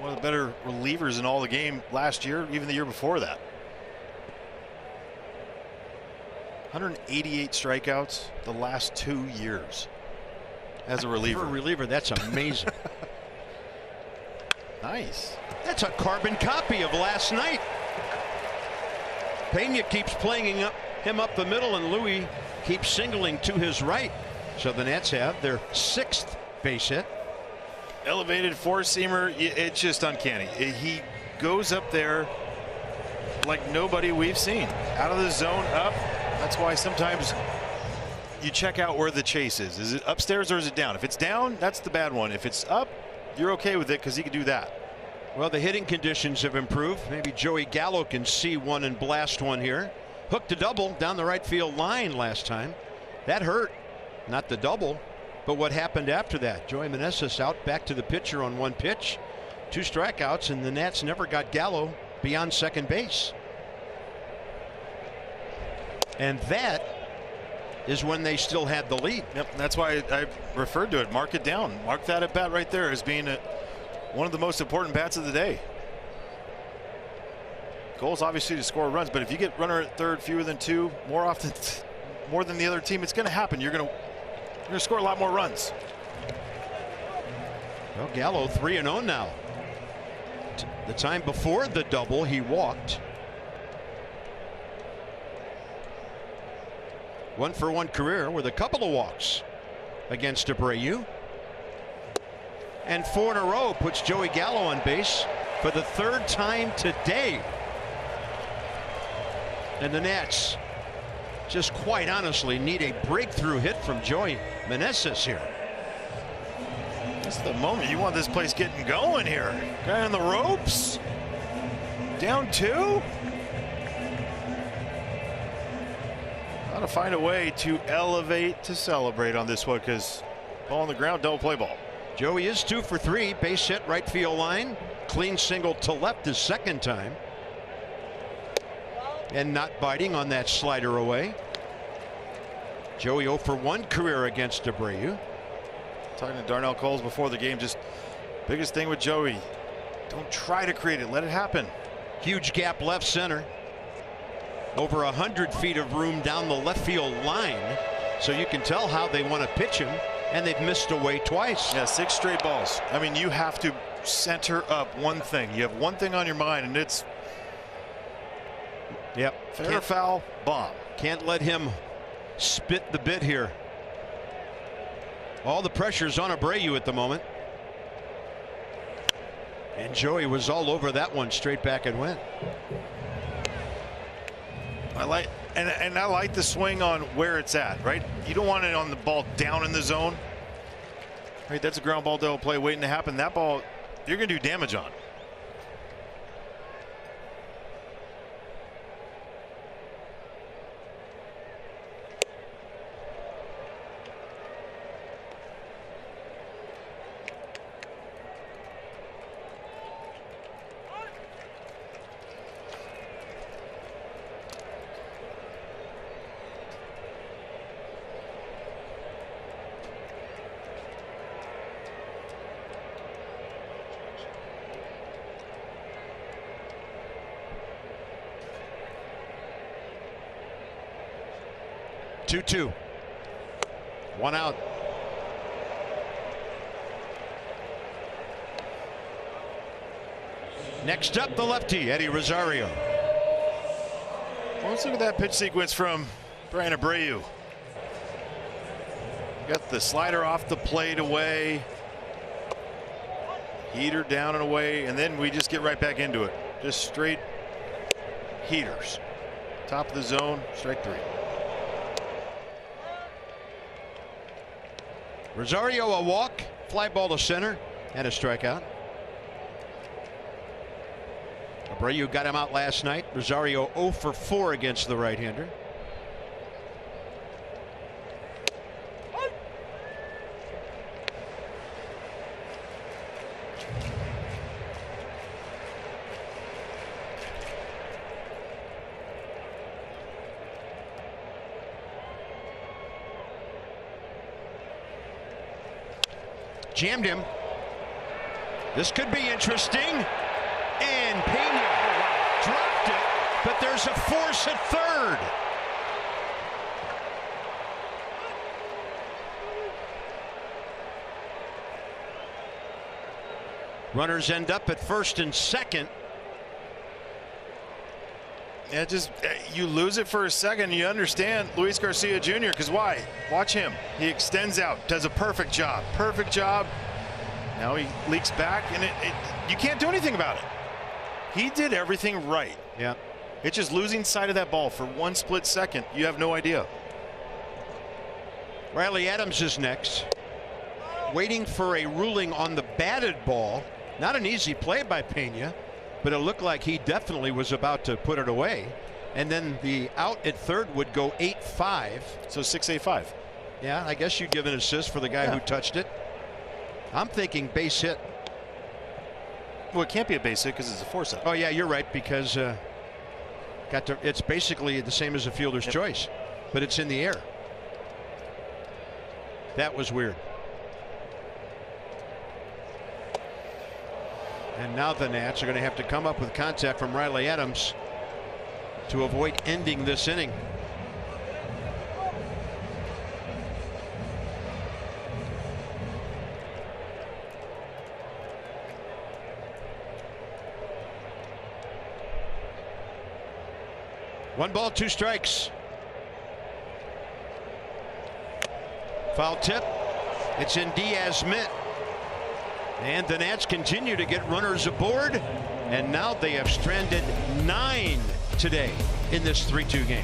Speaker 8: One of the better relievers in all the game last year, even the year before that. 188 strikeouts the last 2 years as a reliever.
Speaker 2: For a reliever, that's amazing.
Speaker 8: Nice.
Speaker 2: That's a carbon copy of last night. Pena keeps playing him up the middle, and Louis keeps singling to his right. So the Nats have their 6th base hit.
Speaker 8: Elevated four-seamer, it's just uncanny. He goes up there like nobody we've seen. Out of the zone, up. That's why sometimes you check out where the chase is. Is it upstairs or is it down? If it's down, that's the bad one. If it's up, you're okay with it because he can do that.
Speaker 2: Well, the hitting conditions have improved. Maybe Joey Gallo can see one and blast one here. Hooked a double down the right field line last time. That hurt. Not the double, but what happened after that. Joey Meneses out back to the pitcher on 1 pitch. 2 strikeouts, and the Nats never got Gallo beyond second base. And that is when they still had the lead.
Speaker 8: Yep, that's why I referred to it. Mark it down. Mark that at bat right there as being one of the most important bats of the day. Goal is obviously to score runs, but if you get runner at third, fewer than 2, more than the other team, it's going to happen. You're going to score a lot more runs.
Speaker 2: Well, Gallo 3-0 now. The time before the double, he walked. 1-for-1 career with a couple of walks against Abreu. And 4 in a row puts Joey Gallo on base for the 3rd time today. And the Nats just quite honestly need a breakthrough hit from Joey Meneses here.
Speaker 8: This is the moment you want this place getting going here. Guy on the ropes. Down 2. Got to find a way to elevate to celebrate on this one because ball on the ground, don't play ball.
Speaker 2: Joey is 2 for 3. Base hit right field line. Clean single to left his 2nd time. And not biting on that slider away. Joey 0 for 1 career against Abreu.
Speaker 8: Talking to Darnell Coles before the game, just biggest thing with Joey, don't try to create it, let it happen.
Speaker 2: Huge gap left center. Over 100 feet of room down the left field line, so you can tell how they want to pitch him, and they've missed away twice.
Speaker 8: Yeah, 6 straight balls. I mean, you have to center up one thing. You have one thing on your mind, and it's fair or foul, bomb.
Speaker 2: Can't let him spit the bit here. All the pressure's on Abreu at the moment. And Joey was all over that one, straight back and went.
Speaker 8: I like the swing on where it's at, right? You don't want it on the ball down in the zone. Right, that's a ground ball double play waiting to happen. That ball, you're going to do damage on.
Speaker 2: 2-2. 1 out. Next up, the lefty, Eddie Rosario.
Speaker 8: Well, let's look at that pitch sequence from Brian Abreu. Got the slider off the plate away. Heater down and away, and then we just get right back into it. Just straight heaters. Top of the zone, strike 3.
Speaker 2: Rosario a walk, fly ball to center, and a strikeout. Abreu got him out last night. Rosario 0 for 4 against the right-hander. Jammed him. This could be interesting. And Pena dropped it, but there's a force at third. Runners end up at first and second.
Speaker 8: Yeah, just you lose it for a second. You understand Luis Garcia Jr. because why? Watch him. He extends out, does a perfect job. Perfect job. Now he leaks back, and you can't do anything about it. He did everything right.
Speaker 2: Yeah.
Speaker 8: It's just losing sight of that ball for one split second. You have no idea.
Speaker 2: Riley Adams is next. Waiting for a ruling on the batted ball. Not an easy play by Pena, but it looked like he definitely was about to put it away. And then the out at third would go 8-5.
Speaker 8: So 6-8-5.
Speaker 2: Yeah, I guess you'd give an assist for the guy who touched it. I'm thinking base hit.
Speaker 8: Well, it can't be a base hit because it's a force out.
Speaker 2: Oh yeah, you're right, because it's basically the same as a fielder's choice, but it's in the air. That was weird. And now the Nats are going to have to come up with contact from Riley Adams to avoid ending this inning. One ball, two strikes. Foul tip. It's in Diaz mitt. And the Nats continue to get runners aboard. And now they have stranded 9 today in this 3-2 game.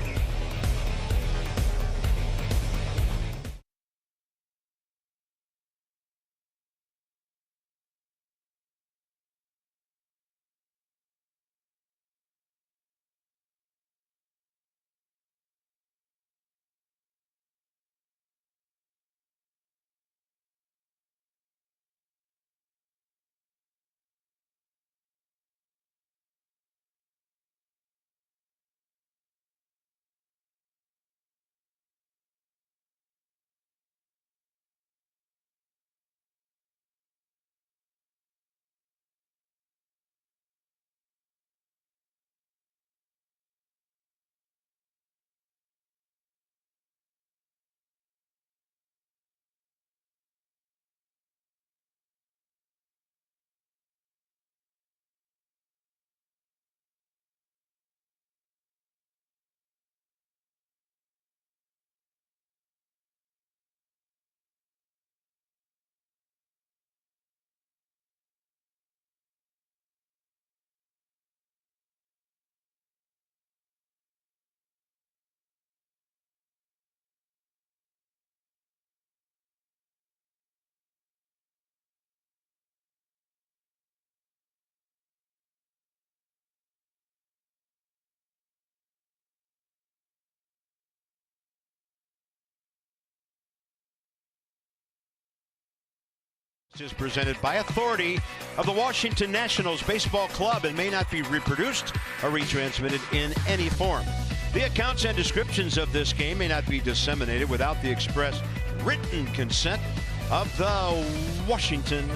Speaker 2: Is presented by authority of the Washington Nationals Baseball Club and may not be reproduced or retransmitted in any form. The accounts and descriptions of this game may not be disseminated without the express written consent of the Washington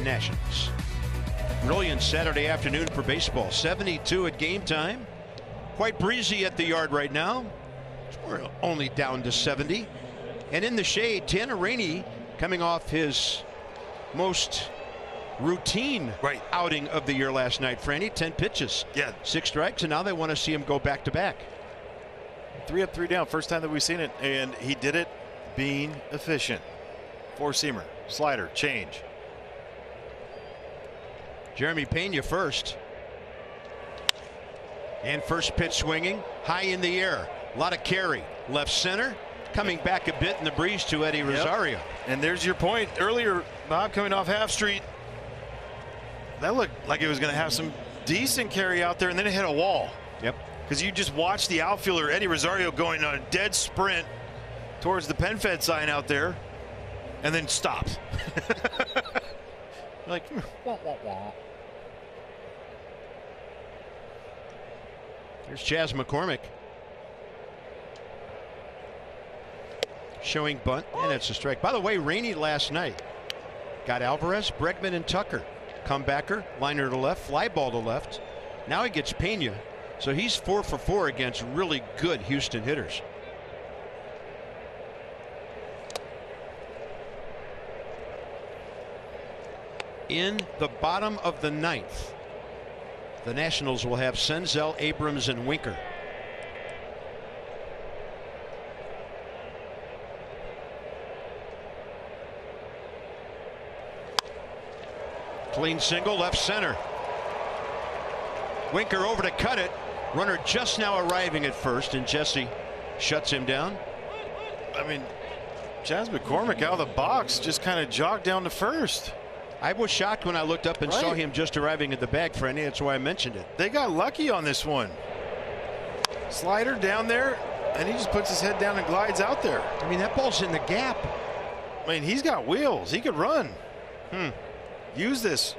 Speaker 2: Nationals. Brilliant Saturday afternoon for baseball. 72 at game time. Quite breezy at the yard right now. We're only down to 70. And in the shade, Tanner Rainey coming off his most routine outing of the year last night. Franny, 10 pitches, 6 strikes, and now they want to see him go back to back.
Speaker 8: 3 up, 3 down. First time that we've seen it, and he did it being efficient. Four-seamer, slider, change.
Speaker 2: Jeremy Pena first. And first pitch swinging, high in the air. A lot of carry. Left center. Coming back a bit in the breeze to Eddie Rosario.
Speaker 8: And there's your point earlier, Bob, coming off Half Street. That looked like it was going to have some decent carry out there, and then it hit a wall.
Speaker 2: Yep.
Speaker 8: Because you just watched the outfielder, Eddie Rosario, going on a dead sprint towards the PenFed sign out there, and then stopped. Like, wah, wah, wah.
Speaker 2: Here's Chas McCormick. Showing bunt, and it's a strike. By the way, Rainey last night got Alvarez, Bregman, and Tucker. Comebacker, liner to left, fly ball to left. Now he gets Pena. So he's 4 for 4 against really good Houston hitters. In the bottom of the 9th, the Nationals will have Senzel, Abrams, and Winker. Clean single, left center. Winker over to cut it. Runner just now arriving at first, and Jesse shuts him down.
Speaker 8: I mean, Chas McCormick out of the box just kind of jogged down to first.
Speaker 2: I was shocked when I looked up and saw him just arriving at the bag, Franny. That's why I mentioned it.
Speaker 8: They got lucky on this one. Slider down there, and he just puts his head down and glides out there.
Speaker 2: I mean, that ball's in the gap.
Speaker 8: I mean, he's got wheels. He could run. Use this.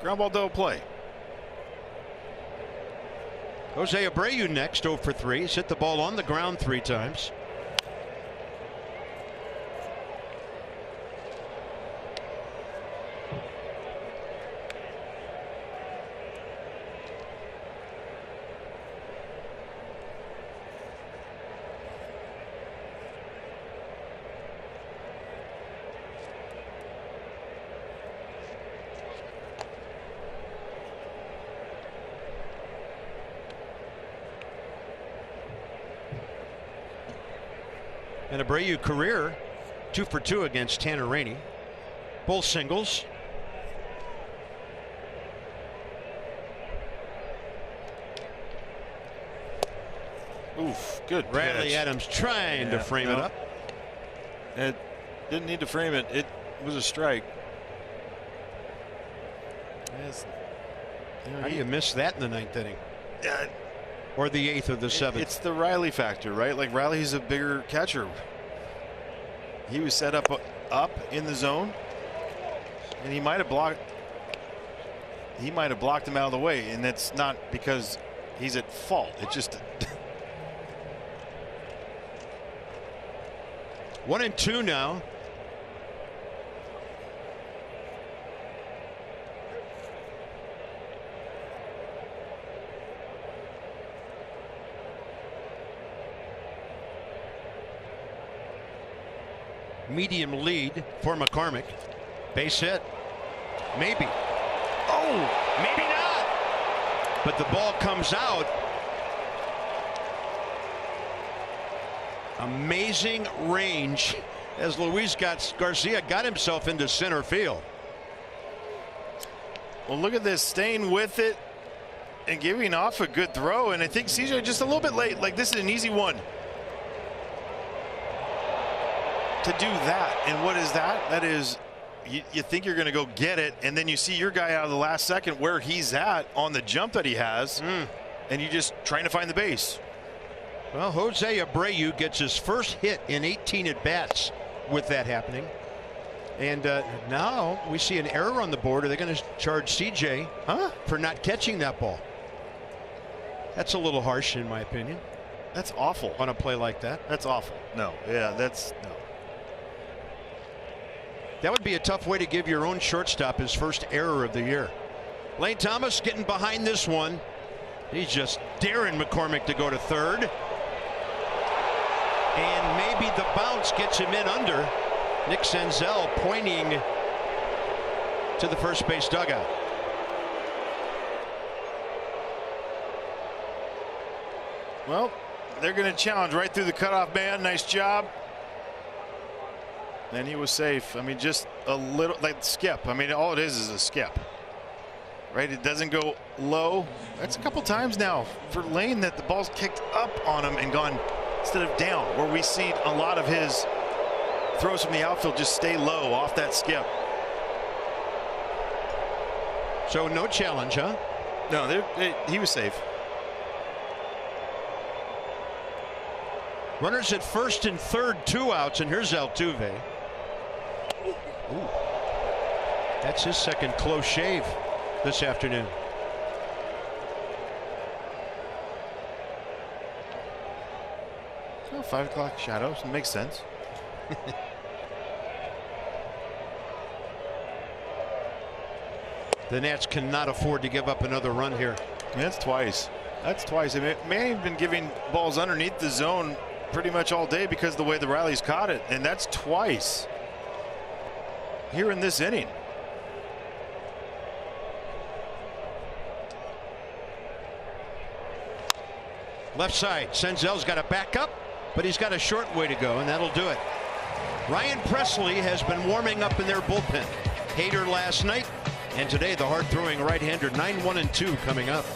Speaker 8: Ground ball double play.
Speaker 2: Jose Abreu next, 0 for 3. He's hit the ball on the ground 3 times. And Abreu career 2 for 2 against Tanner Rainey. Both singles.
Speaker 8: Oof, good
Speaker 2: Bradley
Speaker 8: pitch.
Speaker 2: Adams trying to frame it up.
Speaker 8: It didn't need to frame it. It was a strike. Yes.
Speaker 2: How do you miss that in the 9th inning? Or the 8th or the 7th?
Speaker 8: It's the Riley factor, right? Like, Riley's a bigger catcher. He was set up in the zone, and he might have blocked him out of the way, and that's not because he's at fault. It's just
Speaker 2: 1-2 now. Medium lead for McCormick. Base hit. Maybe. Oh, maybe not. But the ball comes out. Amazing range as Luis Garcia got himself into center field.
Speaker 8: Well, look at this, staying with it and giving off a good throw. And I think CJ just a little bit late. Like, this is an easy one to do that. And what is that? That is, you think you're going to go get it, and then you see your guy out of the last second where he's at on the jump that he has, and you're just trying to find the base.
Speaker 2: Well, Jose Abreu gets his first hit in 18 at-bats with that happening. And now we see an error on the board. Are they going to charge CJ for not catching that ball? That's a little harsh, in my opinion.
Speaker 8: That's awful.
Speaker 2: On a play like that.
Speaker 8: That's awful. No. Yeah, that's no.
Speaker 2: That would be a tough way to give your own shortstop his first error of the year. Lane Thomas getting behind this one. He's just daring McCormick to go to third. And maybe the bounce gets him in under. Nick Senzel pointing to the first base dugout.
Speaker 8: Well, they're going to challenge right through the cutoff man. Nice job. And he was safe. I mean, just a little, like skip. I mean, all it is a skip. Right? It doesn't go low. That's a couple times now for Lane that the ball's kicked up on him and gone instead of down, where we see a lot of his throws from the outfield just stay low off that skip.
Speaker 2: So no challenge, huh?
Speaker 8: No, he was safe.
Speaker 2: Runners at first and third, 2 outs, and here's Altuve. Ooh. That's his second close shave this afternoon.
Speaker 8: Well, 5 o'clock shadows makes sense.
Speaker 2: The Nats cannot afford to give up another run here.
Speaker 8: That's twice. That's twice. I mean, Manning's been giving balls underneath the zone pretty much all day because of the way the Riley's caught it, and that's twice here in this inning.
Speaker 2: Left side, Senzel's got to back up, but he's got a short way to go, and that'll do it. Ryan Presley has been warming up in their bullpen. Hader last night, and today the hard-throwing right-hander. 9-1-2 coming up.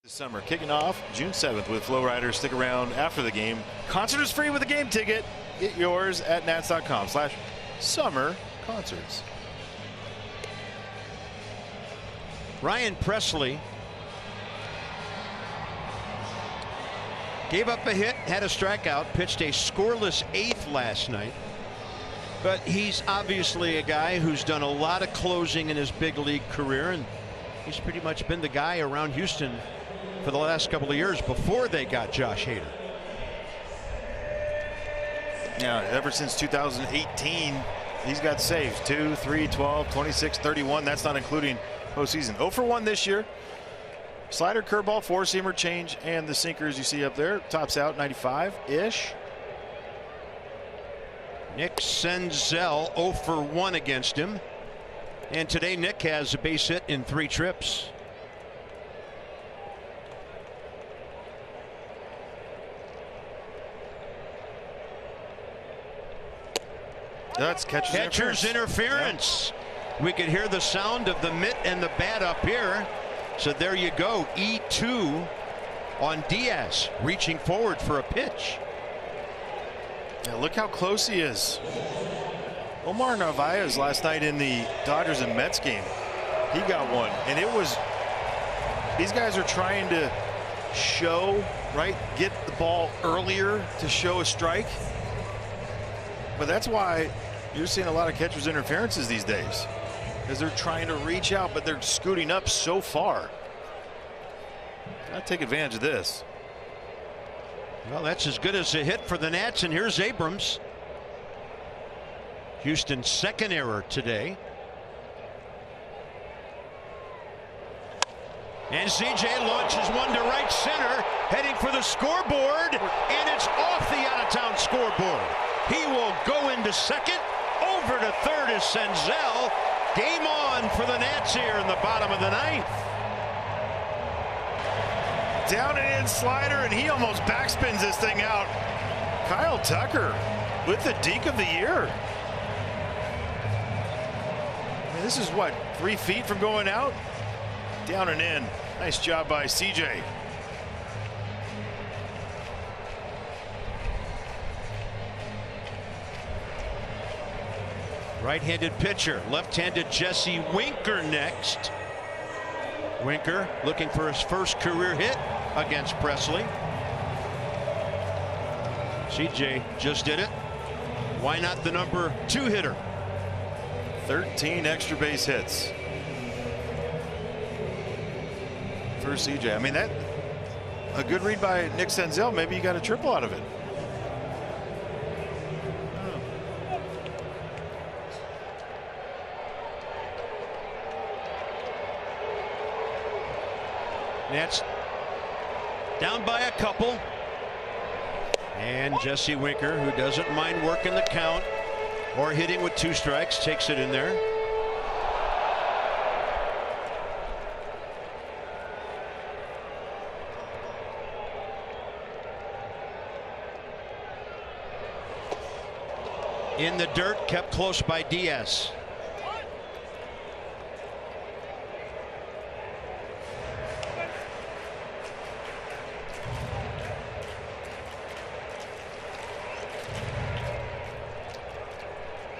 Speaker 8: This summer, kicking off June 7th with Flow Riders. Stick around after the game. Concert is free with a game ticket. Get yours at nats.com/summerconcerts.
Speaker 2: Ryan Presley gave up a hit, had a strikeout, pitched a scoreless 8th last night. But he's obviously a guy who's done a lot of closing in his big league career, and he's pretty much been the guy around Houston for the last couple of years before they got Josh Hader.
Speaker 8: Yeah, ever since 2018, he's got saves 2, 3, 12, 26, 31. That's not including postseason. 0 for 1 this year. Slider, curveball, four-seamer change, and the sinkers you see up there. Tops out 95-ish.
Speaker 2: Nick Senzel 0 for 1 against him. And today Nick has a base hit in 3 trips.
Speaker 8: That's catcher's
Speaker 2: interference. Yeah. We could hear the sound of the mitt and the bat up here. So there you go. E2 on Diaz, reaching forward for a pitch.
Speaker 8: Yeah, look how close he is. Omar Narvaez last night in the Dodgers and Mets game, he got one, and it was, these guys are trying to show, right, get the ball earlier to show a strike. But that's why you're seeing a lot of catcher's interferences these days, because they're trying to reach out, but they're scooting up so far. Gotta take advantage of this.
Speaker 2: Well, that's as good as a hit for the Nats, and here's Abrams. Houston's second error today. And CJ launches one to right center, heading for the scoreboard, and it's off the out-of-town scoreboard. He will go into second. Over to third is Senzel. Game on for the Nats here in the bottom of the 9th.
Speaker 8: Down and in slider, and he almost backspins this thing out. Kyle Tucker with the deke of the year. I mean, this is what, 3 feet from going out? Down and in. Nice job by CJ.
Speaker 2: Right-handed pitcher, left-handed Jesse Winker next. Winker looking for his first career hit against Presley. CJ just did it. Why not the number 2 hitter?
Speaker 8: 13 extra base hits for CJ. I mean, that a good read by Nick Senzel. Maybe you got a triple out of it.
Speaker 2: Nats down by a couple. And Jesse Winker, who doesn't mind working the count or hitting with 2 strikes, takes it in there. In the dirt, kept close by Diaz.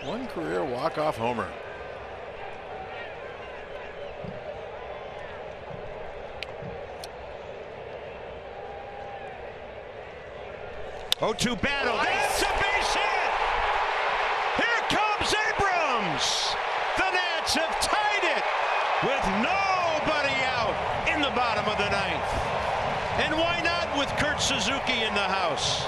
Speaker 8: One career walk-off homer.
Speaker 2: Oh, 2 battle. That's a base hit. Here comes Abrams. The Nats have tied it with nobody out in the bottom of the 9th. And why not with Kurt Suzuki in the house?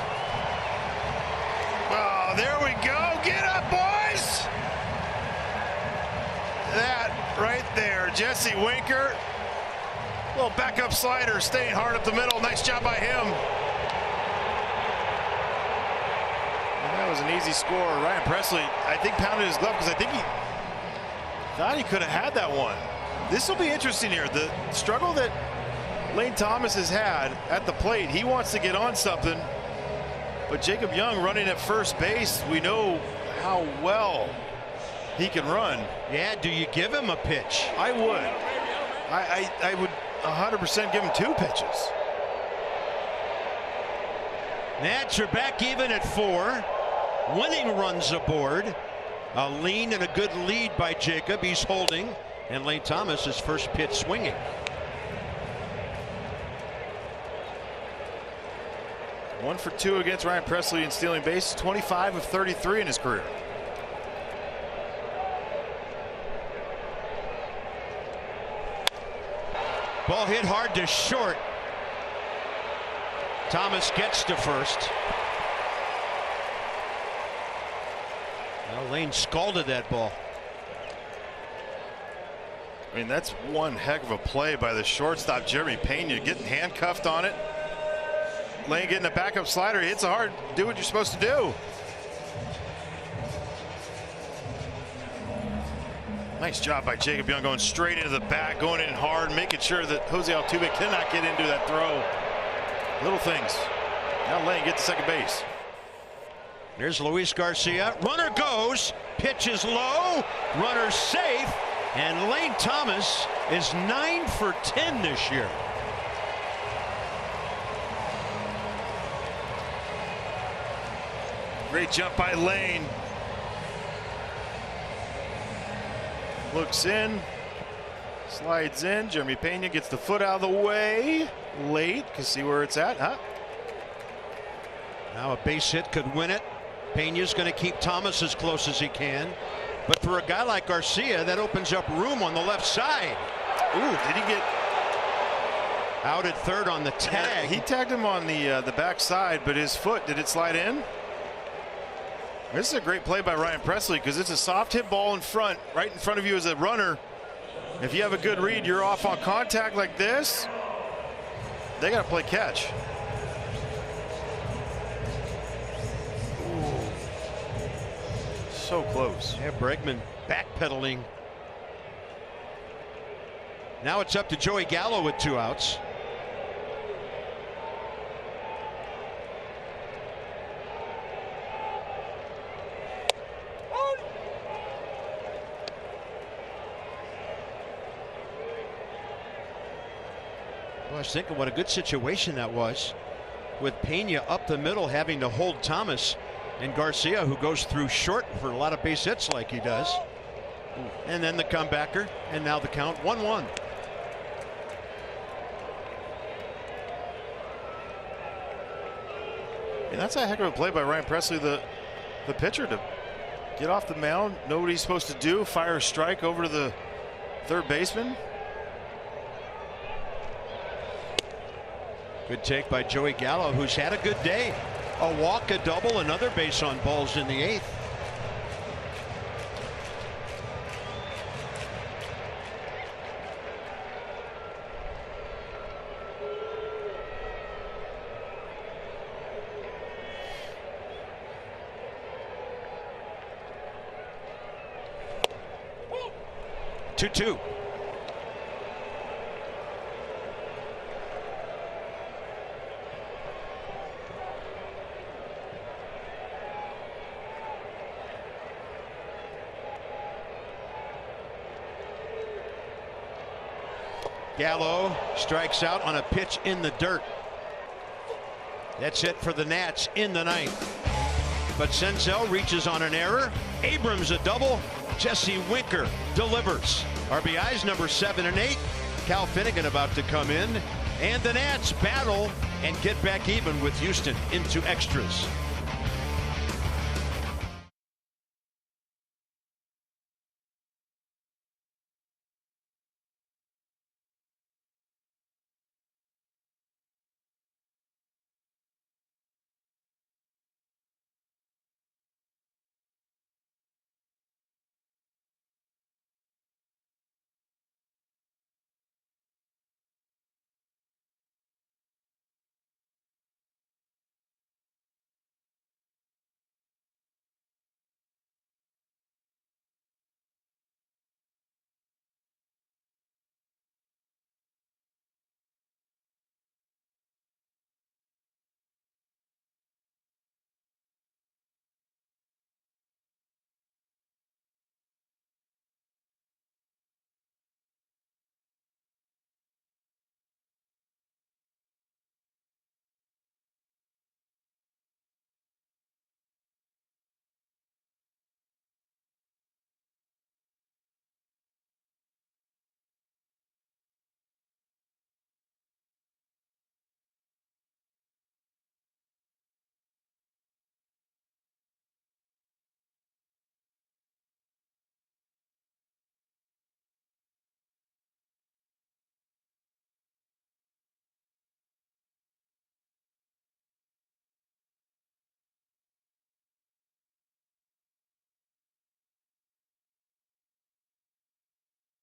Speaker 8: Oh, there we go. Get up, boys. That right there. Jesse Winker. Little backup slider staying hard up the middle. Nice job by him. And that was an easy score. Ryan Presley, I think, pounded his glove because I think he thought he could have had that one. This will be interesting here. The struggle that Lane Thomas has had at the plate, he wants to get on something. But Jacob Young running at first base, we know how well he can run.
Speaker 2: Yeah, do you give him a pitch?
Speaker 8: I would. I would 100% give him 2 pitches.
Speaker 2: Nats are back even at 4. Winning runs aboard. A lean and a good lead by Jacob. He's holding. And Lane Thomas, his first pitch swinging.
Speaker 8: One for 2 against Ryan Presley in stealing bases. 25 of 33 in his career.
Speaker 2: Ball hit hard to short. Thomas gets to first. Well, Lane scalded that ball.
Speaker 8: I mean, that's one heck of a play by the shortstop, Jeremy Pena, getting handcuffed on it. Lane getting a backup slider. He hits hard. Do what you're supposed to do. Nice job by Jacob Young going straight into the bat, going in hard, making sure that Jose Altuve cannot get into that throw. Little things. Now Lane gets to second base.
Speaker 2: There's Luis Garcia. Runner goes. Pitch is low. Runner safe. And Lane Thomas is 9 for 10 this year.
Speaker 8: Great jump by Lane. Looks in. Slides in. Jeremy Pena gets the foot out of the way. Late. Can see where it's at, huh?
Speaker 2: Now a base hit could win it. Pena's going to keep Thomas as close as he can. But for a guy like Garcia, that opens up room on the left side.
Speaker 8: Ooh, did he get
Speaker 2: out at third on the tag?
Speaker 8: He tagged him on the back side, but his foot, did it slide in? This is a great play by Ryan Presley because it's a soft hit ball in front, right in front of you as a runner. If you have a good read, you're off on contact like this. They got to play catch. Ooh. So close.
Speaker 2: Yeah, Bregman backpedaling. Now it's up to Joey Gallo with 2 outs. I was thinking what a good situation that was, with Pena up the middle having to hold Thomas, and Garcia, who goes through short for a lot of base hits like he does. And then the comebacker, and now the count 1-1.
Speaker 8: And that's a heck of a play by Ryan Presley, the pitcher, to get off the mound, know what he's supposed to do, fire a strike over to the third baseman.
Speaker 2: Good take by Joey Gallo, who's had a good day. A walk, a double, another base on balls in the 8th. Two. Gallo strikes out on a pitch in the dirt. That's it for the Nats in the 9th. But Senzel reaches on an error. Abrams a double. Jesse Winker delivers. RBIs number 7 and 8. Cal Finnegan about to come in. And the Nats battle and get back even with Houston into extras.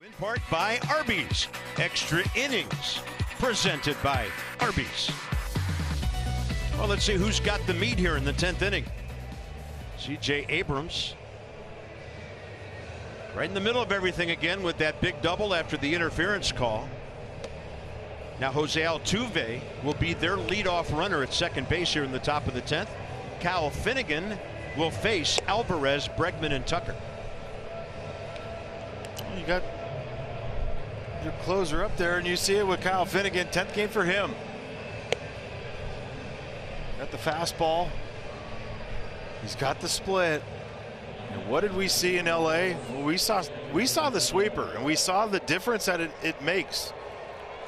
Speaker 2: In part by Arby's. Extra innings presented by Arby's. Well, let's see who's got the meat here in the 10th inning. C.J. Abrams right in the middle of everything again with that big double after the interference call. Now Jose Altuve will be their leadoff runner at second base here in the top of the 10th. Cal Finnegan will face Alvarez, Bregman, and Tucker.
Speaker 8: You got your closer up there, and you see it with Kyle Finnegan. 10th game for him. Got the fastball. He's got the split. And what did we see in LA? Well, we saw the sweeper, and we saw the difference that it makes.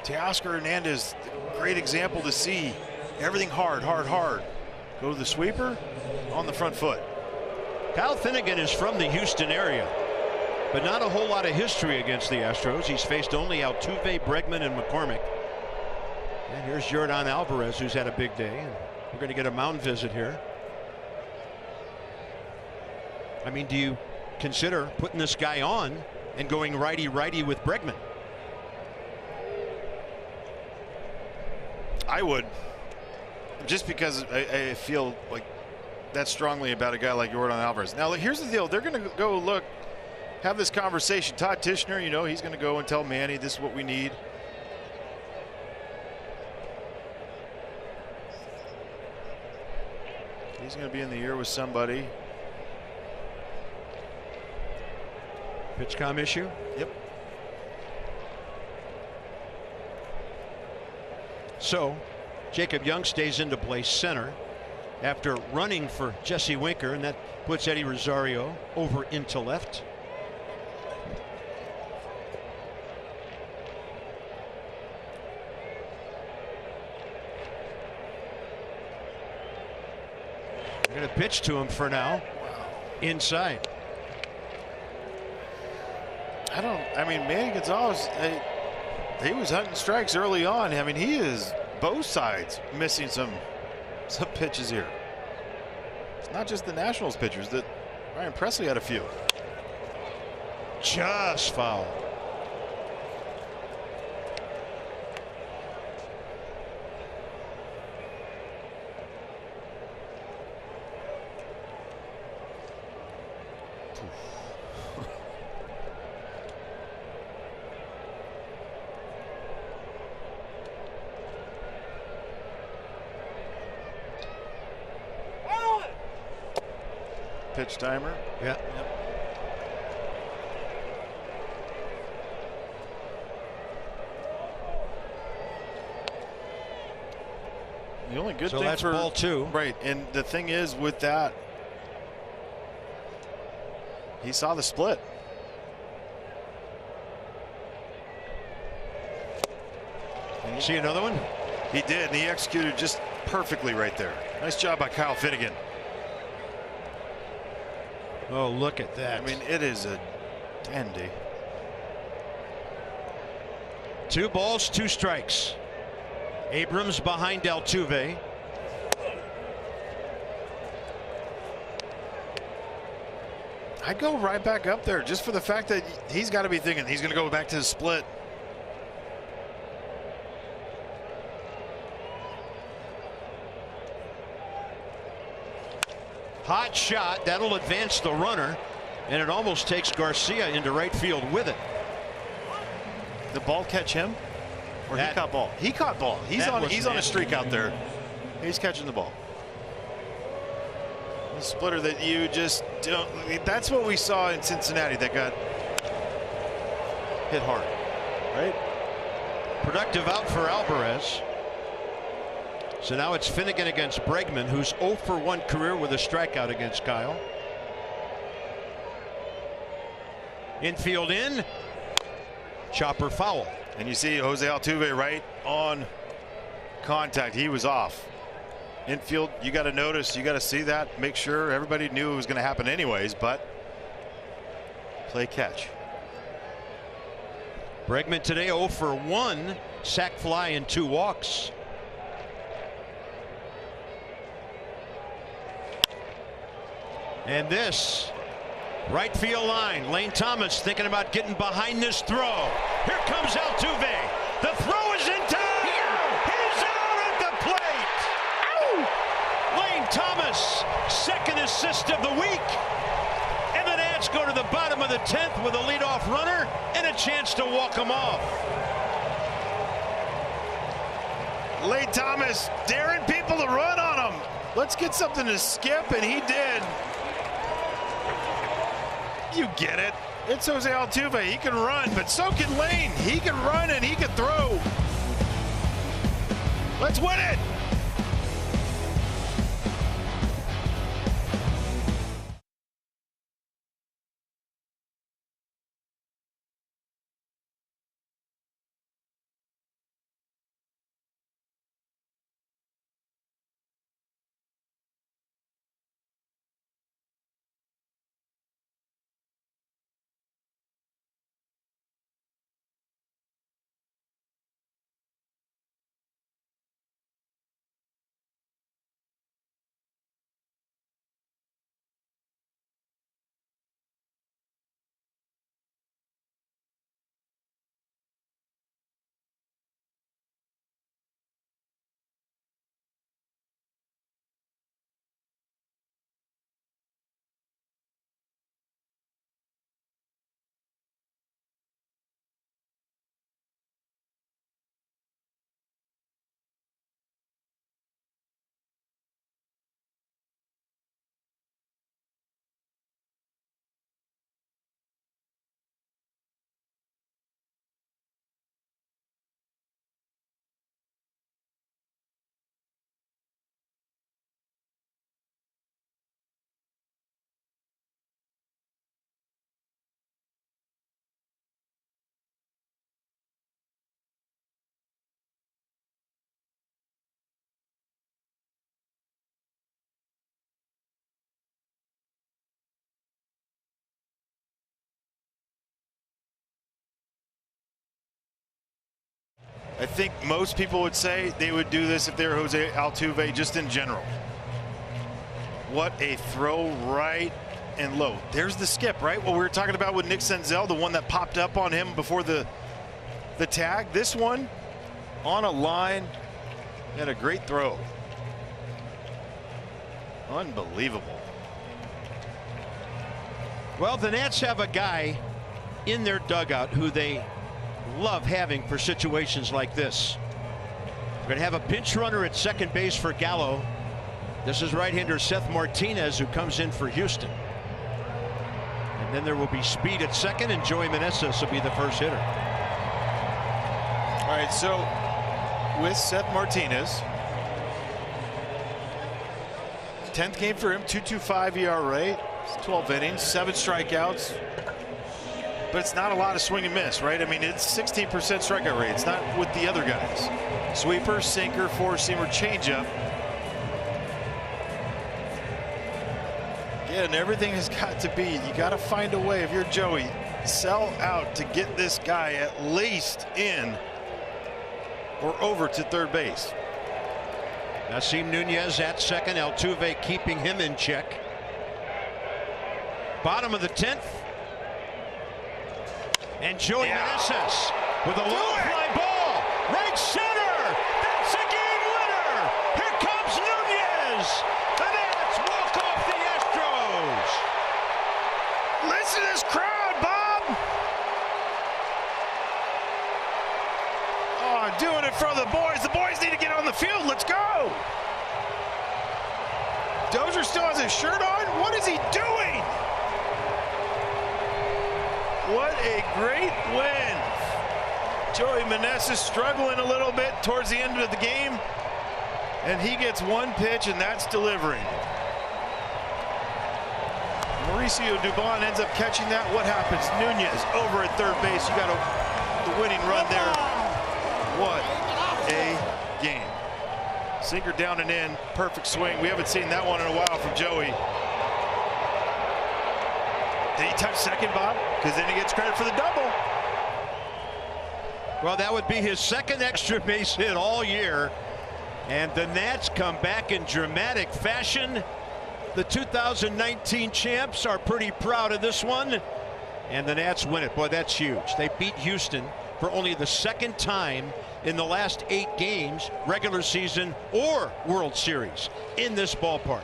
Speaker 8: Teoscar Hernandez, great example to see. Everything hard. Go to the sweeper on the front foot.
Speaker 2: Kyle Finnegan is from the Houston area, but not a whole lot of history against the Astros. He's faced only Altuve, Bregman, and McCormick. And here's Yordan Alvarez, who's had a big day. And we're going to get a mound visit here. I mean, do you consider putting this guy on and going righty-righty with Bregman?
Speaker 8: I would, just because I feel like that strongly about a guy like Yordan Alvarez. Now, here's the deal. They're going to go have this conversation. Todd Tishner, you know, he's going to go and tell Manny this is what we need. He's going to be in the ear with somebody.
Speaker 2: PitchCom issue?
Speaker 8: Yep.
Speaker 2: So Jacob Young stays into play center after running for Jesse Winker, and that puts Eddie Rosario over into left. Going to pitch to him for now. Inside.
Speaker 8: I mean, Manny Gonzalez, he was hunting strikes early on. I mean, he is both sides missing some pitches here. It's not just the Nationals pitchers. That Ryan Presley had a few.
Speaker 2: Just foul.
Speaker 8: Pitch timer.
Speaker 2: Yeah.
Speaker 8: The only good
Speaker 2: So
Speaker 8: thing
Speaker 2: that's
Speaker 8: for
Speaker 2: ball 2.
Speaker 8: Right, and the thing is with that, he saw the split.
Speaker 2: See another one?
Speaker 8: He did, and he executed just perfectly right there. Nice job by Kyle Finnegan.
Speaker 2: Oh, look at that.
Speaker 8: I mean, it is a dandy.
Speaker 2: 2 balls, 2 strikes. Abrams behind Altuve.
Speaker 8: I'd go right back up there just for the fact that he's got to be thinking he's going to go back to the split.
Speaker 2: Hot shot. That'll advance the runner, and it almost takes Garcia into right field with it.
Speaker 8: The ball catch him? Or he caught ball? He caught ball. He's on a streak out there. He's catching the ball. The splitter that you just don't. That's what we saw in Cincinnati that got hit hard, right?
Speaker 2: Productive out for Alvarez. So now it's Finnegan against Bregman, who's 0 for 1 career with a strikeout against Kyle. Infield in. Chopper foul.
Speaker 8: And you see Jose Altuve right on contact. He was off. Infield, you got to notice, you got to see that. Make sure everybody knew it was going to happen anyways, but play catch.
Speaker 2: Bregman today 0 for 1. Sac fly and 2 walks. And this right field line. Lane Thomas thinking about getting behind this throw. Here comes Altuve. The throw is in time. He's out at the plate. Lane Thomas, second assist of the week. And the Nats go to the bottom of the 10th with a leadoff runner and a chance to walk him off.
Speaker 8: Lane Thomas daring people to run on him. Let's get something to skip, and he did. You get it. It's Jose Altuve. He can run, but so can Lane. He can run and he can throw. Let's win it. I think most people would say they would do this if they were Jose Altuve, just in general. What a throw, right and low. There's the skip, right? What we were talking about with Nick Senzel, the one that popped up on him before the tag. This one on a line and a great throw. Unbelievable.
Speaker 2: Well, the Nats have a guy in their dugout who they love having for situations like this. We're going to have a pinch runner at second base for Gallo. This is right-hander Seth Martinez, who comes in for Houston. And then there will be speed at second, and Joey Meneses will be the first hitter.
Speaker 8: All right, so with Seth Martinez, 10th game for him, 2.25 ERA, 12 innings, 7 strikeouts. But it's not a lot of swing and miss, right? I mean, it's 16% strikeout rate. It's not with the other guys. Sweeper, sinker, four-seamer, changeup. Yeah, and everything has got to be, you got to find a way. If you're Joey, sell out to get this guy at least in or over to third base.
Speaker 2: Nasim Nunez at second. Altuve keeping him in check. Bottom of the 10th. And Joey Meneses with a low fly ball. Right center. That's a game winner. Here comes Nunez. The Nats walk off the Astros.
Speaker 8: Listen to this crowd, Bob. Oh, doing it for the boys. The boys need to get on the field. Let's go. Dozier still has his shirt on. What is he doing? What a great win. Joey Meneses struggling a little bit towards the end of the game, and he gets one pitch, and that's delivering. Mauricio Dubon ends up catching that. What happens? Nunez over at third base. You got the winning run there. What a game. Sinker down and in. Perfect swing. We haven't seen that one in a while from Joey. Did he touch second, Bob? Because then he gets credit for the double.
Speaker 2: Well, that would be his second extra base hit all year. And the Nats come back in dramatic fashion. The 2019 champs are pretty proud of this one. And the Nats win it. Boy, that's huge. They beat Houston for only the second time in the last 8 games, regular season or World Series, in this ballpark.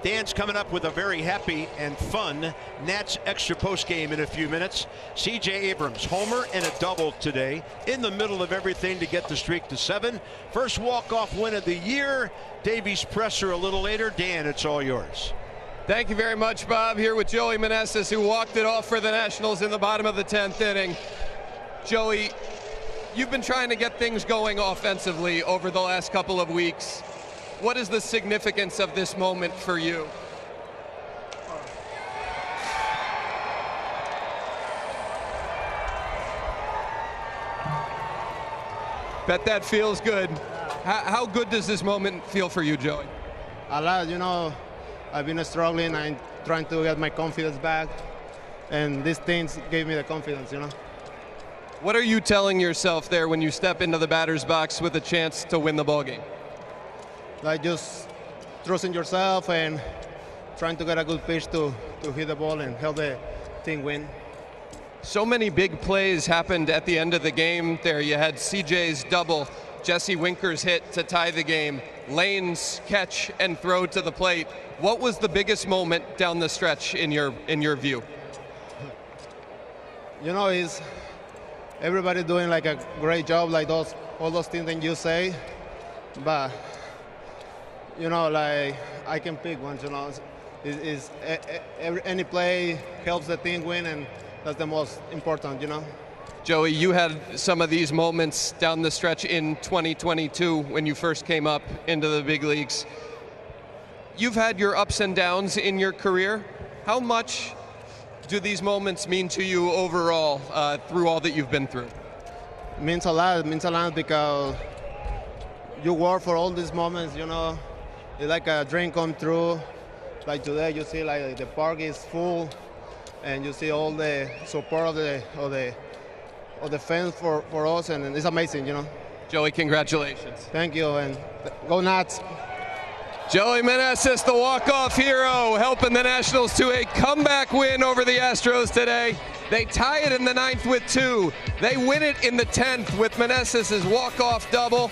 Speaker 2: Dan's coming up with a very happy and fun Nats extra post game in a few minutes. C.J. Abrams, homer and a double today, in the middle of everything to get the streak to 7. First walk-off win of the year. Davies presser a little later. Dan, it's all yours.
Speaker 6: Thank you very much, Bob. Here with Joey Meneses, who walked it off for the Nationals in the bottom of the 10th inning. Joey, you've been trying to get things going offensively over the last couple of weeks. What is the significance of this moment for you? Bet that feels good. How good does this moment feel for you, Joey?
Speaker 10: A lot, you know. I've been struggling. I'm trying to get my confidence back. And these things gave me the confidence, you know.
Speaker 6: What are you telling yourself there when you step into the batter's box with a chance to win the ballgame?
Speaker 10: Like just trusting yourself and trying to get a good pitch to hit the ball and help the team win.
Speaker 6: So many big plays happened at the end of the game there. You had CJ's double, Jesse Winker's hit to tie the game, Lane's catch and throw to the plate. What was the biggest moment down the stretch in your view?
Speaker 10: You know, it's everybody doing like a great job, like all those things that you say, but you know, like I can pick ones. You know, any play helps the team win, and that's the most important. You know.
Speaker 6: Joey, you had some of these moments down the stretch in 2022 when you first came up into the big leagues. You've had your ups and downs in your career. How much do these moments mean to you overall through all that you've been through?
Speaker 10: It means a lot. It means a lot because you work for all these moments. You know. It's like a dream come true. Like today, you see like the park is full, and you see all the support of the fans for us, and it's amazing, you know.
Speaker 6: Joey, congratulations.
Speaker 10: Thank you, and go Nats.
Speaker 6: Joey Meneses, the walk-off hero, helping the Nationals to a comeback win over the Astros today. They tie it in the 9th with 2. They win it in the 10th with Meneses' walk-off double.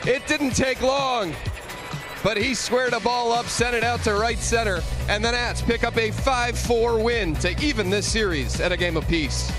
Speaker 6: It didn't take long, but he squared a ball up, sent it out to right center, and the Nats pick up a 5-4 win to even this series at a game apiece.